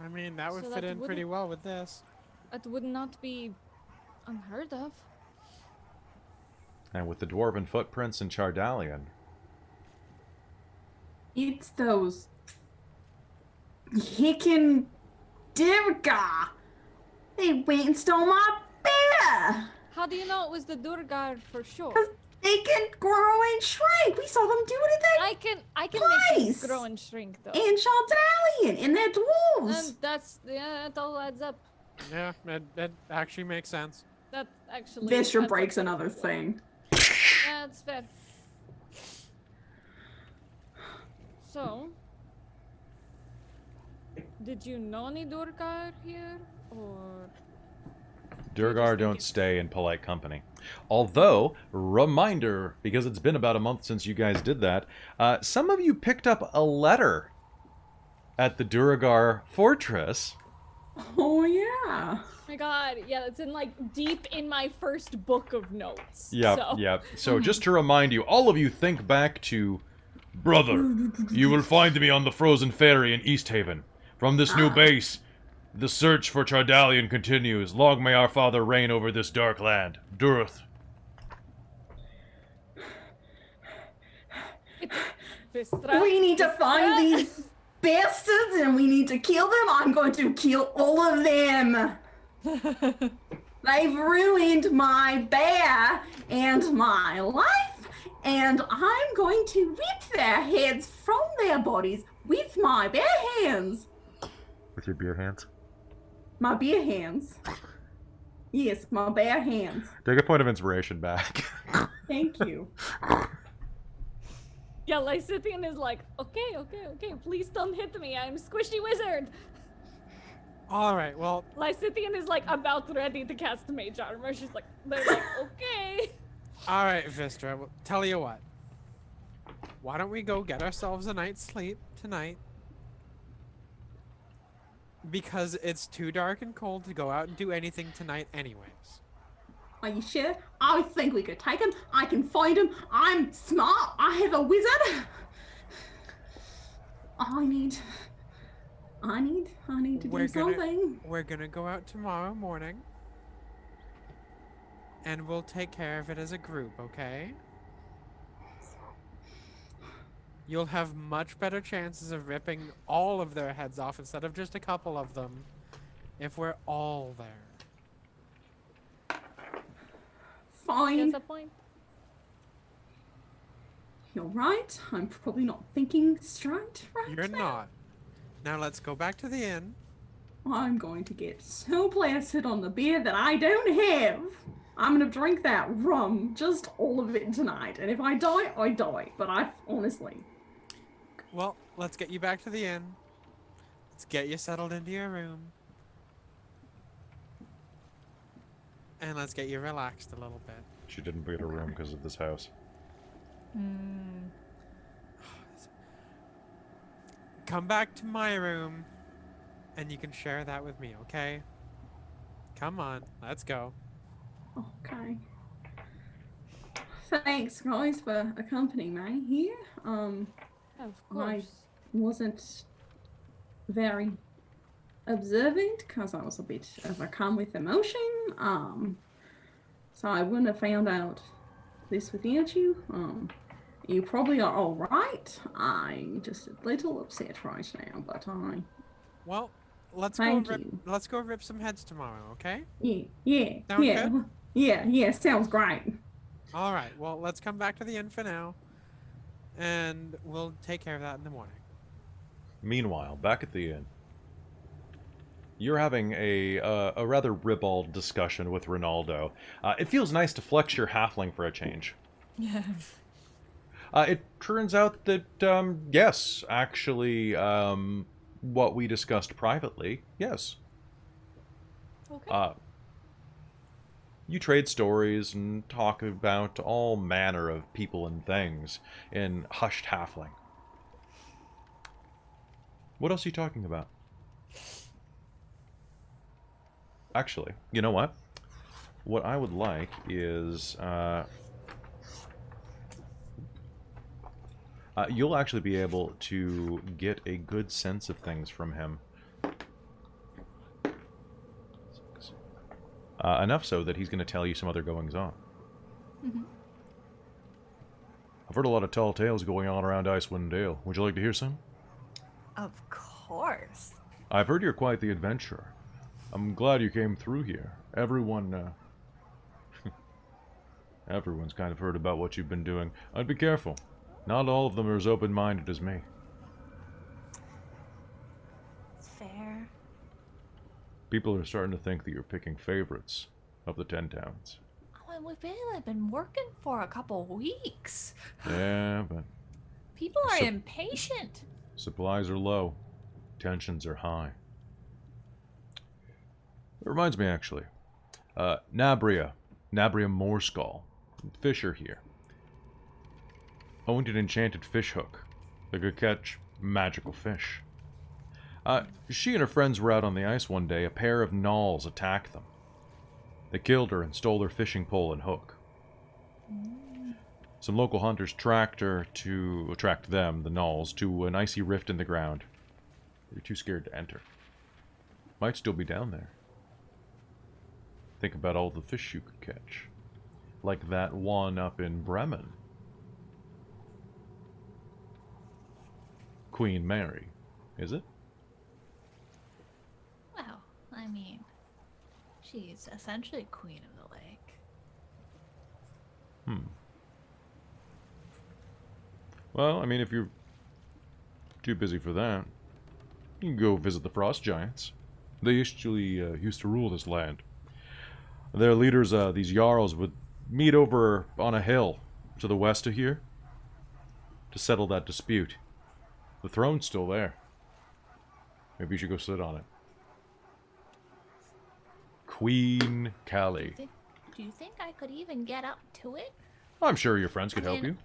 I mean, that would So fit that in pretty wouldn't- well with this. It would not be unheard of. And with the dwarven footprints in Chardalian, It's those hickin' Duergar. They went and stole my bear. How do you know it was the Duergar for sure? They can grow and shrink. We saw them do it I can make them Twice! grow and shrink though. in Chaldalian, and they're dwarves. And it all adds up. Yeah, it actually makes sense. That's actually. Vistra that's breaks actually another cool. thing. Yeah, that's fair. So, did you know any Duergar here, or? Duergar don't stay in polite company. Although, reminder, because it's been about a month since you guys did that, some of you picked up a letter at the Duergar fortress. Oh yeah. My God, yeah, it's in like deep in my first book of notes. Yep, so. yep. So just to remind you, all of you think back to... Brother, you will find me on the frozen ferry in Easthaven. From this new base, the search for Chardalian continues. Long may our father reign over this dark land. Durth. Vistra, We need to find these bastards and we need to kill them. I'm going to kill all of them. They've ruined my bear and my life, and I'm going to rip their heads from their bodies with my bare hands. With your beer hands. My bare hands. Yes, my bare hands. Take a point of inspiration back. Thank you. Yeah, Lysithian is like, okay, please don't hit me. I'm squishy wizard. All right, well, Lysithian is like about ready to cast mage armor. She's like, they're like, okay. all right, Vistra. Well, tell you what. Why don't we go get ourselves a night's sleep tonight? Because it's too dark and cold to go out and do anything tonight anyways. Are you sure? I think we could take him. I can find him. I'm smart. I have a wizard. I need to do something. We're gonna go out tomorrow morning. And we'll take care of it as a group, okay? You'll have much better chances of ripping all of their heads off instead of just a couple of them if we're all there. Fine. That's a point. You're right. I'm probably not thinking straight right You're now. not. Now let's go back to the inn. I'm going to get so placid on the beer that I don't have. I'm going to drink that rum, just all of it tonight. And if I die, I die. But I honestly... Well, let's get you back to the inn. Let's get you settled into your room. And let's get you relaxed a little bit. She didn't get a room because of this house. Come back to my room, and you can share that with me, okay? Come on, let's go. Okay. Thanks, guys, for accompanying me here. Of I course. wasn't very observant because I was a bit overcome with emotion. So I wouldn't have found out this without you. You probably are all right. I'm just a little upset right now, but Well, let's Thank go. you. Let's go rip some heads tomorrow, okay? yeah, Sound yeah, good? yeah. Sounds great. All right. Well, let's come back to the inn for now, and we'll take care of that in the morning. Meanwhile, back at the inn, you're having a rather ribald discussion with Ronaldo. It feels nice to flex your halfling for a change. Yeah. It turns out that, yes, actually, what we discussed privately, yes. Okay. You trade stories and talk about all manner of people and things in hushed halfling. What else are you talking about? Actually, you know what? What I would like is... you'll actually be able to get a good sense of things from him. Enough so that he's going to tell you some other goings-on. Mm-hmm. I've heard a lot of tall tales going on around Icewind Dale. Would you like to hear some? Of course. I've heard you're quite the adventurer. I'm glad you came through here. Everyone, everyone's kind of heard about what you've been doing. I'd be careful. Not all of them are as open-minded as me. It's fair. People are starting to think that you're picking favorites of the 10 towns. Oh, and we've barely been working for a couple weeks. Yeah, but People are So- impatient. supplies are low. Tensions are high. It reminds me, actually. Nabria Moorskull, fisher here, owned an enchanted fish hook that could catch magical fish. She and her friends were out on the ice one day. A pair of gnolls attacked them. They killed her and stole their fishing pole and hook. Some local hunters tracked them, the gnolls, to an icy rift in the ground. They were too scared to enter. Might still be down there. Think about all the fish you could catch. Like that one up in Bremen. Queen Mary, is it? Well, I mean, she's essentially queen of the lake. Well, I mean, if you're too busy for that, you can go visit the frost giants. They actually used to rule this land. Their leaders, these Jarls, would meet over on a hill to the west of here. to settle that dispute. The throne's still there. Maybe you should go sit on it. Queen Callie. Do you think I could even get up to it? I'm sure your friends could help you.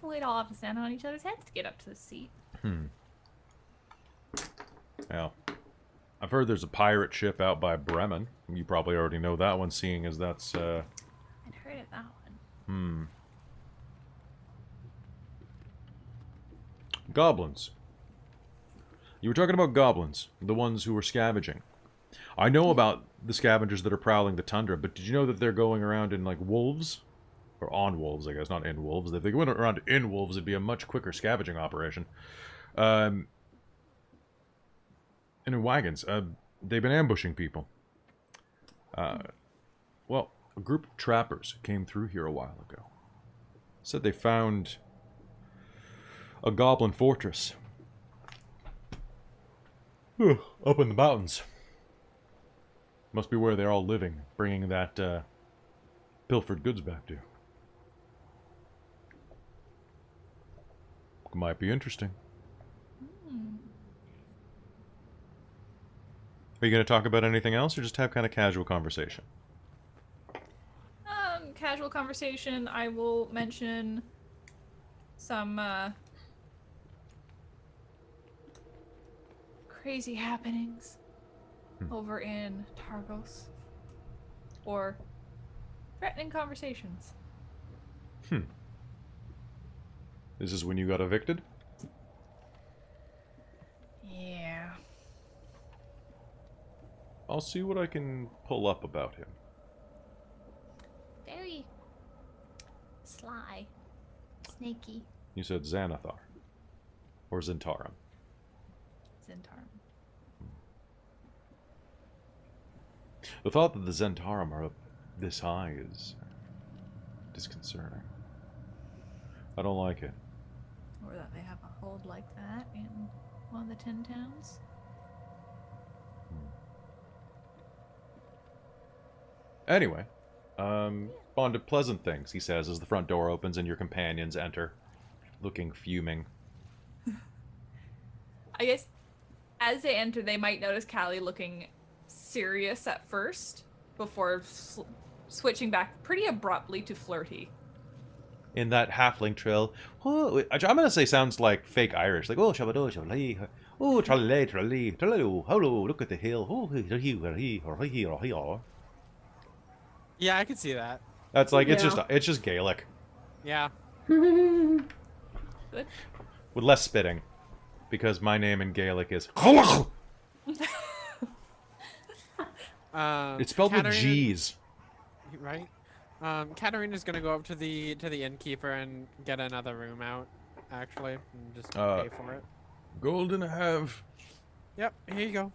We'd all have to stand on each other's heads to get up to the seat. Well, I've heard there's a pirate ship out by Bremen. You probably already know that one, seeing as that's, I'd heard of that one. Goblins. You were talking about goblins, the ones who were scavenging. I know about the scavengers that are prowling the tundra, but did you know that they're going around in, like, wolves? Or on wolves, I guess, not in wolves. If they went around in wolves, it'd be a much quicker scavenging operation. And in wagons. They've been ambushing people. Well, a group of trappers came through here a while ago. Said they found a goblin fortress. Up in the mountains. Must be where they're all living, bringing that pilfered goods back to. Might be interesting. Are you going to talk about anything else, or just have kind of casual conversation? Casual conversation. I will mention some crazy happenings over in Targos, or threatening conversations. This is when you got evicted? Yeah. I'll see what I can pull up about him. Very sly. Snaky. You said Xanathar. Or Zentarum. Zentarm. The thought that the Zentarum are up this high is disconcerting. I don't like it. Or that they have a hold like that in one of the 10 towns. Anyway, on to pleasant things, he says, as the front door opens and your companions enter, looking fuming. I guess as they enter, they might notice Callie looking serious at first, before switching back pretty abruptly to flirty. In that halfling trill, oh, I'm going to say sounds like fake Irish, like, oh, shabado, shabali, oh, tralale, tralale, tralalo, hello, look at the hill, oh, Yeah, I could see that. that's like, it's Yeah. just Gaelic, Yeah. Good. with less spitting, because my name in Gaelic is, it's spelled with Katarina- G's. Right? Katarina's gonna go up to the innkeeper and get another room out, actually, and just pay for it. Gold and a half. Yep, here you go.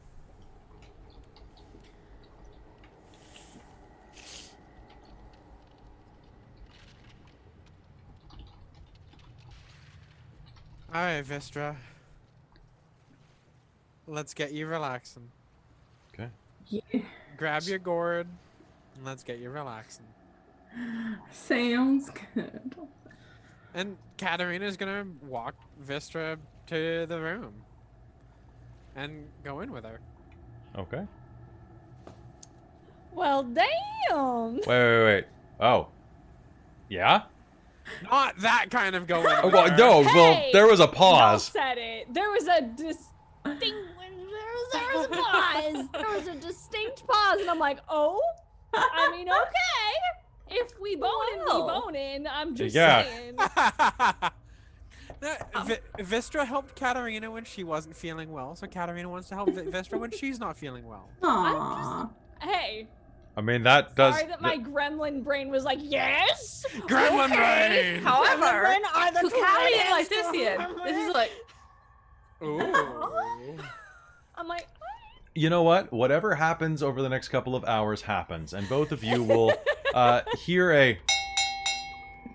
Alright, Vistra. Let's get you relaxing. Okay. Yeah. Grab your gourd, and let's get you relaxing. Sounds good. And Katarina's gonna walk Vistra to the room. And go in with her. Okay. Well, damn. Wait. Oh. Yeah? Not that kind of go in Oh, with well, her. no, well, Hey! there was a Y'all pause. said it. There was a there was a pause. There was a distinct pause, and I'm like, oh. I mean, okay. If we boning, we boning. I'm just Yeah. saying. Vistra helped Katarina when she wasn't feeling well, so Katarina wants to help Vistra when she's not feeling well. Aww. Hey, I mean, that does... sorry that my gremlin brain was like, yes. Gremlin okay. brain! However, Gremlin are the to Callie and greatest. Lysician, this is like, Ooh. I'm like, You know what? Whatever happens over the next couple of hours happens, and both of you will hear a...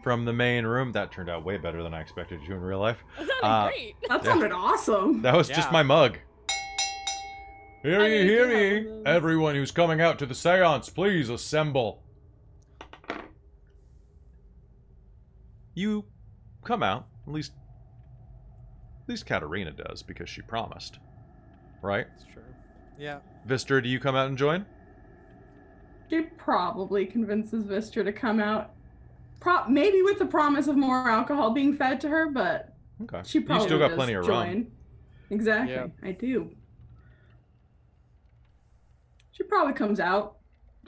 from the main room. That turned out way better than I expected to in real life. that sounded great. That sounded awesome. That was just Yeah. my mug. Hear I ye, need hear to have ye. one of those. Everyone who's coming out to the seance, please assemble. You come out At least Katarina does, because she promised. Right? It's true. Yeah. Vistor, do you come out and join? She probably convinces Vistra to come out. Maybe with the promise of more alcohol being fed to her, but Okay. she probably You still got does plenty of join. rum. Exactly, Yep. I do. She probably comes out.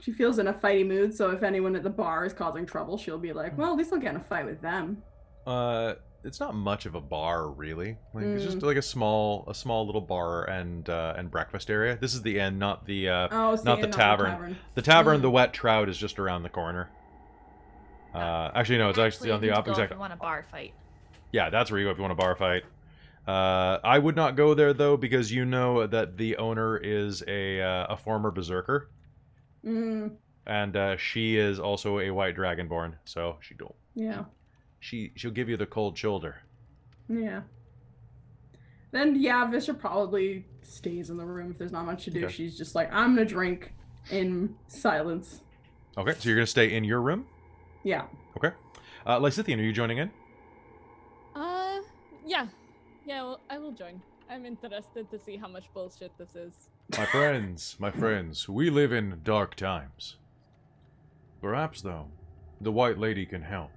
She feels in a fighty mood, so if anyone at the bar is causing trouble, she'll be like, well, at least I'll get in a fight with them. It's not much of a bar, really. Like, it's just like a small little bar and breakfast area. This is the inn, not the not the tavern. The tavern, the Wet Trout, is just around the corner. Actually, no, it's actually on the opposite. If you want a bar fight. Yeah, that's where you go if you want a bar fight. I would not go there though, because you know that the owner is a former berserker, and she is also a white dragonborn. So she don't. Yeah. She'll give you the cold shoulder. Yeah. Then yeah, Vistra probably stays in the room if there's not much to do. Okay. She's just like, I'm gonna drink in silence. Okay, so you're gonna stay in your room. Yeah. Okay. Lysithian, are you joining in? Yeah. Yeah, well, I will join. I'm interested to see how much bullshit this is. My friends, we live in dark times. Perhaps, though, the White Lady can help.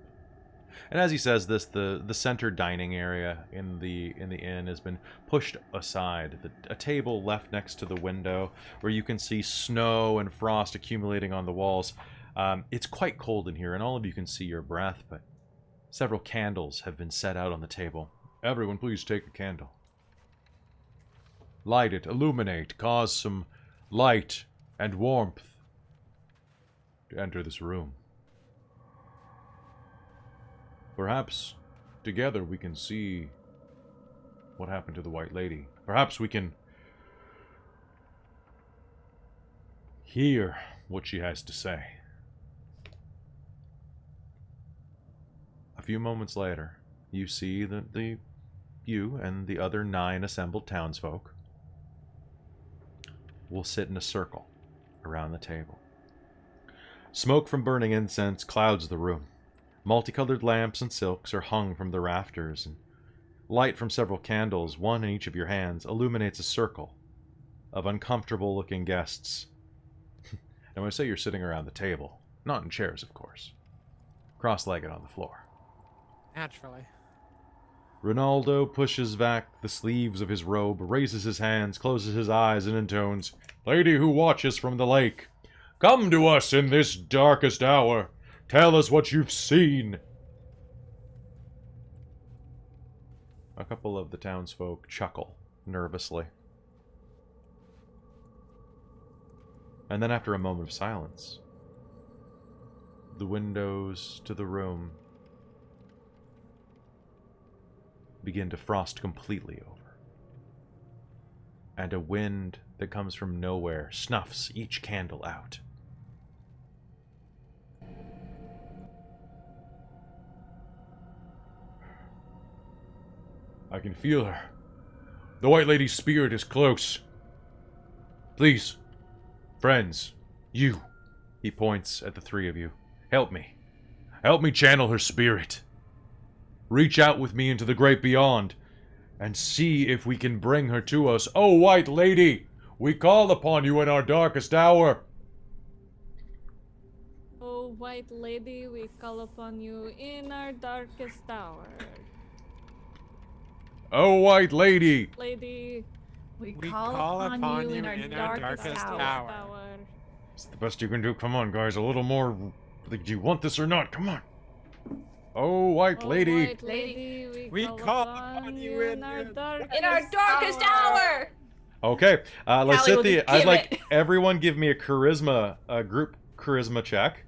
And as he says this, the center dining area in the inn has been pushed aside. A table left next to the window where you can see snow and frost accumulating on the walls. It's quite cold in here, and all of you can see your breath, but several candles have been set out on the table. Everyone, please take a candle. Light it, illuminate, cause some light and warmth to enter this room. Perhaps together we can see what happened to the White Lady. Perhaps we can hear what she has to say. A few moments later, you see that you and the other 9 assembled townsfolk will sit in a circle around the table. Smoke from burning incense clouds the room. Multicolored lamps and silks are hung from the rafters, and light from several candles, one in each of your hands, illuminates a circle of uncomfortable-looking guests. And when I say you're sitting around the table, not in chairs, of course, cross-legged on the floor. Naturally. Ronaldo pushes back the sleeves of his robe, raises his hands, closes his eyes, and intones, "Lady who watches from the lake, come to us in this darkest hour. Tell us what you've seen." A couple of the townsfolk chuckle nervously. And then after a moment of silence, the windows to the room begin to frost completely over. And a wind that comes from nowhere snuffs each candle out. I can feel her. The White Lady's spirit is close. Please, friends, you, he points at the 3 of you, help me. Help me channel her spirit. Reach out with me into the great beyond, and see if we can bring her to us. Oh, White Lady, we call upon you in our darkest hour. Oh, White Lady, we call upon you in our darkest hour. Oh, White Lady. Lady, We We call upon you in our darkest hour. It's the best you can do. Come on, guys, a little more. Do you want this or not? Come on. Oh, White oh, Lady. White Lady, We call upon you in our darkest In our darkest hour! Okay, will Lysithia, just I'd give like it. everyone give me a group charisma check.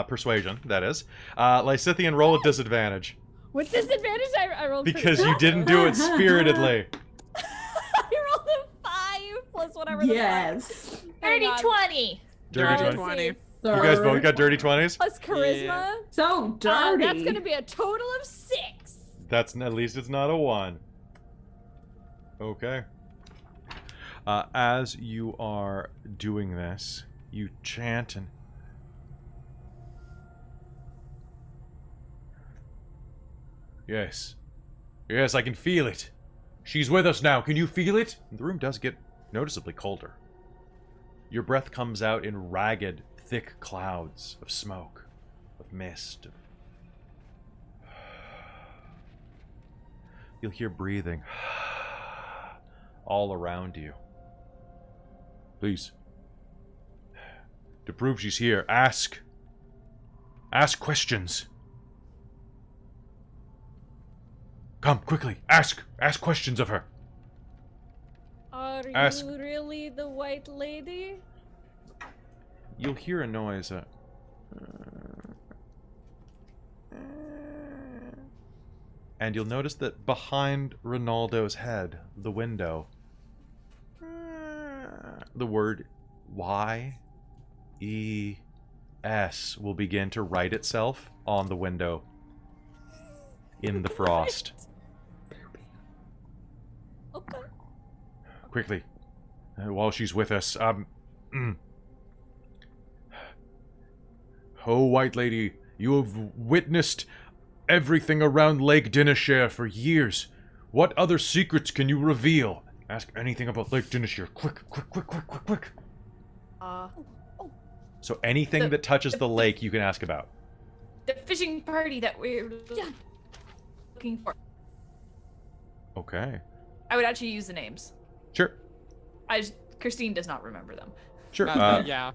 Persuasion, that is. Lysithian, roll at disadvantage. With disadvantage, I rolled Because you didn't do it spiritedly. I rolled a 5 plus whatever the Yes. Hang Dirty on. 20! Dirty Let's 20. see. You guys both got dirty 20s? Plus charisma. Yeah. So dirty. That's gonna be a total of 6. That's at least it's not a 1. Okay. As you are doing this, you chant and... Yes. Yes, I can feel it. She's with us now. Can you feel it? The room does get noticeably colder. Your breath comes out in ragged, thick clouds of smoke, of mist. You'll hear breathing all around you. Please. To prove she's here, ask. Ask questions. Come, quickly. Ask questions of her. Are Ask. you really the white lady? You'll hear a noise. And you'll notice that behind Ronaldo's head, the window, the word Y-E-S will begin to write itself on the window in the frost. Okay. Quickly, while she's with us, Oh, White Lady, you have witnessed everything around Lake Dineshare for years. What other secrets can you reveal? Ask anything about Lake Dineshare. Quick. So anything that touches the lake you can ask about. The fishing party that we're looking for. Okay. I would actually use the names. Sure. Christine does not remember them. Sure. Yeah.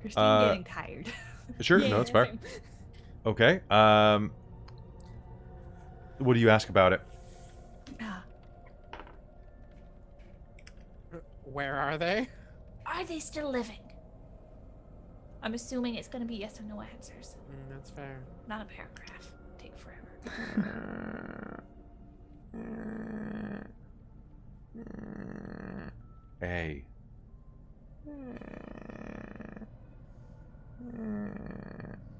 Christine getting tired. Sure. Yeah, No, it's fair. same. Okay. What do you ask about it? Where are they? Are they still living? I'm assuming it's going to be yes or no answers. That's fair. Not a paragraph. Take forever. A.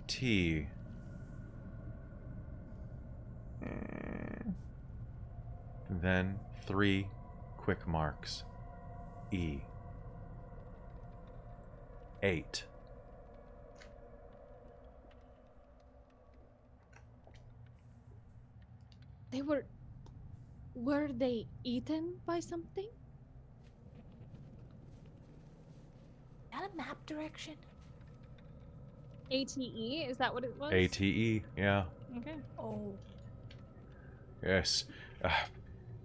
T. Then 3 quick marks. E. 8. Were they eaten by something? Is that a map direction? ATE? Is that what it was? ATE, yeah. Okay. Oh. Yes.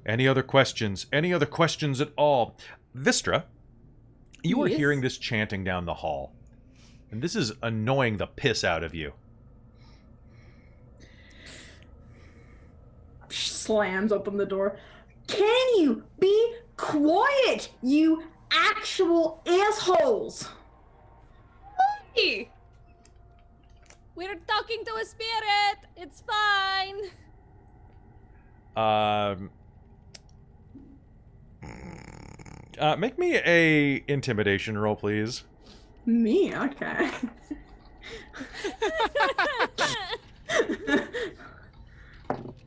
Any other questions? Any other questions at all? Vistra, you are Yes? hearing this chanting down the hall. And this is annoying the piss out of you. Slams open the door. Can you be quiet, you actual assholes? Hey! We're talking to a spirit. It's fine. Make me a intimidation roll, please. Me? Okay.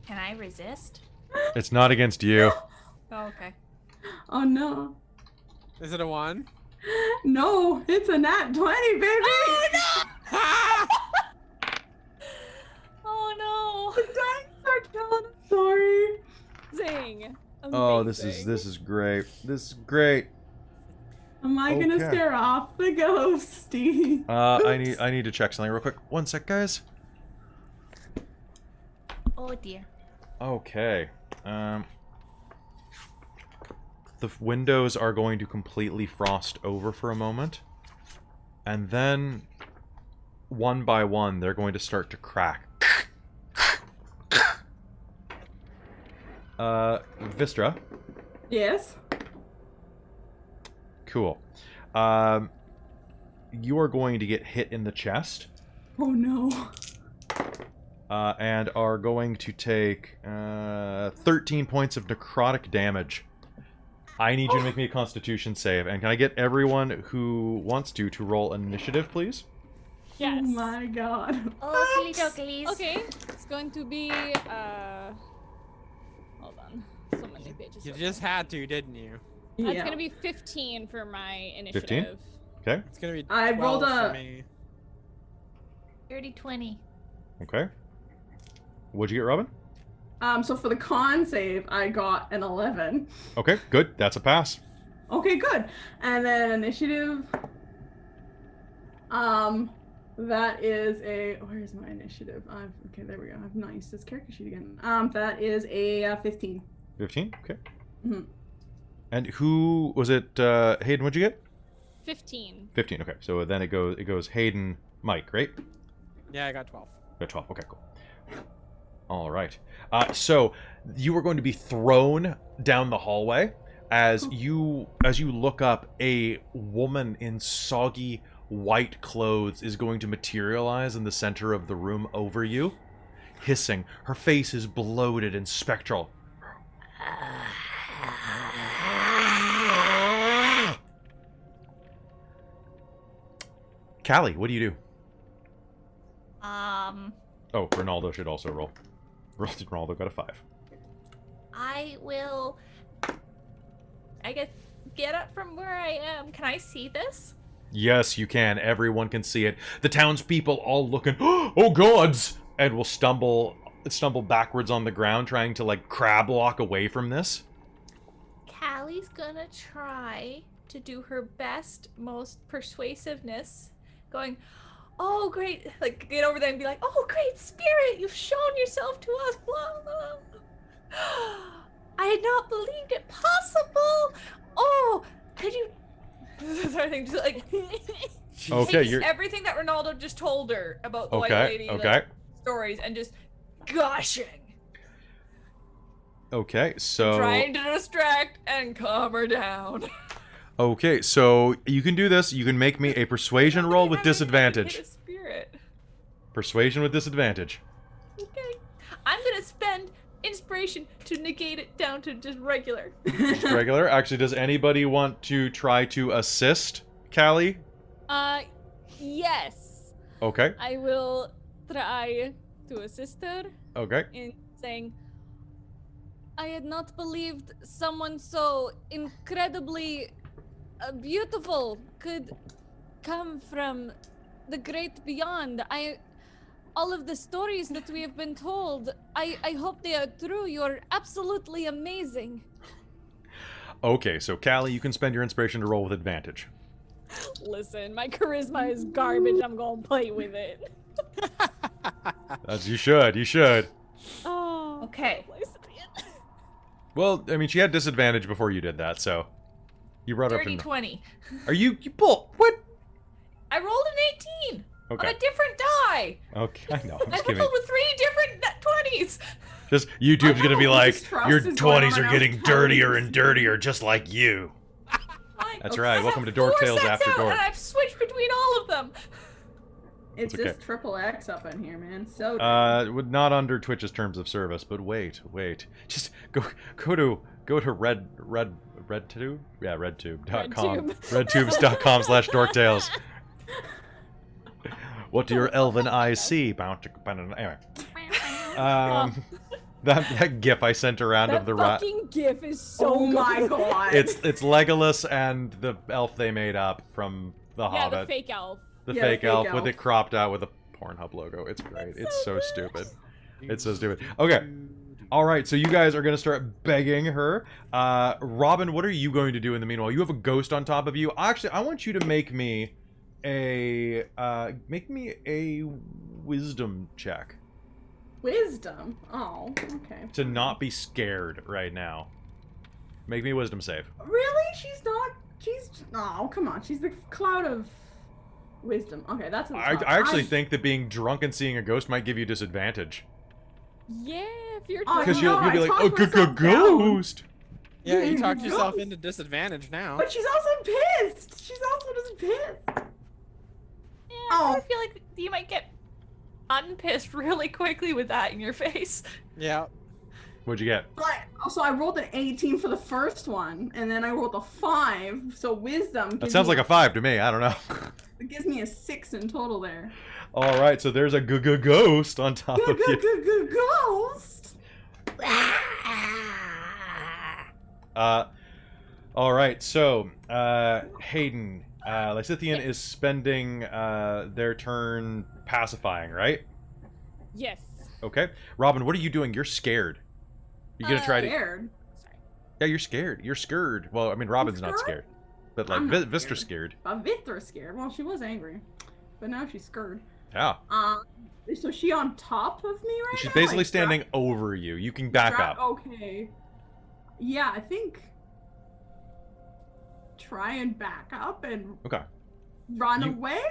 Can I resist? It's not against you. Oh, okay. Oh no. Is it a 1? No, it's a nat 20, baby! Oh no! The dice are killing us. Sorry. Zing. Oh, this is great. This is great. Am I gonna Okay. scare off the ghosty? I need to check something real quick. One sec, guys. Oh dear. Okay. The windows are going to completely frost over for a moment. And then, one by one, they're going to start to crack. Vistra. Yes. Cool. You are going to get hit in the chest. Oh no. And are going to take 13 points of necrotic damage. I need you to make me a constitution save. And can I get everyone who wants to roll initiative, please? Yes. Oh my god. Oakley dokies. Okay. It's going to be hold on. So many pages. You open. just had to, didn't you? That's Yeah. gonna be 15 for my 15? initiative. Okay. It's gonna be 12 I rolled for a- me. 30-20. Okay. What'd you get, Robin? So for the con save, I got an 11. Okay, good. That's a pass. Okay, good. And then initiative. That is a. Where's my initiative? Okay, there we go. I've not used this character sheet again. That is a 15. 15. Okay. Mm-hmm. And who was it? Hayden, what'd you get? 15. 15. Okay, so then it goes Hayden, Mike, right? Yeah, I got 12. Got 12. Okay, cool. All right. So you are going to be thrown down the hallway as you look up. A woman in soggy white clothes is going to materialize in the center of the room over you, hissing. Her face is bloated and spectral. Callie, what do you do? Oh, Ronaldo should also roll. Ronaldo got a 5. I will, I guess, get up from where I am. Can I see this? Yes, you can. Everyone can see it. The townspeople all looking, oh gods! And will stumble backwards on the ground, trying to, like, crab walk away from this. Callie's gonna try to do her best, most persuasiveness, going, oh, great, like, get over there and be like, oh, great spirit, you've shown yourself to us, blah, blah, blah. I had not believed it possible. Oh, could you... Sort of thing, just like... Okay, takes everything that Ronaldo just told her about the White Lady, like, stories, and just gushing. Okay, so... Trying to distract and calm her down. Okay, so you can do this. You can make me a persuasion roll with disadvantage. Hit a spirit. Persuasion with disadvantage. Okay. I'm gonna spend inspiration to negate it down to just regular. Just regular? Actually, does anybody want to try to assist Callie? Yes. Okay. I will try to assist her Okay. in saying, I had not believed someone so incredibly beautiful could come from the great beyond. All of the stories that we have been told, I hope they are true. You're absolutely amazing. Okay, so Callie, you can spend your inspiration to roll with advantage. Listen, my charisma is garbage. I'm gonna play with it. You should. Oh, Okay. Well, I mean, she had disadvantage before you did that, so you brought her up Dirty to... 20. Are you bull? What? I rolled an 18 Okay. on a different die. Okay, I know. I'm I just kidding. rolled with 3 different 20s. Just YouTube's gonna be like, Distrust your is going 20s on are getting around dirtier town." and dirtier, just like you. That's right. I Welcome to have Dork 4 Tales sets After out, Dork. And I've switched between all of them. It's That's okay. just triple X up in here, man. So Not under Twitch's terms of service, but wait. Just go to RedTube? Yeah, RedTube.com. RedTubes.com/DorkTales. What do your elven eyes see? Anyway. That gif I sent around of the rat. That fucking gif is so oh my good. god. It's Legolas and the elf they made up from The Yeah, Hobbit. the fake elf. The Yeah, fake the fake elf elf. with it cropped out with a Pornhub logo. It's great. It's so good. stupid. It's so stupid. Okay. All right, so you guys are going to start begging her. Robin, what are you going to do in the meanwhile? You have a ghost on top of you. Actually, I want you to make me a wisdom check Wisdom. Oh, okay. to not be scared right now. Make me a wisdom save. Really? She's not. She's. Oh, come on. She's the cloud of wisdom. Okay, that's. I actually think that being drunk and seeing a ghost might give you disadvantage. Yeah, if you're Oh, Because no, you'll be I like, talked oh, myself down. ghost! Yeah, you talked Ghost. yourself into disadvantage now. But she's also pissed. She's also just pissed. Yeah, Oh. I feel like you might get unpissed really quickly with that in your face. Yeah. What'd you get? But also, I rolled an 18 for the first one, and then I rolled a 5. So wisdom. That sounds like a 5 to me. I don't know. It gives me a 6 in total there. All right, so there's a ghost on top of you. Ghost. All right, so Hayden, Lysithian is spending their turn pacifying, right? Yes. Okay. Robin, what are you doing? You're scared. You gonna try to? Scared. Yeah, you're scared. You're scared. Well, I mean, Robin's not scared, but like I'm not Vistra's scared. Vistra's scared. Well, she was angry, but now she's scared. Yeah. So is she on top of me right now? She's basically Like, standing over you. You can back up. Okay. Yeah, I think. Try and back up and Okay. run away?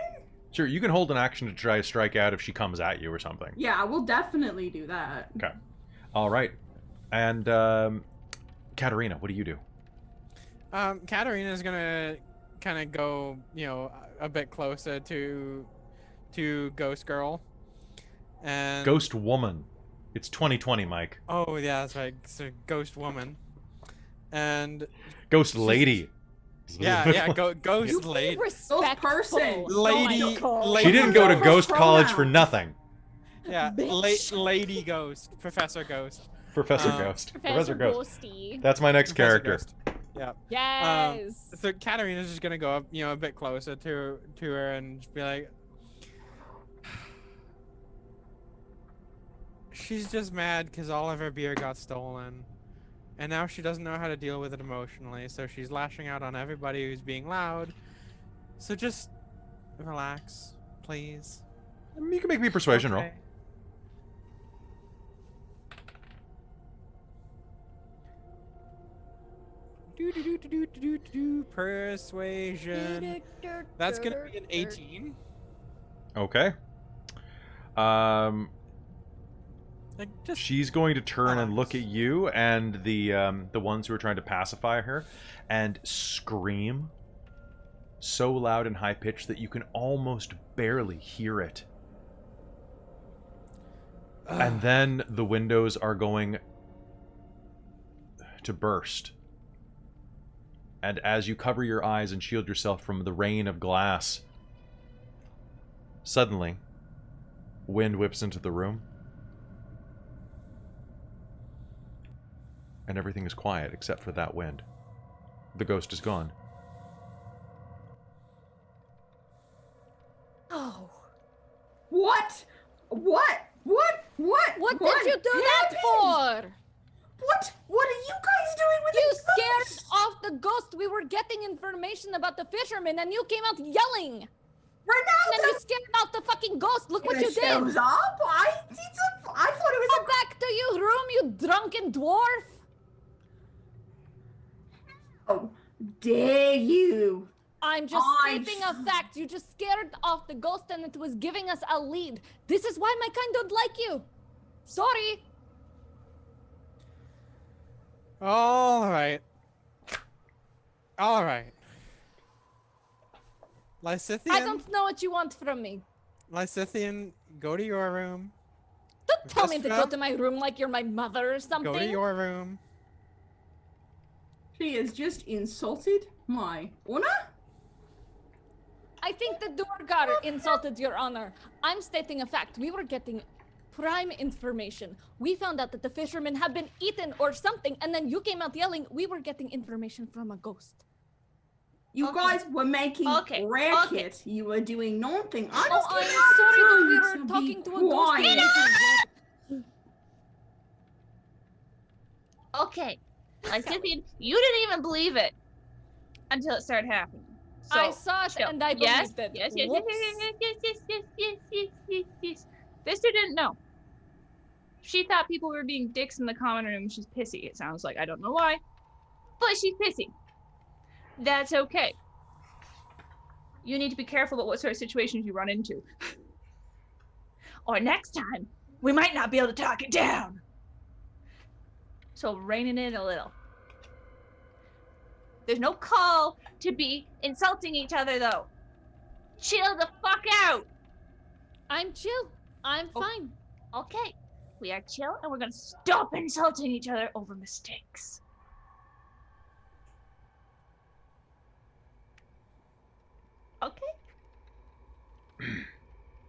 Sure, you can hold an action to try to strike out if she comes at you or something. Yeah, we'll definitely do that. Okay. All right. And Katarina, what do you do? Katarina's gonna kind of go, a bit closer to Ghost Girl, and Ghost Woman. It's 2020, Mike. Oh yeah, that's right. So Ghost Woman, and Ghost Lady. Ghost Lady. Ghost person. Lady. She didn't go to Ghost College for nothing. Yeah, Lady Ghost, Professor Ghost. Professor Ghost. Professor Ghosty. That's my next Professor character. Ghost. Yeah. Yes. So Katarina's just gonna go up, a bit closer to her and just be like, she's just mad because all of her beer got stolen, and now she doesn't know how to deal with it emotionally. So she's lashing out on everybody who's being loud. So just relax, please. You can make me a persuasion roll. Persuasion. That's gonna be an 18. Okay. She's going to turn and look at you and the ones who are trying to pacify her, and scream so loud and high pitched that you can almost barely hear it. And then the windows are going to burst. And as you cover your eyes and shield yourself from the rain of glass, suddenly, wind whips into the room. And everything is quiet except for that wind. The ghost is gone. Oh. What? What? What? What? What did you do that for? What? What are you guys doing with You this scared ghost? off the ghost. We were getting information about the fisherman and you came out yelling. Ronaldo! And then you scared off the fucking ghost. Look what you did. Shows up? I thought it was Go back to your room, you drunken dwarf. How dare you? I'm just stating a fact. You just scared off the ghost and it was giving us a lead. This is why my kind don't like you. Sorry. All right. Lysithian. I don't know what you want from me. Lysithian, go to your room. Don't tell me to go Vistra? to my room like you're my mother or something. Go to your room. She has just insulted my honor? I think the Duergar insulted your honor. I'm stating a fact. We were getting prime information. We found out that the fishermen have been eaten or something, and then you came out yelling. We were getting information from a ghost. You guys were making racket. You were doing nothing. I'm sorry that we were talking to a ghost. Okay. Lysithian, you didn't even believe it until it started happening. So, I saw it and I believed it. Yes. Vistra didn't know. She thought people were being dicks in the common room. She's pissy, it sounds like. I don't know why. But she's pissy. That's okay. You need to be careful about what sort of situations you run into. Or next time, we might not be able to talk it down. So rein it in a little. There's no call to be insulting each other, though. Chill the fuck out. I'm chill. I'm fine. Okay. We are chill, and we're gonna stop insulting each other over mistakes. Okay?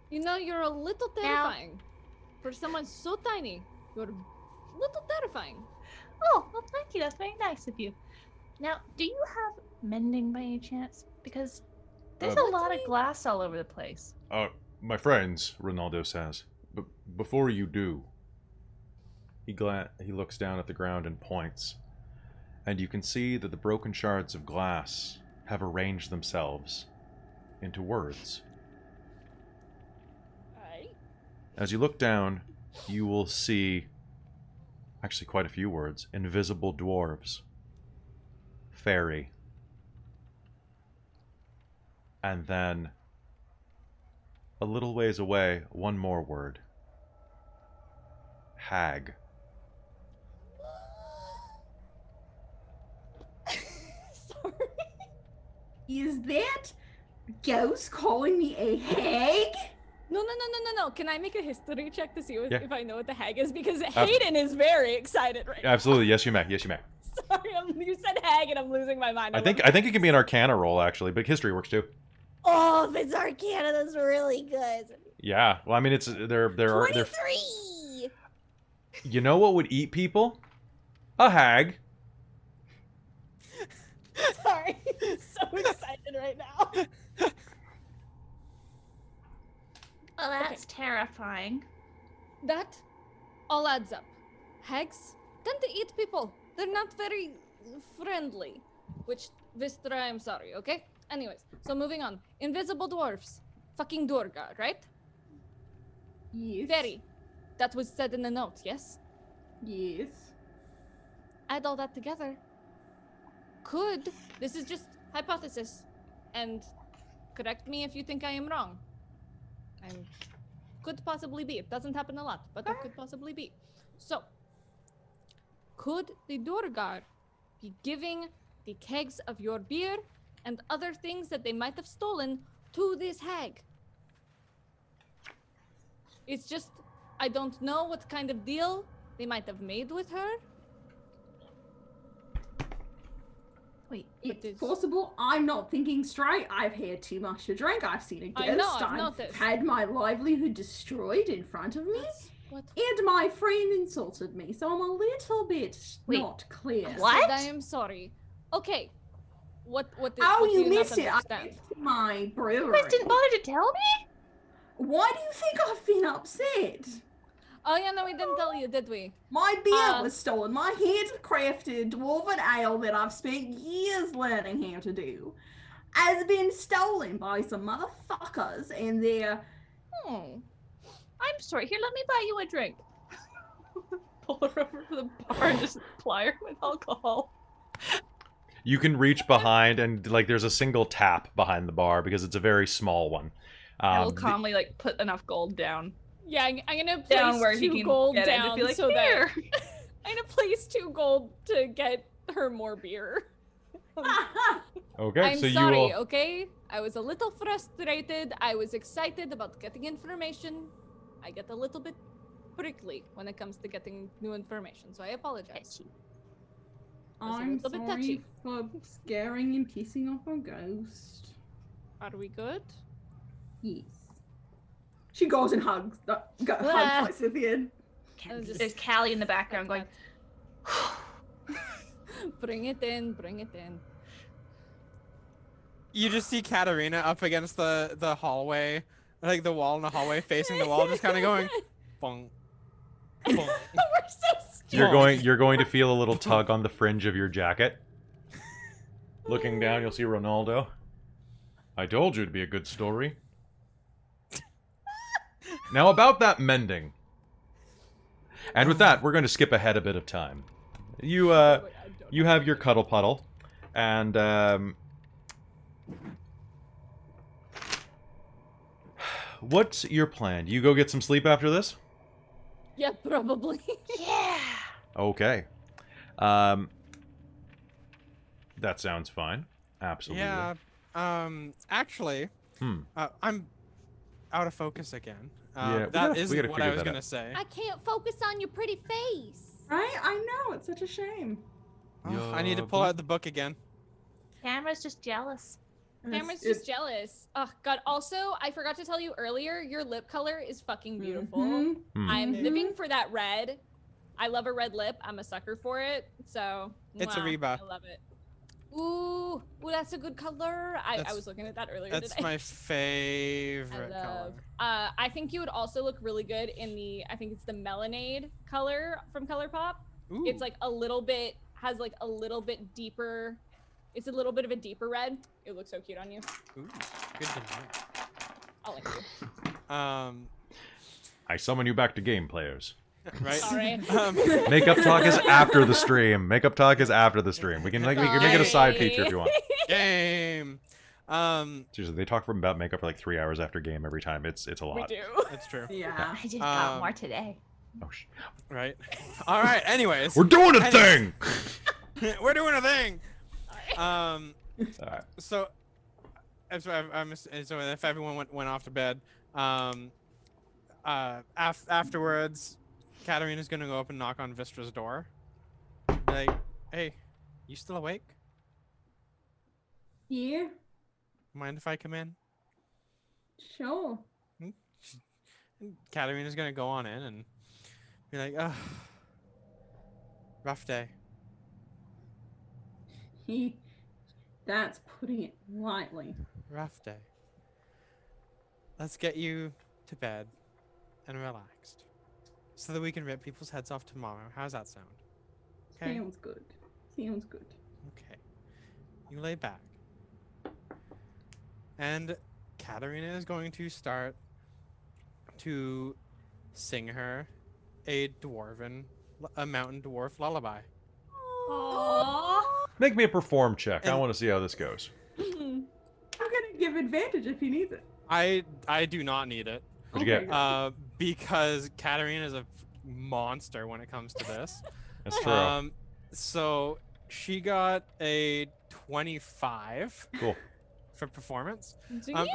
You know, you're a little terrifying. For someone so tiny, you're a little terrifying. Oh, well, thank you. That's very nice of you. Now, do you have mending by any chance? Because there's a lot of glass all over the place. My friends, Ronaldo says, but before you do, He looks down at the ground and points, and you can see that the broken shards of glass have arranged themselves into words. Aye. As you look down, you will see actually quite a few words. Invisible dwarves. Fairy. And then, a little ways away, one more word. Hag. Sorry. Is that ghost calling me a hag? No. Can I make a history check to see Yeah. if I know what the hag is? Because Hayden is very excited right now. Absolutely, yes you may. Yes you may. Sorry, you said hag and I'm losing my mind. I think it can be an Arcana roll actually, but history works too. Oh, if it's Arcana, that's really good. Yeah. Well, I mean, it's there are 23! You know what would eat people? A hag. Sorry, I'm so excited right now. Well, that's terrifying. That all adds up. Hags tend to eat people. They're not very friendly. Which, Vistra, I'm sorry, okay? Anyways, so moving on. Invisible dwarfs. Fucking Duergar, right? Yes. Very. That was said in the note, yes? Yes. Add all that together. This is just hypothesis. And correct me if you think I am wrong. Could possibly be. It doesn't happen a lot, but it could possibly be. So, could the Duergar be giving the kegs of your beer and other things that they might have stolen to this hag? It's just, I don't know what kind of deal they might have made with her. Wait, It's possible I'm not thinking straight. I've had too much to drink. I've seen a ghost. I know, I've noticed. had my livelihood destroyed in front of me. What? And my friend insulted me, so I'm a little bit Wait, not clear. what? I am sorry. Okay. What Oh, what do you not missed it. I understand? went to my brewery. You guys didn't bother to tell me? Why do you think I've been upset? Oh yeah, no, we didn't tell you, did we? My beer was stolen. My handcrafted dwarven ale that I've spent years learning how to do has been stolen by some motherfuckers, and they're... Oh, I'm sorry. Here, let me buy you a drink. Pull her over to the bar and just ply her with alcohol. You can reach behind and like there's a single tap behind the bar because it's a very small one. I will The- calmly like put enough gold down. Yeah, I'm gonna place Down where he 2 can gold get it and down just be like, so here. that I'm gonna place 2 gold to get her more beer. Okay, I'm so sorry, you will. okay? I was a little frustrated. I was excited about getting information. I get a little bit prickly when it comes to getting new information, so I apologize. was a I'm little bit sorry touchy. for scaring and pissing off a ghost. Are we good? Yes. She goes and hugs hugs Scythian. There's Callie in the background going, Bring it in, bring it in. You just see Katarina up against the hallway, like the wall in the hallway, facing the wall, just kind of going, bong, bong. We're so You're going to feel a little tug on the fringe of your jacket. Looking down, you'll see Ronaldo. I told you it'd be a good story. Now about that mending. And with that, we're going to skip ahead a bit of time. You have your cuddle puddle, and what's your plan? You go get some sleep after this? Yeah, probably. yeah. Okay. That sounds fine. Absolutely. Yeah. Actually, I'm out of focus again. Yeah, that we isn't gotta what figure I was that gonna out. say. I can't focus on your pretty face. Right? I know, it's such a shame. Oh, I need to pull out the book again. Cameron's just jealous. Cameron's just jealous. Oh god, also, I forgot to tell you earlier, your lip color is fucking beautiful. Mhm. I'm Mhm. living for that red. I love a red lip. I'm a sucker for it. So It's a mwah, Reba. I love it. Ooh, that's a good color. I That's- was looking at that earlier That's today. my favorite I love. color. I think you would also look really good in the. I think it's the Melonade color from ColourPop. Ooh. It's like a little bit has like a little bit deeper. It's a little bit of a deeper red. It looks so cute on you. Ooh, good to know. I'll link you. I summon you back to game, players. Right. Sorry. Makeup talk is after the stream. Makeup talk is after the stream. We can make it a side feature if you want. Game. Seriously, they talk about makeup for like 3 hours after game every time. It's a We lot. do. That's true. Yeah. I just got more today. Oh, Right. All right. Anyways, we're doing a thing. we're doing a thing. All right. So, so if everyone went off to bed, afterwards, Katarina's gonna go up and knock on Vistra's door. Like, hey, you still awake? Yeah. Mind if I come in? Sure. Katarina's gonna go on in and be like, ugh, rough day. That's putting it lightly. Rough day. Let's get you to bed and relaxed so that we can rip people's heads off tomorrow. How's that sound? Okay. Sounds good. Sounds good. Okay. You lay back. And Katarina is going to start to sing her a mountain dwarf lullaby. Aww. Make me a perform check. I And- want to see how this goes. I'm gonna give advantage if he needs it. I do not need it. What'd you Okay, get? good. Because Katarina is a monster when it comes to this. That's true. So she got a 25 Cool. for performance. So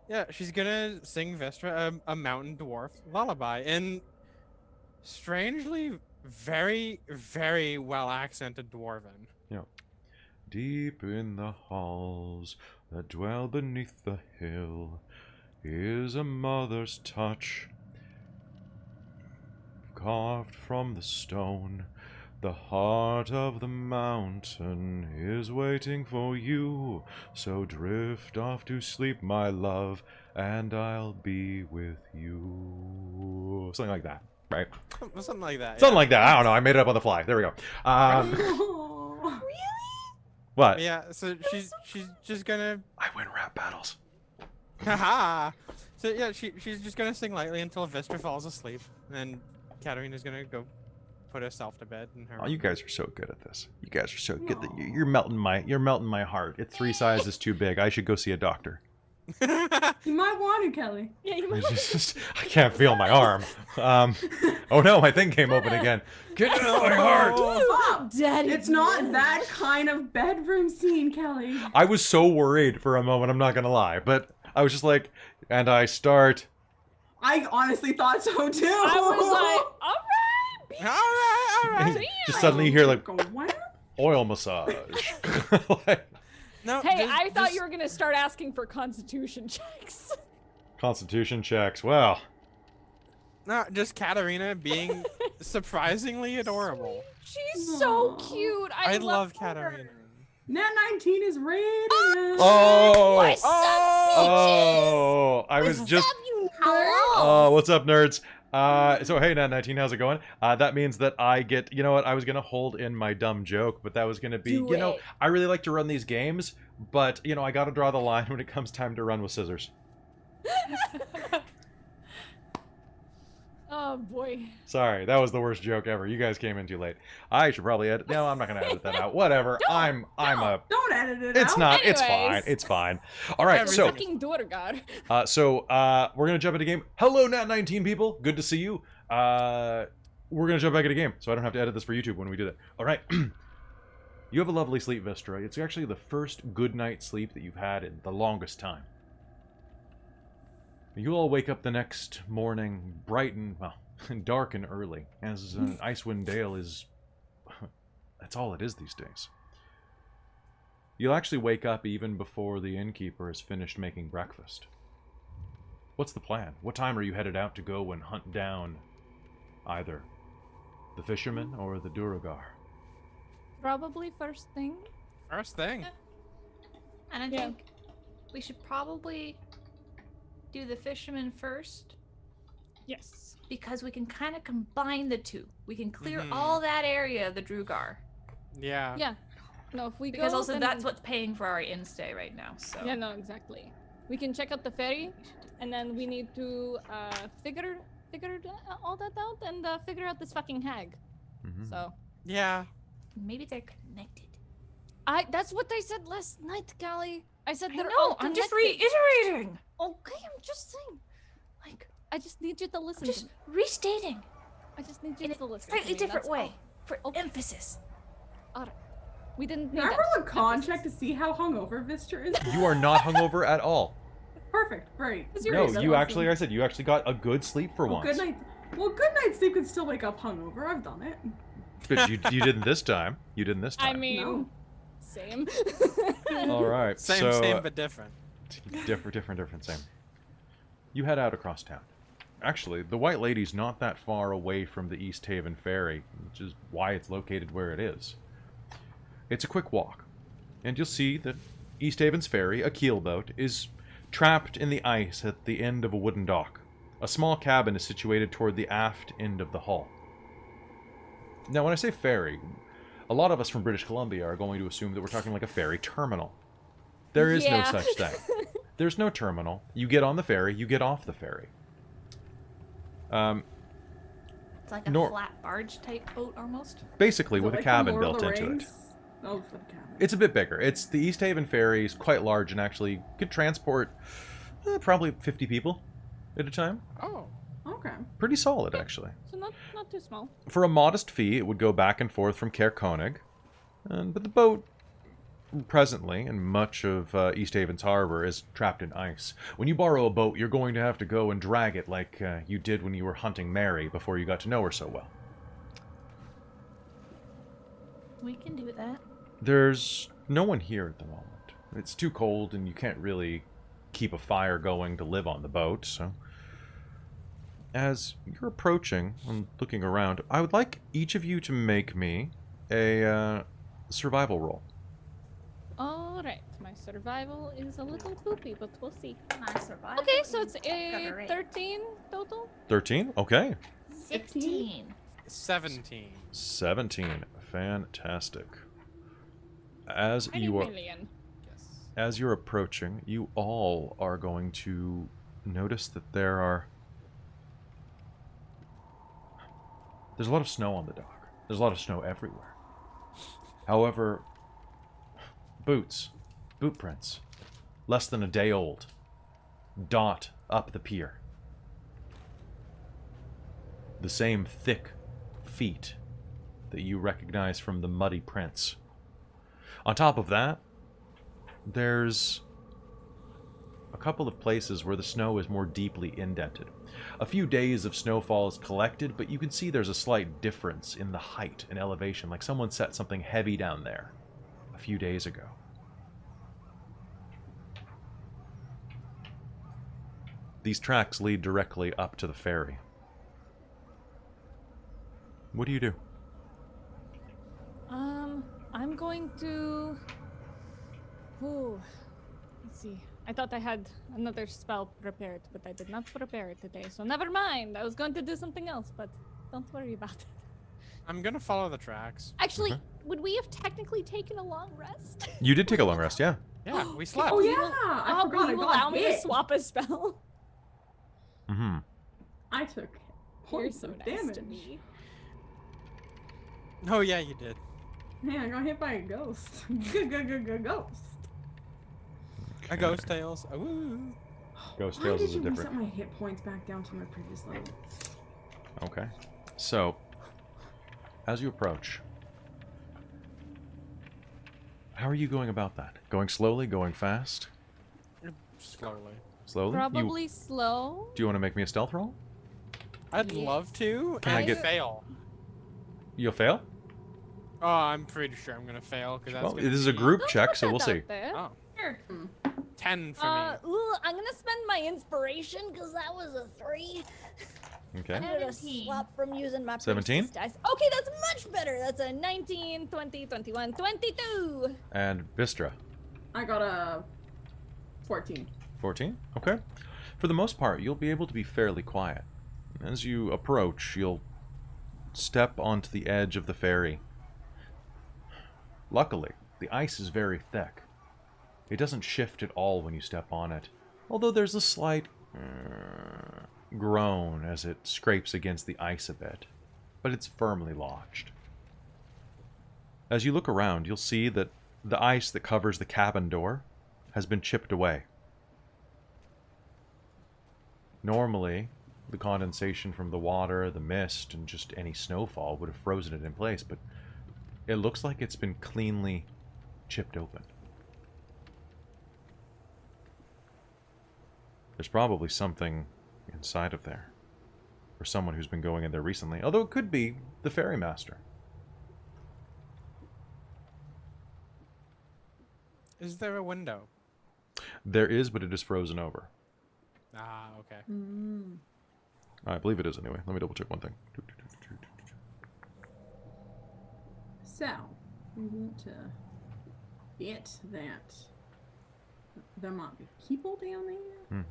Yeah, she's gonna sing Vistra a mountain dwarf lullaby in strangely very, very well accented dwarven. Deep in the halls that dwell beneath the hill is a mother's touch carved from the stone. The heart of the mountain is waiting for you, so drift off to sleep, my love, and I'll be with you. Something like that, right? Something like that. Something like that. I don't know. I made it up on the fly. There we go. Oh. What? Yeah, so she's just gonna I win rap battles. haha. So yeah, she's just gonna sing lightly until Vistra falls asleep, and Katarina's gonna go put herself to bed in her Oh, you guys are so good at this. You guys are so good that you're melting my heart. It's 3 sizes too big. I should go see a doctor. You might want to, Kelly. Yeah, you might. It's just, I can't feel my arm. Oh no, my thing came open again. Get out of my heart. Stop. Daddy. It's not that kind of bedroom scene, Kelly. I was so worried for a moment, I'm not gonna lie, but I was just like, and I start. I honestly thought so too. I was like, all right. Just suddenly you hear like Go, what? oil massage. Like, No, hey, I thought you were gonna start asking for constitution checks. Constitution checks. Well, No, just Katarina being surprisingly adorable. She's so cute. I love her. Katarina. Nat 19 is ready. oh, What's up, oh, I was bitches? just. What's up, you Oh, what's up, nerds? So hey, Nat19, how's it going? That means that I get, you know what, I was gonna hold in my dumb joke, but that was gonna be, Do you know, it. I really like to run these games, but, you know, I gotta draw the line when it comes time to run with scissors. Oh boy. Sorry, that was the worst joke ever. You guys came in too late. I should probably edit. No, I'm not gonna edit that out. Whatever. I'm a. Don't edit it It's out. not. It's fine. Anyways. It's fine. All right. So, Fucking Duergar. we're gonna jump into game. Hello, Nat19 people. Good to see you. We're gonna jump back into game, so I don't have to edit this for YouTube when we do that. All right. You have a lovely sleep, Vistra. It's actually the first good night's sleep that you've had in the longest time. You'll all wake up the next morning bright and, well, dark and early, as Icewind Dale is... That's all it is these days. You'll actually wake up even before the innkeeper has finished making breakfast. What's the plan? What time are you headed out to go and hunt down either the fisherman or the Duergar? Probably first thing. First thing. And I Yeah. think we should probably do the fisherman first Yes. because we can kind of combine the two. We can clear Mhm. all that area of the Duergar. Yeah. Yeah. No, if we Because go, also then... that's what's paying for our in-stay right now. So Yeah, no, exactly. We can check out the ferry, and then we need to figure all that out and figure out this fucking hag. Mhm. So Yeah. maybe they're connected. that's what I said last night, Callie. I said I they're know. all I'm just connected. reiterating. Okay, I'm just saying. Like, I just need you to listen. just to me. restating I just need you in to a listen. slightly to me, different that's way all. for Okay. emphasis. We didn't need Can I that. roll a con emphasis. check to see how hungover Vistor is? You are not hungover at all. Perfect, great. Is your- No, That's you awesome. actually, like I said, you actually got a good sleep for Well, once. good night. Well, good night's sleep can still wake up hungover. I've done it. But you didn't this time. You didn't this I time. mean, No. same. All right. Same, so, same, but different. different. Same. You head out across town. Actually, the White Lady's not that far away from the Easthaven ferry, which is why it's located where it is. It's a quick walk, and you'll see that Easthaven's ferry, a keelboat, is trapped in the ice at the end of a wooden dock. A small cabin is situated toward the aft end of the hull. Now, when I say ferry, a lot of us from British Columbia are going to assume that we're talking like a ferry terminal. There is Yeah. no such thing. There's no terminal. You get on the ferry, you get off the ferry. It's like a Nor- flat barge type boat almost. Basically, Is it with a like cabin from Lord built of the into it. Rings? Oh, for the cabin. It's a bit bigger. It's the Easthaven ferry is quite large and actually could transport probably 50 people at a time. Oh. Okay. Pretty solid, actually. So not too small. For a modest fee, it would go back and forth from Caer Konig. But the boat, presently, in much of Easthaven's harbor, is trapped in ice. When you borrow a boat, you're going to have to go and drag it like you did when you were hunting Mary before you got to know her so well. We can do that. There's no one here at the moment. It's too cold and you can't really keep a fire going to live on the boat, so... As you're approaching and looking around, I would like each of you to make me a survival roll. Alright, my survival is a little poopy, but we'll see. My survival. Okay, so is it's a great. 13 total. 13? Okay. 16. 17. 17. Fantastic. As Tiny you are... million. Yes. As you're approaching, you all are going to notice that there's a lot of snow on the dock. There's a lot of snow everywhere. However, boot prints, less than a day old, dot up the pier. The same thick feet that you recognize from the muddy prints. On top of that, there's a couple of places where the snow is more deeply indented. A few days of snowfall is collected, but you can see there's a slight difference in the height and elevation, like someone set something heavy down there a few days ago. These tracks lead directly up to the ferry. What do you do? I'm going to... Ooh. Let's see. I thought I had another spell prepared, but I did not prepare it today, so never mind. I was going to do something else, but don't worry about it. I'm gonna follow the tracks. Actually, would we have technically taken a long rest? You did take a long rest, yeah. Yeah, we slept. Oh You yeah, will- I forgot. will I you got allow me to hit. swap a spell? Mm-hmm. I took You're points so of nice damage. to me. Oh yeah, you did. Yeah, I got hit by a ghost. Ghost. A ghost tails. Ooh. Ghost Why Tales did is a you different... reset my hit points back down to my previous level? Okay. So, as you approach, how are you going about that? Going slowly? Going fast? Slowly. Slowly? Probably slow. Do you want to make me a stealth roll? I'd Yeah. love to. Can I and get- fail? You'll fail? Oh, I'm pretty sure I'm gonna fail because that's. Well, gonna it is a be- group Don't check, put so we'll that see. out there. Oh, Sure. 10 for me. Ooh, I'm gonna spend my inspiration because that was a 3. Okay. I'm gonna 17. swap from using my 17? priestess dice. Okay, that's much better. That's a 19, 20, 21, 22. And Vistra. I got a 14. 14? Okay. For the most part, you'll be able to be fairly quiet. As you approach, you'll step onto the edge of the ferry. Luckily, the ice is very thick. It doesn't shift at all when you step on it, although there's a slight groan as it scrapes against the ice a bit, but it's firmly lodged. As you look around, you'll see that the ice that covers the cabin door has been chipped away. Normally, the condensation from the water, the mist, and just any snowfall would have frozen it in place, but it looks like it's been cleanly chipped open. There's probably something inside of there, or someone who's been going in there recently, although it could be the ferrymaster. Is there a window? There is, but it is frozen over. Ah, okay. I believe it is anyway. Let me double check one thing. So, we want to get that. There might be people down there.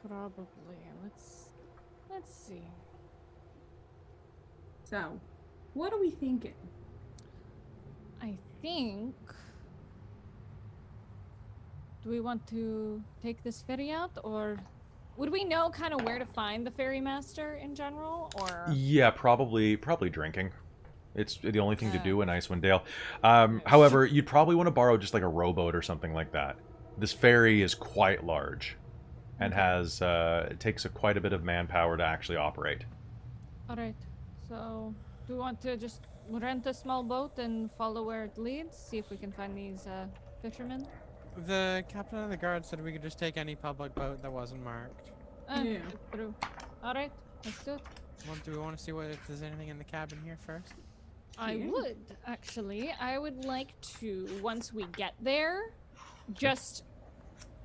Probably. Let's see. So, what are we thinking? I think. Do we want to take this ferry out, or would we know kind of where to find the ferrymaster in general, or? Yeah, probably drinking. It's the only thing to do in Icewind Dale. However, you'd probably want to borrow just like a rowboat or something like that. This ferry is quite large, and has it takes quite a bit of manpower to actually operate. All right. So, do we want to just rent a small boat and follow where it leads? See if we can find these fishermen. The captain of the guard said we could just take any public boat that wasn't marked. Yeah. True. All right. Let's do it. Well, do we want to see if there's anything in the cabin here first? I Yeah. would, actually. I would like to, once we get there,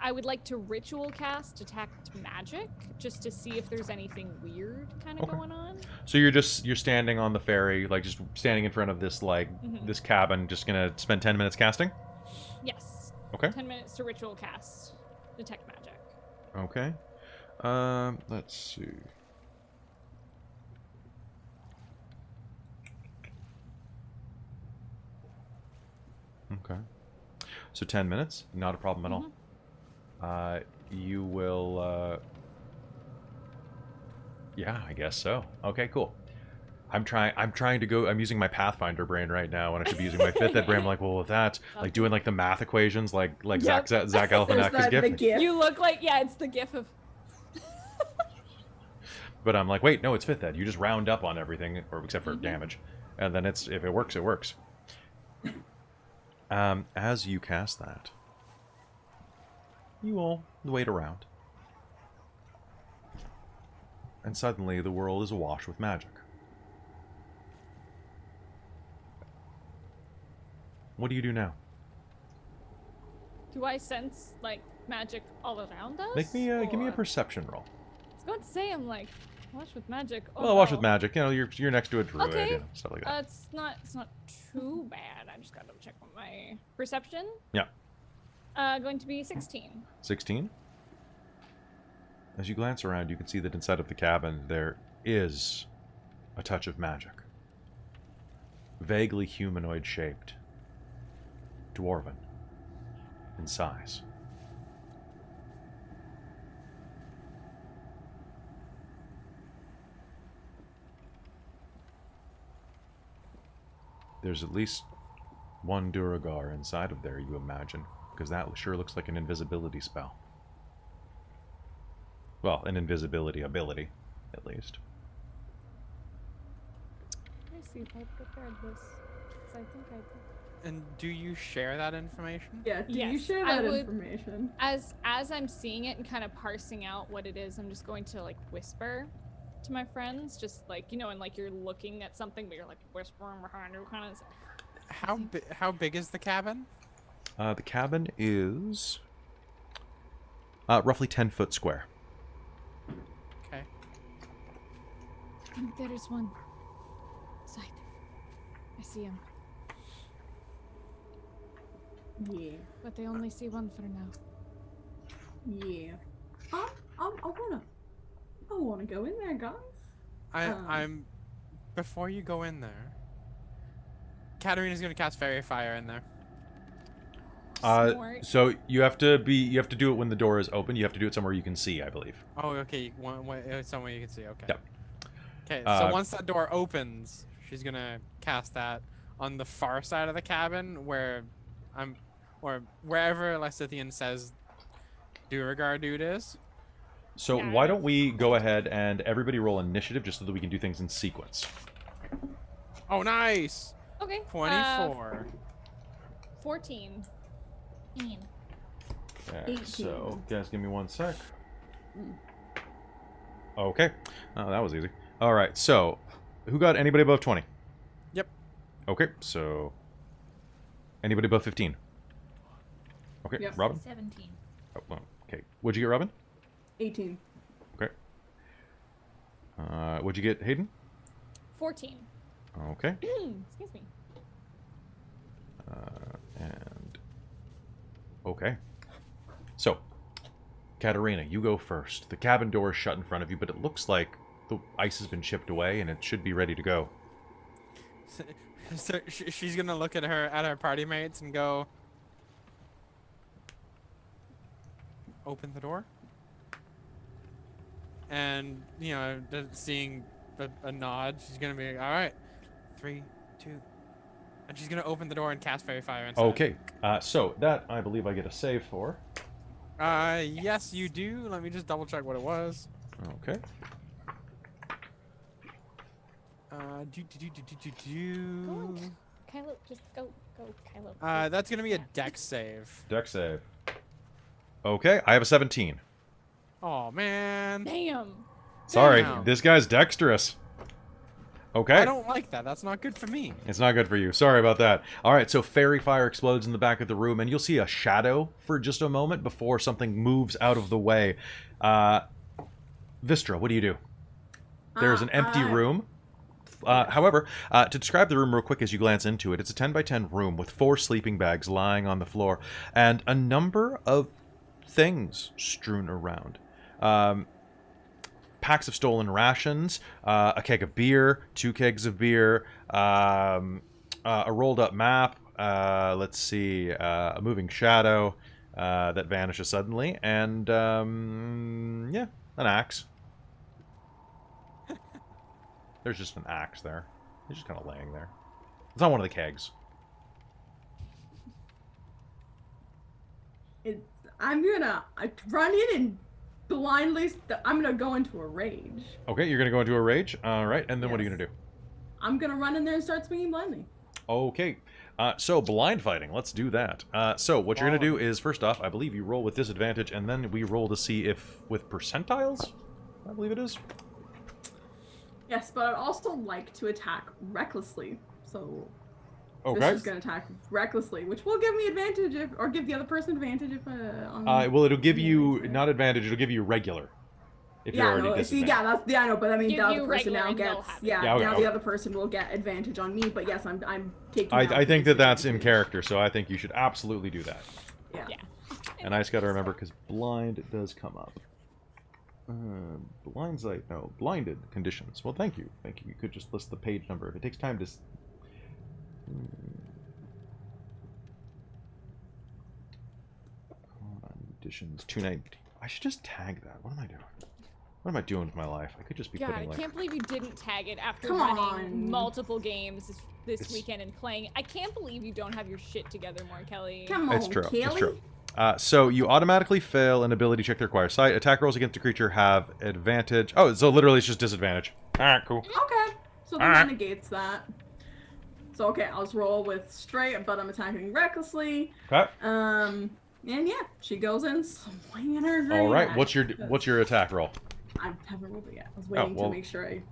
I would like to ritual cast Detect Magic, just to see if there's anything weird kind of Okay. going on. So you're standing on the ferry, like just standing in front of this this cabin, just gonna spend 10 minutes casting? Yes. Okay. 10 minutes to ritual cast Detect Magic. Okay. Let's see. Okay. So 10 minutes, not a problem at all. You will, yeah, I guess so. Okay, cool. I'm trying to go, I'm using my Pathfinder brain right now, and I should be using my 5th ed brain. I'm like, well, with that, like doing like the math equations, like Yep. Zach There's Galifianakis' the gift. gift. You look like, yeah, it's the gif of. But I'm like, wait, no, it's 5th ed. You just round up on everything, or except for damage, and then if it works, it works. As you cast that, you all wait around, and suddenly the world is awash with magic. What do you do now? Do I sense, like, magic all around us? Give me a or- perception roll. I was going to say, I'm like, wash with magic. Oh, Well, wash no. with magic. You know, you're next to a druid, Okay. you know, stuff like that. It's not too bad. I just gotta check on my perception. Yeah. Going to be 16. 16. As you glance around, you can see that inside of the cabin there is a touch of magic. Vaguely humanoid shaped. Dwarven in size. There's at least one Duergar inside of there, you imagine, because that sure looks like an invisibility spell. Well, an invisibility ability, at least. Let me see if I prepared this. 'Cause I think I did. And do you share that information? Yeah, do you Yes, share I that would- information? As I'm seeing it and kind of parsing out what it is, I'm just going to like whisper to my friends, just like, you know, and like you're looking at something, but you're like whispering behind you, kind of. How big is the cabin? The cabin is roughly 10 foot square. think there is one. Side. I see him. Yeah. But they only see one for now. Yeah. I wanna go in there, guys. I'm. Before you go in there, Katarina's gonna cast Fairy Fire in there. Smart. So you have to do it when the door is open. You have to do it somewhere you can see, I believe. Oh, okay. Somewhere you can see. Okay. Yep. Okay. So once that door opens, she's gonna cast that on the far side of the cabin where or wherever Lysithian says Duergar dude is. So why don't we go ahead and everybody roll initiative just so that we can do things in sequence. Oh, nice. Okay. 24. 14. Okay, 18. so guys, give me 1 sec. Okay, oh, that was easy. All right, so who got anybody above 20? Yep. Okay, so anybody above 15? Okay, Yep. Robin. 17. Oh, well, okay, what'd you get, Robin? 18. Okay. What'd you get, Hayden? 14. Okay. Excuse me. And okay. So, Katarina, you go first. The cabin door is shut in front of you, but it looks like the ice has been chipped away and it should be ready to go. So she's gonna look at her party mates and go, open the door. And seeing a nod, she's gonna be like, all right, 3, 2, and she's gonna open the door and cast Fairy Fire inside. Okay. So that I believe I get a save for. Yes, you do. Let me just double check what it was. Okay. Go, Kylo, just go, Kylo. That's gonna be a dex save. Dex save. Okay, I have a 17. Oh man. Damn. Sorry, Damn. this guy's dexterous. Okay. I don't like that. That's not good for me. It's not good for you. Sorry about that. All right, so fairy fire explodes in the back of the room, and you'll see a shadow for just a moment before something moves out of the way. Vistra, what do you do? There's an empty room. However, to describe the room real quick as you glance into it, it's a 10 by 10 room with 4 sleeping bags lying on the floor and a number of things strewn around. Packs of stolen rations, a keg of beer, 2 kegs of beer, a rolled up map, let's see, a moving shadow that vanishes suddenly, and yeah, an axe. There's just an axe there. It's just kind of laying there. It's on one of the kegs. I'm gonna run in and blindly. I'm gonna go into a rage. Okay, you're gonna go into a rage. All right, and then what are you gonna do? I'm gonna run in there and start swinging blindly. Okay, so blind fighting. Let's do that. So what you're gonna do is first off, I believe you roll with disadvantage, and then we roll to see if with percentiles. I believe it is. Yes, but I'd also like to attack recklessly. So Okay. this is gonna attack recklessly, which will give me advantage or give the other person advantage if on. Well, it'll give you not advantage. It'll give you regular. If you're already disadvantaged. I know, but I mean Give the other you person regular now and they'll gets have yeah, okay, now okay. the other person will get advantage on me. But yes, I'm taking. I out think the that's in disadvantage. character, so I think you should absolutely do that. Yeah. Yeah. And I just got to remember because blind does come up. Blind sight, no, blinded conditions. Well, thank you. You could just list the page number. If it takes time to. Conditions 290. I should just tag that. What am I doing? What am I doing with my life? I could just be God, putting I like. can't believe you didn't tag it after Come running on. multiple games this It's- weekend and playing. I can't believe you don't have your shit together more, Kelly. Come on, It's true. Kelly. It's true. So you automatically fail an ability check that requires sight. Attack rolls against a creature have advantage. Oh, so literally it's just disadvantage. Alright, cool. Okay, so then that negates that. So okay, I'll just roll with straight, but I'm attacking recklessly. Okay. And yeah, she goes in swinging her great Alright, axe. what's your attack roll? I haven't rolled it yet. I was waiting well. to make sure I.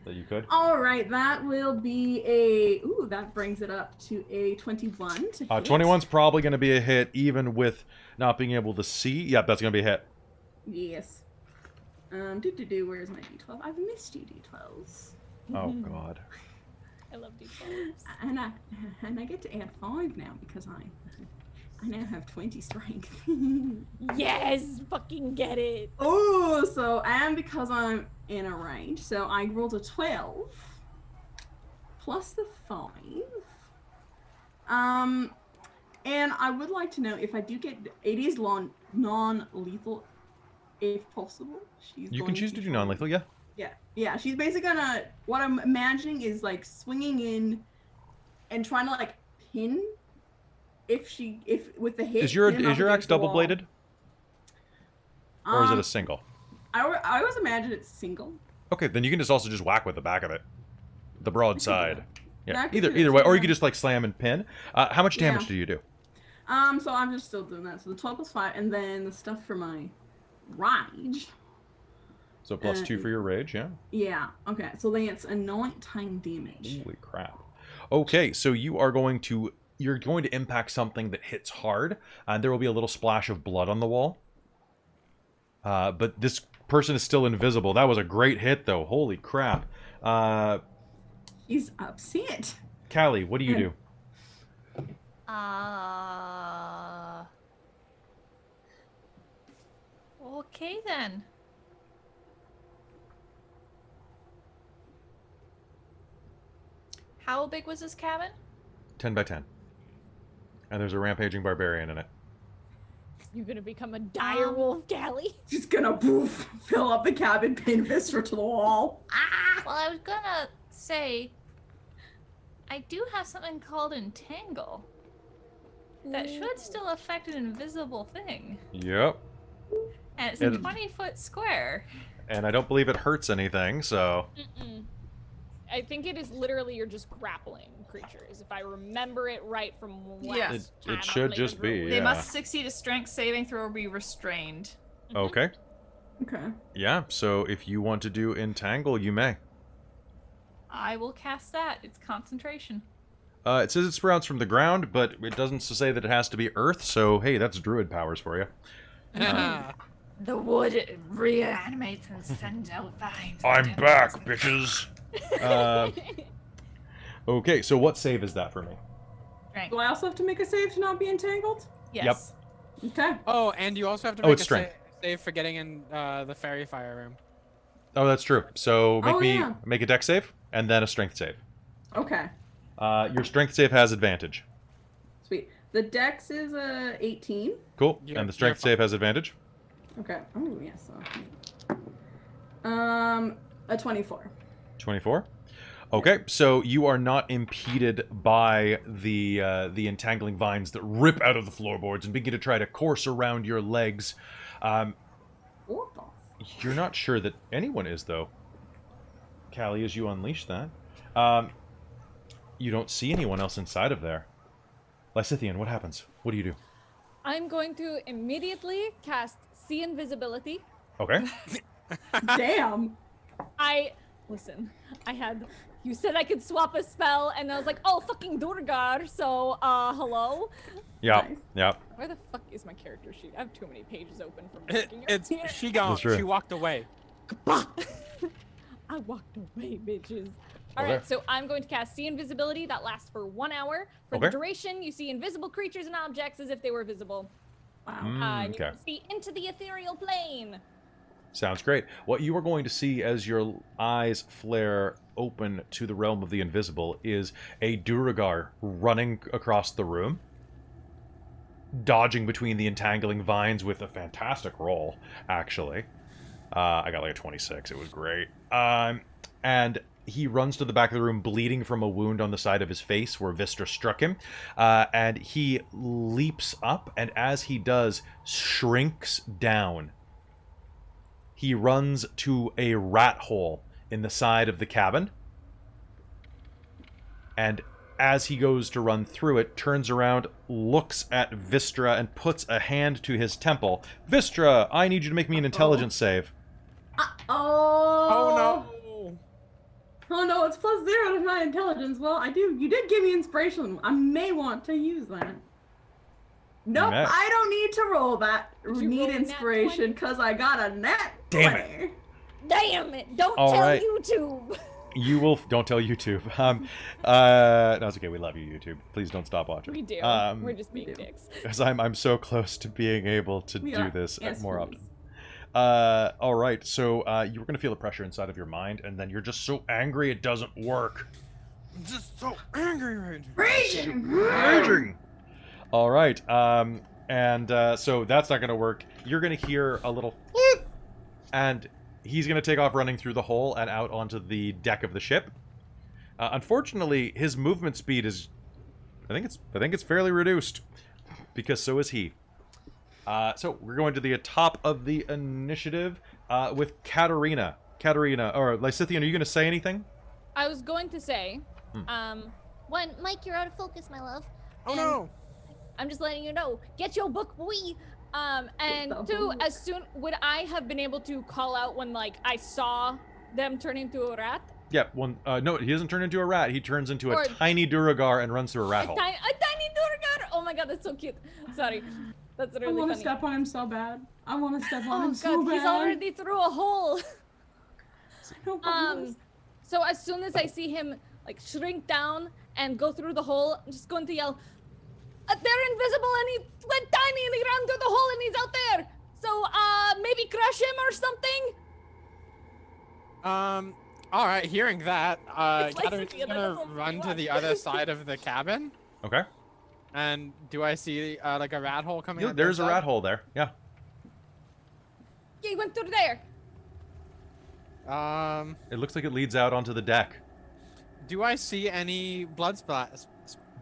That you could? Alright, that will be a. Ooh, that brings it up to a 21 to hit. 21's probably going to be a hit, even with not being able to see. Yep, that's going to be a hit. Yes. Where's my d12? I've missed you, d12s. Oh God. I love D12s. And I get to add 5 now because I now have 20 strength. Yes, fucking get it. Oh, and because I'm in a range, so I rolled a 12 plus the 5. And I would like to know if I do get it is non-lethal, if possible. You can choose to do non-lethal, yeah. Yeah. She's basically gonna. What I'm imagining is like swinging in, and trying to like pin. If with the hit. Is your axe double bladed? Or is it a single? I always imagine it's single. Okay, then you can also just whack with the back of it, the broadside. Yeah, Yeah, either way, or you could just like slam and pin. How much damage do you do? So I'm just still doing that. So the 12 plus 5, and then the stuff for my rage. So plus 2 for your rage, yeah. Yeah. Okay. So then it's a 19 damage. Holy crap. Okay, so you're going to impact something that hits hard, and there will be a little splash of blood on the wall. But this person is still invisible. That was a great hit, though. Holy crap. He's upset. Callie, what do you do? Okay then. How big was this cabin? 10 by 10. And there's a rampaging barbarian in it. You're gonna become a dire wolf, Callie. Just gonna fill up the cabin, pin Vistra to the wall. Well, I was gonna say, I do have something called Entangle. That should still affect an invisible thing. Yep. And it's a 20-foot square. And I don't believe it hurts anything, so... I think it is literally you're just grappling creatures. If I remember it right from last Yes. time It should I just played be, Brewery. They yeah. must succeed a strength saving throw or be restrained. Okay. Okay. Yeah, so if you want to do Entangle, you may. I will cast that. It's concentration. It says it sprouts from the ground, but it doesn't say that it has to be earth, so hey, that's druid powers for you. The wood reanimates and sends out vines. I'm back, bitches! Okay, so what save is that for me? Do I also have to make a save to not be entangled? Yes. Okay. Oh, and you also have to Oh, make it's a strength. save for getting in the fairy fire room. Oh, that's true. So yeah. make a dex save, and then a strength save. Okay. Your strength save has advantage. Sweet. The dex is 18. Cool. You're- And the strength you're save has advantage. Okay. Oh yes. A 24. 24. Okay, so you are not impeded by the entangling vines that rip out of the floorboards and begin to try to course around your legs. What the? You're not sure that anyone is, though. Callie, as you unleash that, you don't see anyone else inside of there. Lysithian, what happens? What do you do? I'm going to immediately cast See Invisibility. Okay. Damn. You said I could swap a spell, and I was like, oh, fucking Duergar, so, hello? Yeah. Nice. Yeah. Where the fuck is my character sheet? I have too many pages open from looking at it. She gone. That's true. She walked away. I walked away, bitches. Alright, Okay. so I'm going to cast See Invisibility. That lasts for 1 hour. For Okay. the duration, you see invisible creatures and objects as if they were visible. Wow. And you Okay. can see into the ethereal plane. Sounds great. What you are going to see as your eyes flare open to the realm of the invisible is a Duergar running across the room, dodging between the entangling vines with a fantastic roll, actually. I got like a 26. It was great. And he runs to the back of the room, bleeding from a wound on the side of his face where Vistra struck him. And he leaps up, and as he does, shrinks down. He runs to a rat hole in the side of the cabin. And as he goes to run through it, turns around, looks at Vistra, and puts a hand to his temple. Vistra, I need you to make me an intelligence save. Oh no! Oh no, it's +0 to my intelligence. Well, I do. You did give me inspiration. I may want to use that. Nope, Nat. I don't need to roll that. Did you Need roll a nat inspiration 20? because I got a nat 20. Damn it. Damn it! Don't All tell right. YouTube. You will. Don't tell YouTube. No, it's okay. We love you, YouTube. Please don't stop watching. We do. We're just being do. dicks. Because I'm so close to being able to We do are this more often. assholes. All right. So you were gonna feel the pressure inside of your mind, and then you're just so angry it doesn't work. I'm just so angry right now. Raging. All right. So that's not gonna work. You're gonna hear a little, and he's gonna take off running through the hole and out onto the deck of the ship. Unfortunately, his movement speed is, I think it's fairly reduced, because so is he. So we're going to the top of the initiative with Katarina. Katarina, or Lysithian, are you gonna say anything? I was going to say, One, Mike, you're out of focus, my love. Oh And no! I'm just letting you know. Get your book, boy. and the two, book. as soon would I have been able to call out when like I saw them turn into a rat? Yeah. No, he doesn't turn into a rat. He turns into a Or- tiny Duergar and runs through a rat hole. A tiny Duergar. Oh my god, that's so cute. Sorry, that's I really want to funny. step on him so bad. I want to step on Oh him god, so bad. he's already through a hole. No problem. So as soon as I see him like shrink down and go through the hole, I'm just going to yell, they're invisible and he went tiny and he ran through the hole and he's out there. So maybe crush him or something? All right. Hearing that, It's like Katarina's Sophia, that gonna doesn't run to work. the other side of the cabin. Okay. And do I see like a rat hole coming? Yeah, out there's this a side? rat hole there. Yeah. Yeah, he went through there. It looks like it leads out onto the deck. Do I see any blood splat?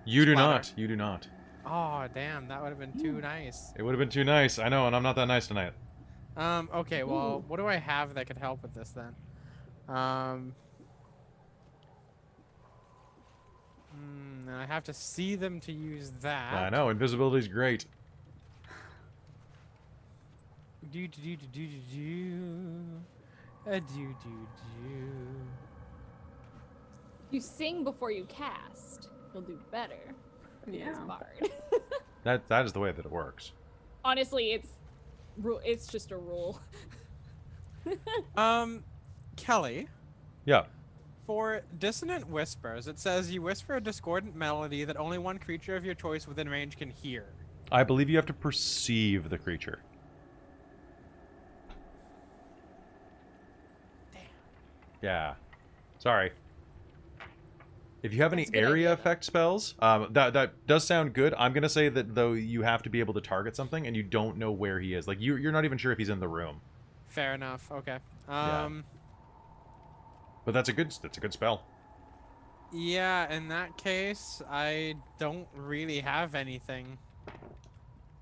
You do Splatter. not. You do not. Oh damn, that would have been too nice. It would have been too nice. I know, and I'm not that nice tonight. Okay, well, what do I have that could help with this then? I have to see them to use that. I know, invisibility's great. Do do do do do do do do. You sing before you cast. You'll do better. Yeah. As bard. That is the way that it works. Honestly, it's just a rule. Kelly, Yeah. for dissonant whispers, it says you whisper a discordant melody that only one creature of your choice within range can hear. I believe you have to perceive the creature. Damn. Yeah. Sorry. If you have any That's a good area idea, effect spells, that does sound good. I'm gonna say that though you have to be able to target something and you don't know where he is. Like you're not even sure if he's in the room. Fair enough. Okay. But that's a good spell. Yeah, in that case, I don't really have anything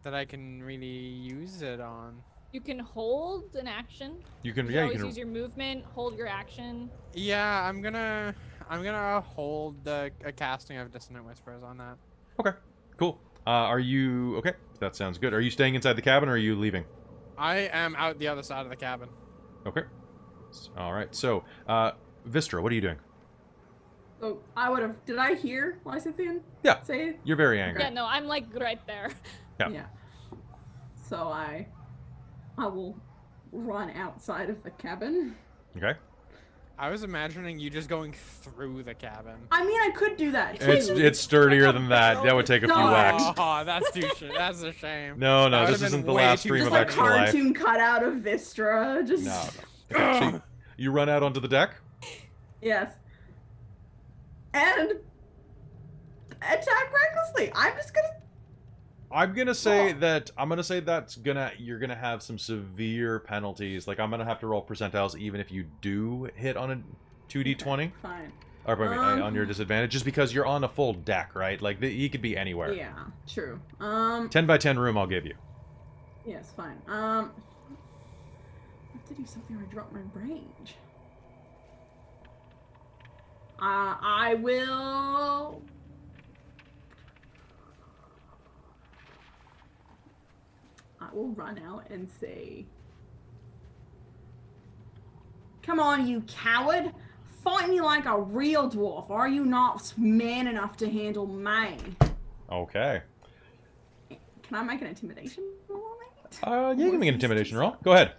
that I can really use it on. You can hold an action. You can You always use your movement, hold your action. Yeah, I'm gonna hold a casting of Dissonant Whispers on that. Okay. Cool. Are you okay? That sounds good. Are you staying inside the cabin or are you leaving? I am out the other side of the cabin. Okay. All right. So, Vistra, what are you doing? So I would have. Did I hear Lysithian Yeah. say it? You're very angry. Yeah, no, I'm like right there. Yeah. So I will run outside of the cabin. Okay. I was imagining you just going through the cabin. I mean, I could do that. Too. It's sturdier than that. That would take a few No. whacks. Oh, that's too that's a shame. No, That this would've isn't been the way last too stream just of like Extra Life. cartoon cutout of Vistra. Just No. Okay, so you run out onto the deck. yes. And attack recklessly. I'm gonna say Oh. that you're gonna have some severe penalties. Like I'm gonna have to roll percentiles even if you do hit on a 2d20 Fine. or on your disadvantage, just because you're on a full deck, right? Like he could be anywhere. Yeah. True. 10 by 10 room, I'll give you. Yes. Fine. I have to do something or I drop my range. I will. I will run out and say, "Come on, you coward! Fight me like a real dwarf. Are you not man enough to handle me?" Okay. Can I make an intimidation roll on that? Yeah, you can make an intimidation roll. Go ahead.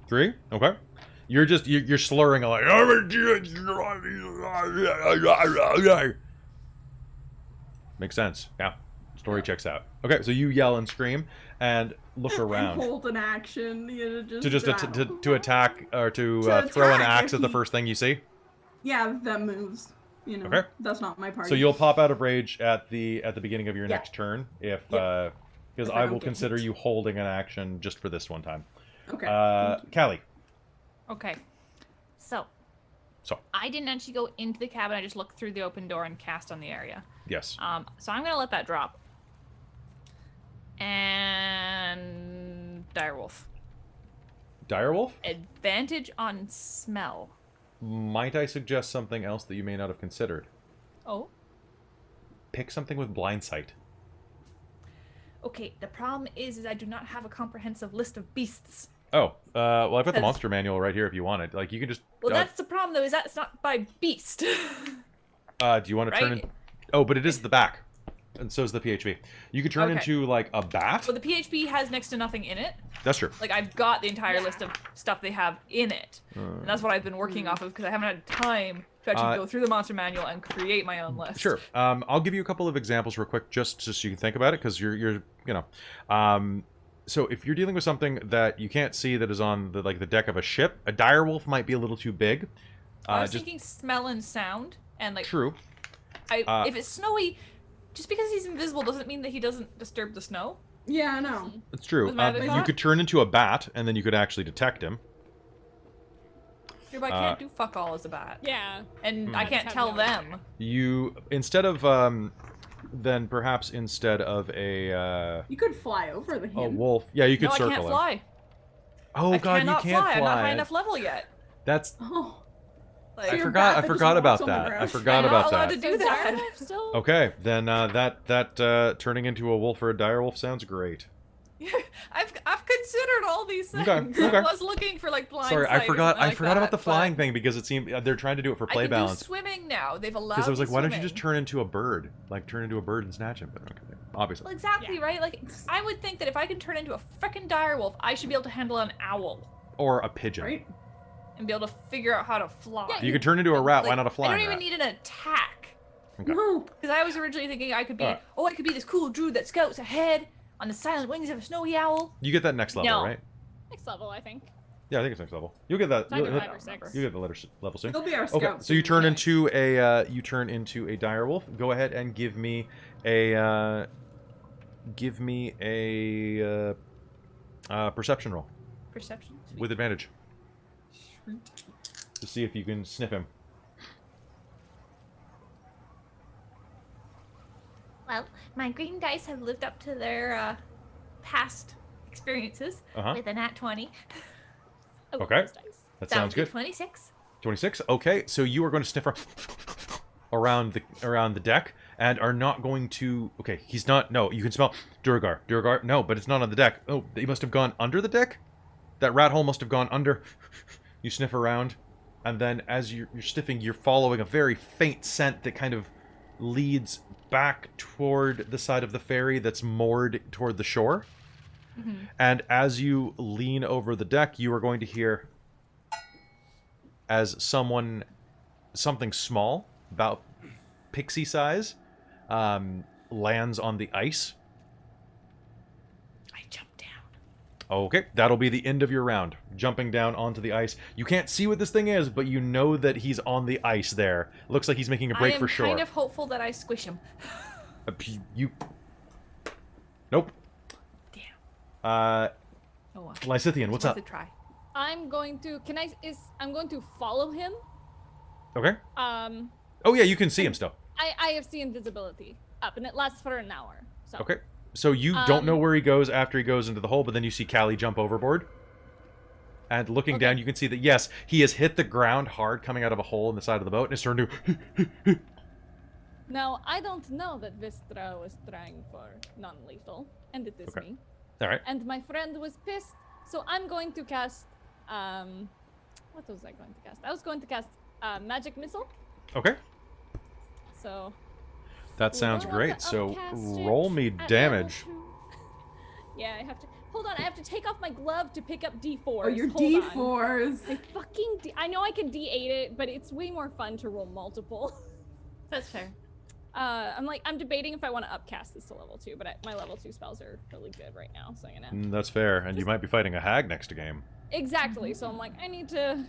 3? Okay. You're slurring like. Makes sense. Yeah. Story checks out. Okay, so you yell and scream and look around. And hold an action, you know, To just to attack or to To throw an attack axe if at the he- first thing you see. Yeah, that moves. You know, Okay. that's not my party. So you'll pop out of rage at the beginning of your Yeah. next turn if Yep. because If I I will don't get consider hit. you holding an action just for this one time. Okay. Thank you. Callie. Okay. So. So. I didn't actually go into the cabin. I just looked through the open door and cast on the area. Yes. So I'm gonna let that drop. And direwolf. Direwolf? Advantage on smell. Might I suggest something else that you may not have considered? Oh. Pick something with blind sight. Okay. The problem is I do not have a comprehensive list of beasts. Oh, well, I've got the Because- monster manual right here if you want it. Like, you can just... Well, that's the problem, though, is that it's not by beast. do you want to turn right? in... Oh, but it is the back. And so is the PHP. You could turn Okay. into, like, a bat. Well, the PHP has next to nothing in it. That's true. Like, I've got the entire list of stuff they have in it. And that's what I've been working off of, because I haven't had time to actually go through the monster manual and create my own list. Sure. I'll give you a couple of examples real quick, just so you can think about it, because you're you know... So if you're dealing with something that you can't see that is on the deck of a ship, a direwolf might be a little too big. I was thinking smell and sound, and like True. if it's snowy, just because he's invisible doesn't mean that he doesn't disturb the snow. Yeah, I know. It's true. Was my other You thought? could turn into a bat, and then you could actually detect him. Yeah, but I can't do fuck all as a bat, Yeah. and I Bats can't have tell no- them. You instead of then perhaps instead of a You could fly over the him. wolf, yeah, you could No, I circle can't him. fly. Oh I god, you cannot can't fly. fly. I'm not high enough level yet. That's Oh. Like, I You're a forgot. bat I that just forgot about walks on the that. I ground. forgot I'm about not allowed that. to do that. Direwolf still? Okay, then that turning into a wolf or a direwolf sounds great. I've considered all these things. Okay. I was looking for like blind Sorry, I sight or forgot. something I like forgot about that, the flying but thing because it seemed they're trying to do it for I play can balance. do swimming now. They've allowed. Because I was like, why don't you swimming. just turn into a bird? Like turn into a bird and snatch him? But okay, obviously. Well, exactly, Yeah. right? Like, I would think that if I can turn into a frickin' direwolf, I should be able to handle an owl Or a pigeon. Right? and be able to figure out how to fly. You could turn into a rat. Why Like, not a I flying don't even rat? need an attack. Okay. No. Because I was originally thinking I could be, Alright. I could be this cool druid that scouts ahead on the silent wings of a snowy owl. You get that next level, No. right? Next level, I think. Yeah, I think it's next level. You'll get that. It's either You'll, 5 or 6. you get the level soon. He'll be our scout. Okay, so you soon. turn Nice. into a direwolf. Go ahead and give me a perception roll Perception. with advantage to see if you can sniff him. Well, my green dice have lived up to their past experiences with a nat 20. Oh, Okay. those dice. That Down sounds to good. 26. 26. Okay, so you are going to sniff around the deck and are not going to. Okay, he's not. No, you can smell Duergar. Duergar. No, but it's not on the deck. Oh, he must have gone under the deck. That rat hole must have gone under. You sniff around, and then as you're sniffing, you're following a very faint scent that kind of leads back toward the side of the ferry that's moored toward the shore. And as you lean over the deck, you are going to hear as something small, about pixie size, lands on the ice. I jumped down. Okay, that'll be the end of your round. Jumping down onto the ice. You can't see what this thing is, but you know that he's on the ice there. Looks like he's making a break I am for shore. kind of hopeful that I squish him. You... Nope. Damn. Oh well. Lysithian, what's up? Worth a try. I'm going to. I'm going to follow him. Okay. Um, Oh yeah, you can see him still. I have seen invisibility up, and it lasts for an hour. So. Okay. So you don't know where he goes after he goes into the hole, but then you see Callie jump overboard. And looking down, you can see that, yes, he has hit the ground hard coming out of a hole in the side of the boat, and it's turned to... Now, I don't know that Vistra was trying for non-lethal, and it is Okay. me. All right. And my friend was pissed, so I'm going to cast, what was I going to cast? I was going to cast Magic Missile, Okay. so... That sounds We'll great. have to So upcast it roll me at damage. level 2. Yeah, I have to... Hold on, I have to take off my glove to pick up D4s. Oh, your Hold on. D4s. I fucking I know I can D8 it, but it's way more fun to roll multiple. That's fair. I'm debating if I want to upcast this to level 2, but my level 2 spells are really good right now, so I'm gonna... That's fair, and you might be fighting a hag next game. Exactly, so I'm like, I need to...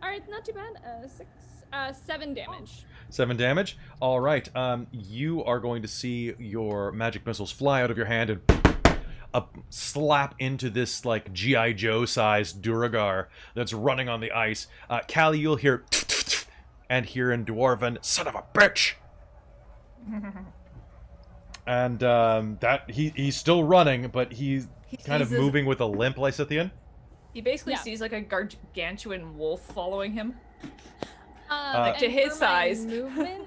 Alright, not too bad. 7 damage. 7 damage? Alright, you are going to see your magic missiles fly out of your hand and slap into this, like, G.I. Joe-sized Duergar that's running on the ice. Callie, you'll hear and hear in Dwarven, son of a bitch! And, he's still running, but he's kind of moving with a limp, Lysithian. He basically sees like a gargantuan wolf following him. Like to his size. Movement,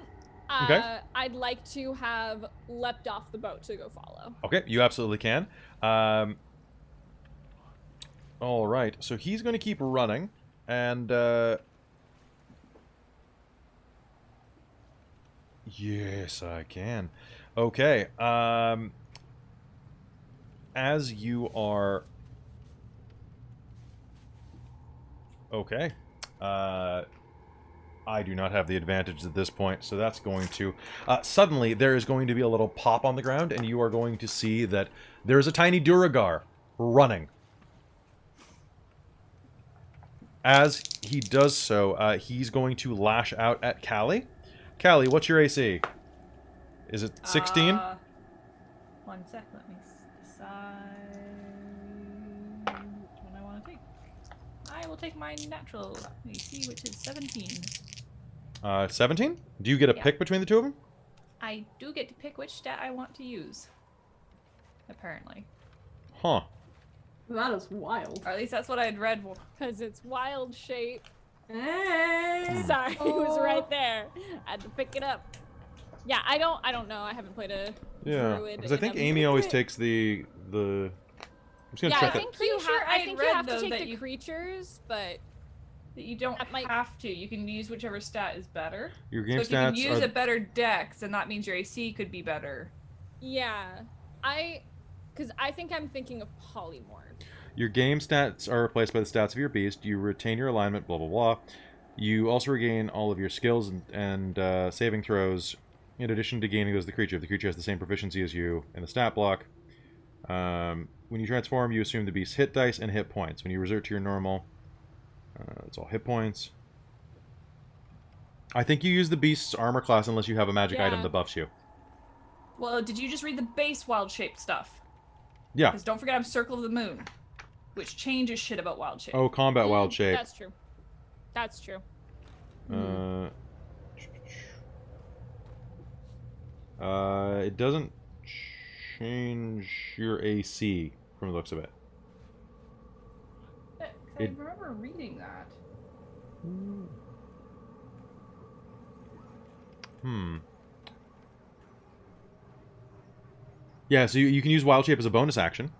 Okay. I'd like to have leapt off the boat to go follow. Okay, you absolutely can. Alright, so he's going to keep running, and, yes, I can. Okay, as you are... Okay. I do not have the advantage at this point, so that's going to... suddenly, there is going to be a little pop on the ground, and you are going to see that there is a tiny Duergar running. As he does so, he's going to lash out at Callie. Callie, what's your AC? Is it 16? 1 sec, let me decide which one I want to take. I will take my natural AC, which is 17. 17? Do you get a pick between the two of them? I do get to pick which stat I want to use. Apparently. Huh. That is wild. Or at least that's what I had read. Because it's wild shape. Hey. Sorry, it was right there. I had to pick it up. Yeah, I don't know. I haven't played a druid. Because I think in a Amy always bit. takes the... I'm just gonna Yeah, check I it. think Pretty you sure I I had think read, you have though, to take that the you- creatures, but That you don't That might- have to. You can use whichever stat is better. Your game So if you can stats use are... a better dex, then that means your AC could be better. yeah, because I think I'm thinking of polymorph. Your game stats are replaced by the stats of your beast. You retain your alignment, blah, blah, blah. You also regain all of your skills and saving throws, in addition to gaining those of the creature. If the creature has the same proficiency as you in the stat block. When you transform, you assume the beast's hit dice and hit points. When you revert to your normal, it's all hit points. I think you use the beast's armor class unless you have a magic item that buffs you. Well, did you just read the base wild shape stuff? Yeah. Because don't forget I'm Circle of the Moon, which changes shit about wild shape. Oh, combat wild shape. That's true. That's true. It doesn't change your AC from the looks of it. I remember reading that. Yeah, so you can use Wild Shape as a bonus action.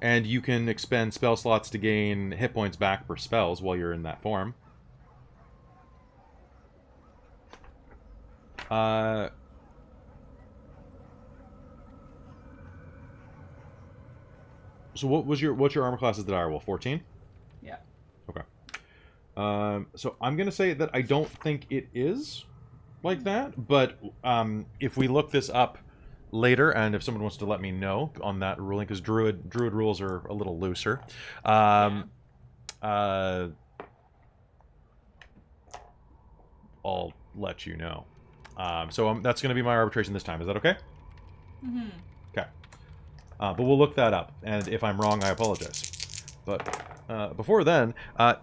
And you can expend spell slots to gain hit points back per spells while you're in that form. So what's your armor class as the direwolf? 14? Yeah. Okay. So I'm gonna say that I don't think it is like that, but if we look this up later, and if someone wants to let me know on that ruling, because druid rules are a little looser, I'll let you know. So that's going to be my arbitration this time. Is that okay? Mm-hmm. Okay. But we'll look that up, and if I'm wrong, I apologize. But before then, a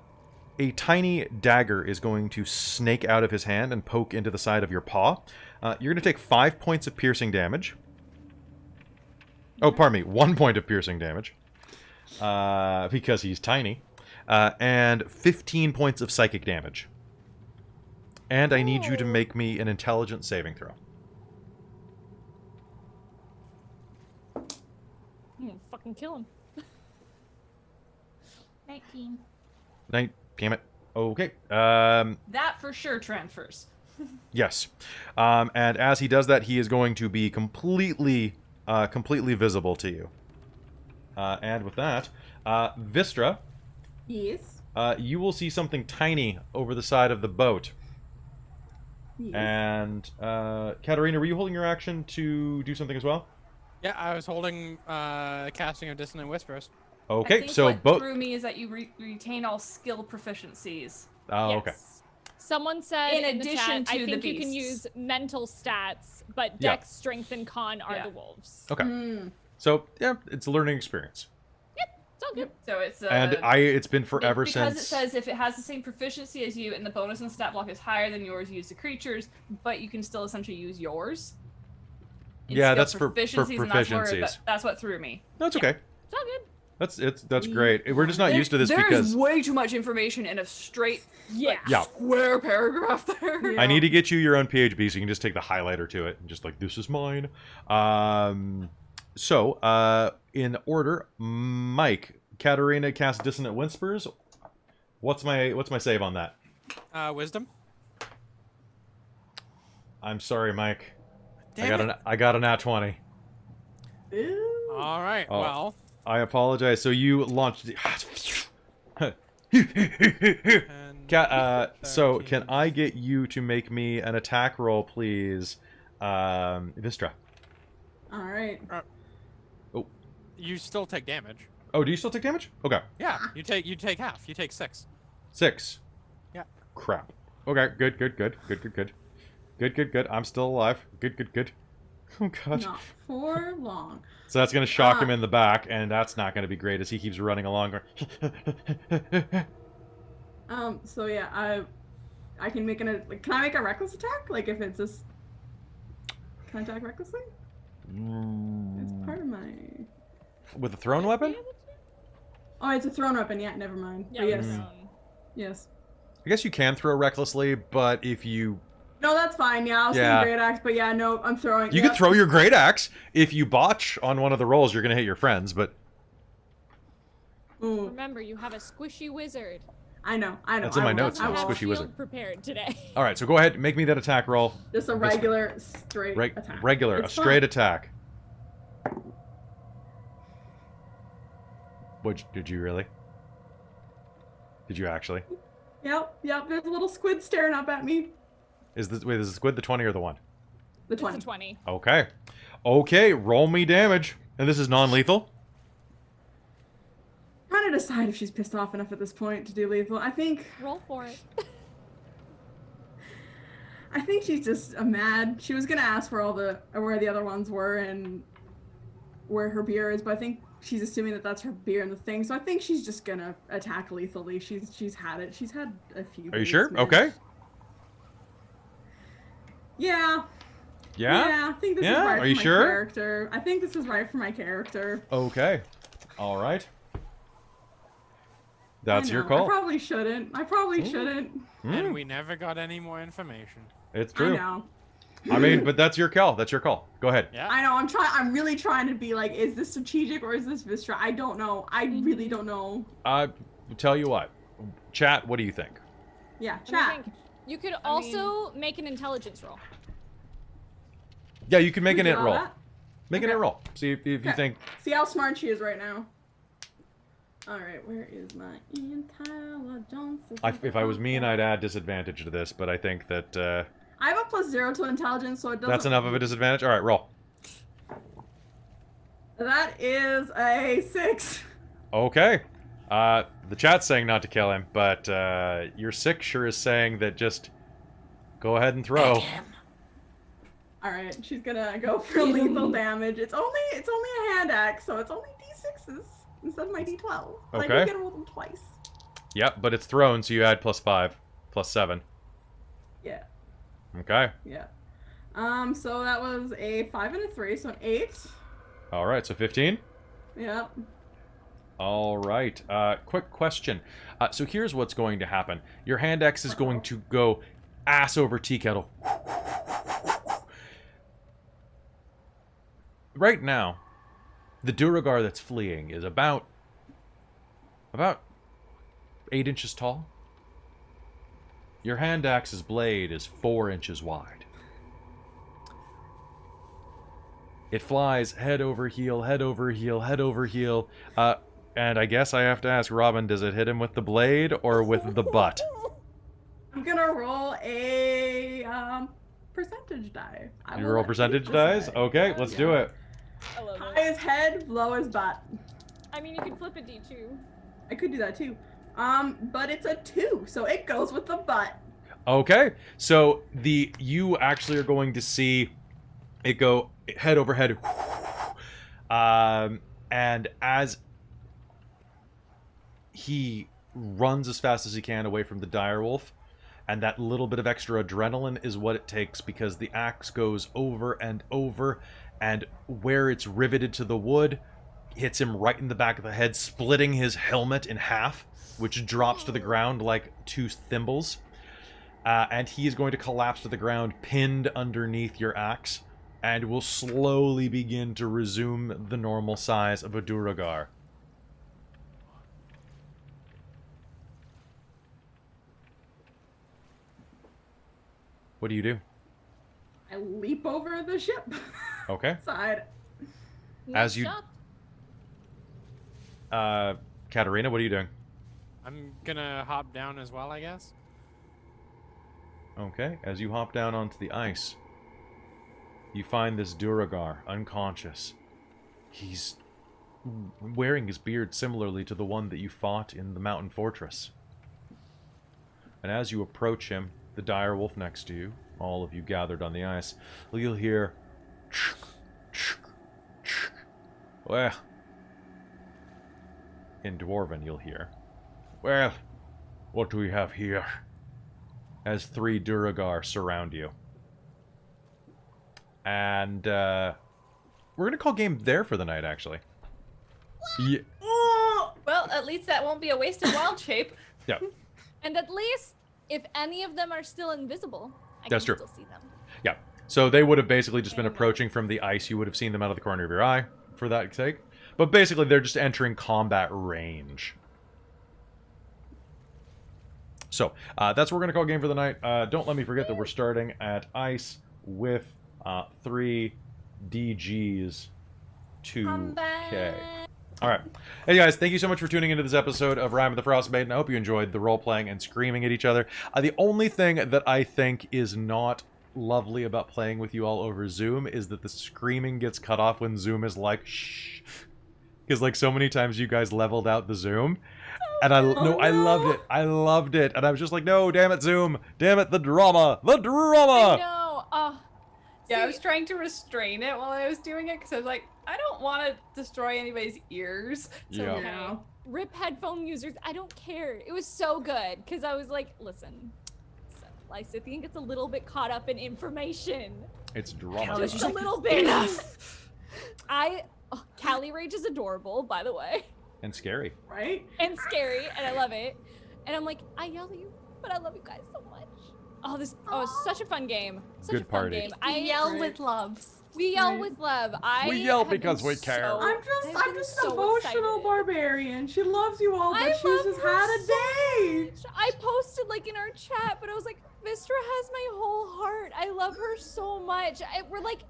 tiny dagger is going to snake out of his hand and poke into the side of your paw. You're going to take 5 points of piercing damage. Oh, pardon me, 1 point of piercing damage. Because he's tiny. And 15 points of psychic damage. And I need you to make me an intelligence saving throw. I'm gonna fucking kill him. 19. Damn it. Okay. That for sure transfers. Yes. And as he does that, he is going to be completely visible to you. And with that, Vistra, Yes. you will see something tiny over the side of the boat. Yes. And Katarina, were you holding your action to do something as well? Yeah, I was holding casting of dissonant whispers. I Okay, think so what both. threw me is that you retain all skill proficiencies. Oh, okay. Yes. Someone said In in the addition chat, I to the think you can beasts. use mental stats, but Yeah. Dex, Strength, and Con are Yeah. the wolves. Okay. Mm. So yeah, it's a learning experience. It's all good. So it's And it's been forever because since. it says if it has the same proficiency as you and the bonus and stat block is higher than yours, use the creatures, but you can still essentially use yours. Yeah, Instead of that's for proficiencies. That's what threw me. No, it's okay. It's all good. That's great. We're just not used to this because There's way too much information in a straight Yeah. yeah. square paragraph there. I need to get you your own PHB so you can just take the highlighter to it and just like this is mine. So in order, Mike, Katarina cast Dissonant Whispers. What's my save on that? Wisdom. I'm sorry, Mike. Damn it. I got a nat 20. Ew. All right. Oh. Well. I apologize. So you launched the so can I get you to make me an attack roll, please? Vistra. All right. You still take damage. Oh, do you still take damage? Okay. Yeah. You take half. You take 6. 6. Yeah. Crap. Okay, good. Good. I'm still alive. Good. Oh god. Not for long. So that's gonna shock him in the back, and that's not gonna be great as he keeps running along. So yeah, I can make can I make a reckless attack? Like if it's just, can I attack recklessly? It's part of my. With a thrown weapon? Oh, it's a thrown weapon. Yeah, never mind. Yeah, But yes, thrown. yes. I guess you can throw recklessly, but if you No, that's fine. Yeah, I'll Yeah. swing great axe. But yeah, no, I'm throwing. you yeah. can throw your great axe. If you botch on one of the rolls, you're gonna hit your friends. But Ooh, Remember, you have a squishy wizard. I know. That's in my I will. notes, Doesn't I have will. squishy shield wizard. prepared today. all right, so go ahead, make me that attack roll. Just a regular straight attack. Regular, It's a straight fine. attack. Did you really? Did you actually? Yep. There's a little squid staring up at me. Is the squid the 20 or the 1? The It's 20. a 20. Okay, roll me damage. And this is non-lethal? Trying to decide if she's pissed off enough at this point to do lethal. I think Roll for it. she's just mad. She was gonna ask where the other ones were and where her beer is, but I think she's assuming that that's her beer and the thing. So I think she's just gonna attack lethally. She's had it. She's had a few. Are you beers, sure? man. Okay. Yeah. Yeah? I think this Yeah? is right Are for you my sure? character. I think this is right for my character. Okay. All right. That's I your know. call. I probably shouldn't. And we never got any more information. It's I true. know. I mean, but that's your call. That's your call. Go ahead. Yeah. I know. I'm really trying to be like, is this strategic or is this Vistra? I don't know. I really don't know. Tell you what. Chat, what do you think? Yeah, What do you chat. think? You could also make an intelligence roll. Yeah, you can make We an did int all roll. that? Make an Okay. int roll. See if you Okay. think. See how smart she is right now. All right, where is my intelligence? If I was mean, I'd add disadvantage to this, but I think that I have a +0 to intelligence, so it doesn't. that's enough of a disadvantage. All right, roll. That is a 6. Okay. The chat's saying not to kill him, but your 6 sure is saying that just go ahead and throw. All right, she's gonna go for lethal damage. It's only a hand axe, so it's only d6s instead of my d12. But I Okay. do get to roll them twice. Yep, but it's thrown, so you add +5, +7. Yeah. Okay. Yeah. So that was a 5 and a 3, so an 8. All right, so 15. Yep. All right. Quick question. So here's what's going to happen. Your hand axe is going to go ass over tea kettle. Right now, the Duergar that's fleeing is about 8 inches tall. Your hand axe's blade is 4 inches wide. It flies head over heel, head over heel, head over heel. And I guess I have to ask Robin, does it hit him with the blade or with the butt? I'm gonna roll a percentage die. You roll percentage dice? Okay, let's do it. I love High it. as head, low as butt. I mean, you can flip a D2. I could do that too. But it's a 2, so it goes with the butt. Okay, so you actually are going to see it go head over head. And as he runs as fast as he can away from the direwolf, and that little bit of extra adrenaline is what it takes, because the axe goes over and over, and where it's riveted to the wood hits him right in the back of the head, splitting his helmet in half, which drops to the ground like 2 thimbles. And he is going to collapse to the ground, pinned underneath your axe, and will slowly begin to resume the normal size of a Duergar. What do you do? I leap over the ship Okay. side. As you- Shot. Katarina, what are you doing? I'm gonna hop down as well, I guess. Okay, as you hop down onto the ice, you find this Duergar unconscious. He's wearing his beard similarly to the one that you fought in the mountain fortress. And as you approach him, the direwolf next to you, all of you gathered on the ice, you'll hear... Well... In Dwarven, you'll hear... Well, what do we have here? As 3 Duergar surround you. And, we're gonna call game there for the night, actually. Yeah. Well, at least that won't be a wasted wild shape. Yeah. And at least, if any of them are still invisible, I That's can true. still see them. Yeah. So they would have basically just been approaching from the ice. You would have seen them out of the corner of your eye, for that sake. But basically, they're just entering combat range. So, that's what we're going to call game for the night. Don't let me forget that we're starting at ice with 3 DGs 2K. Alright. Hey guys, thank you so much for tuning into this episode of Rime of the Frostmaiden. I hope you enjoyed the role-playing and screaming at each other. The only thing that I think is not lovely about playing with you all over Zoom is that the screaming gets cut off when Zoom is like, shh. Because like so many times you guys leveled out the Zoom. And I loved it. I loved it. And I was just like, no, damn it, Zoom. Damn it, the drama. The drama. No. Yeah, I See, was trying to restrain it while I was doing it because I was like, I don't want to destroy anybody's ears. So Yeah. Yeah. rip headphone users. I don't care. It was so good because I was like, listen, Lysithian gets a little bit caught up in information. It's drama. was Just just a like, little bit. enough. Callie Rage is adorable, by the way, And scary. Right? and scary, and I love it. And I'm like, I yell at you, but I love you guys so much. It's such a fun game. Such Good a fun party. game. I yell Right. with love. We yell Right. with love. We yell have because been we care. so- I'm I've just been an so emotional excited. barbarian. She loves you all, but I she's love just her had a so day. much. I posted like in our chat, but I was like, Vistra has my whole heart. I love her so much. We're like,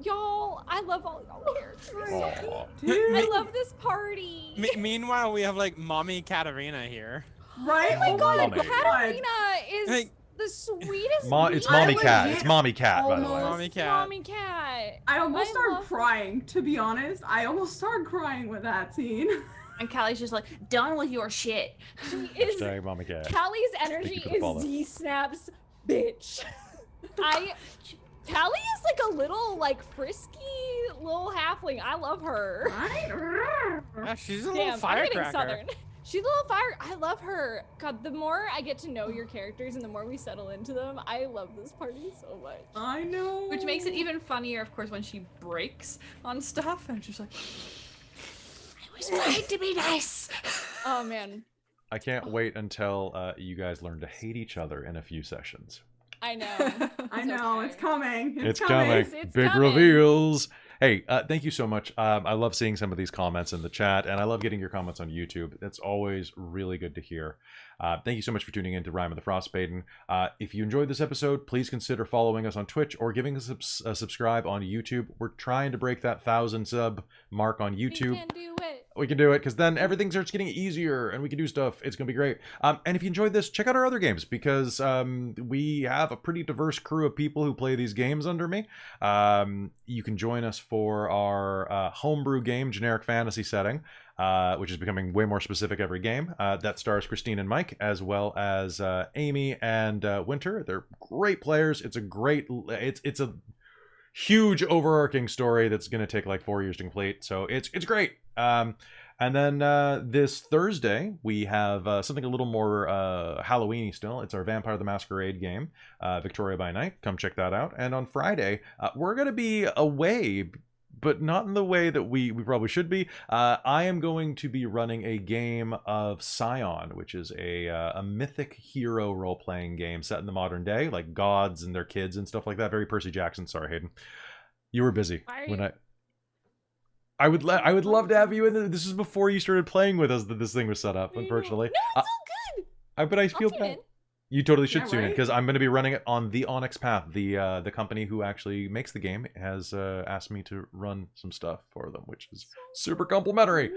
y'all, I love all y'all characters. Aw. Dude, I love this party. Meanwhile, we have like mommy Katarina here. right? Oh my god, Mommy. Katarina is Like- the sweetest. It's weenie. Mommy I Cat. legit It's Mommy Cat, by the way. almost- Mommy cat. Mommy cat. I almost I started love- crying, to be honest. I almost started crying with that scene. And Callie's just like, done with your shit. She is. Hashtag Mommy Cat. Callie's energy for the follow. is Z-Snaps, bitch. Callie is like a little like frisky little halfling. I love her. Right? Yeah, she's a little Damn, I'm getting firecracker. southern. She's a little fire. I love her. God, the more I get to know your characters and the more we settle into them, I love this party so much. I know. Which makes it even funnier, of course, when she breaks on stuff and she's like, I was trying to be nice. Oh man, I can't wait until you guys learn to hate each other in a few sessions. I know. I It's know, okay. it's coming. It's coming. coming. It's Big coming. reveals. Hey, thank you so much. I love seeing some of these comments in the chat, and I love getting your comments on YouTube. That's always really good to hear. Thank you so much for tuning in to Rime of the Frostmaiden. If you enjoyed this episode, please consider following us on Twitch or giving us a subscribe on YouTube. We're trying to break that 1,000 sub mark on YouTube. We can do it. We can do it, because then everything starts getting easier and we can do stuff. It's going to be great. And if you enjoyed this, check out our other games, because we have a pretty diverse crew of people who play these games under me. You can join us for our homebrew game, Generic Fantasy Setting, which is becoming way more specific every game. That stars Christine and Mike, as well as Amy and Winter. They're great players. It's a huge overarching story that's going to take like 4 years to complete. So it's great. And then this Thursday, we have something a little more Halloween-y still. It's our Vampire the Masquerade game, Victoria by Night. Come check that out. And on Friday, we're going to be away, but not in the way that we probably should be. I am going to be running a game of Scion, which is a mythic hero role-playing game set in the modern day, like gods and their kids and stuff like that. Very Percy Jackson. Sorry, Hayden. You were busy when I would love to have you in. This is before you started playing with us that this thing was set up, unfortunately. No, it's all good. But I feel tune bad. in. You totally should Yeah, tune in, right? because I'm going to be running it on the Onyx Path. The company who actually makes the game has asked me to run some stuff for them, which is super complimentary.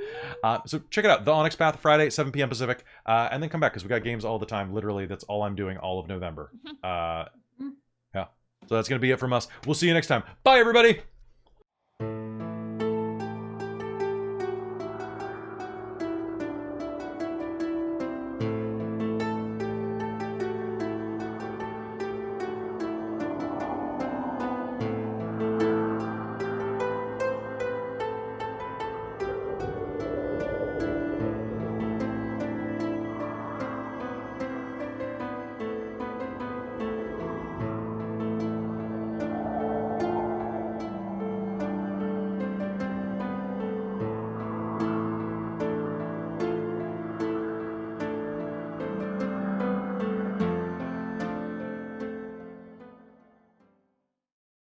So check it out, the Onyx Path, Friday, 7 p.m. Pacific, and then come back, because we got games all the time. Literally, that's all I'm doing all of November. Yeah, so that's going to be it from us. We'll see you next time. Bye, everybody.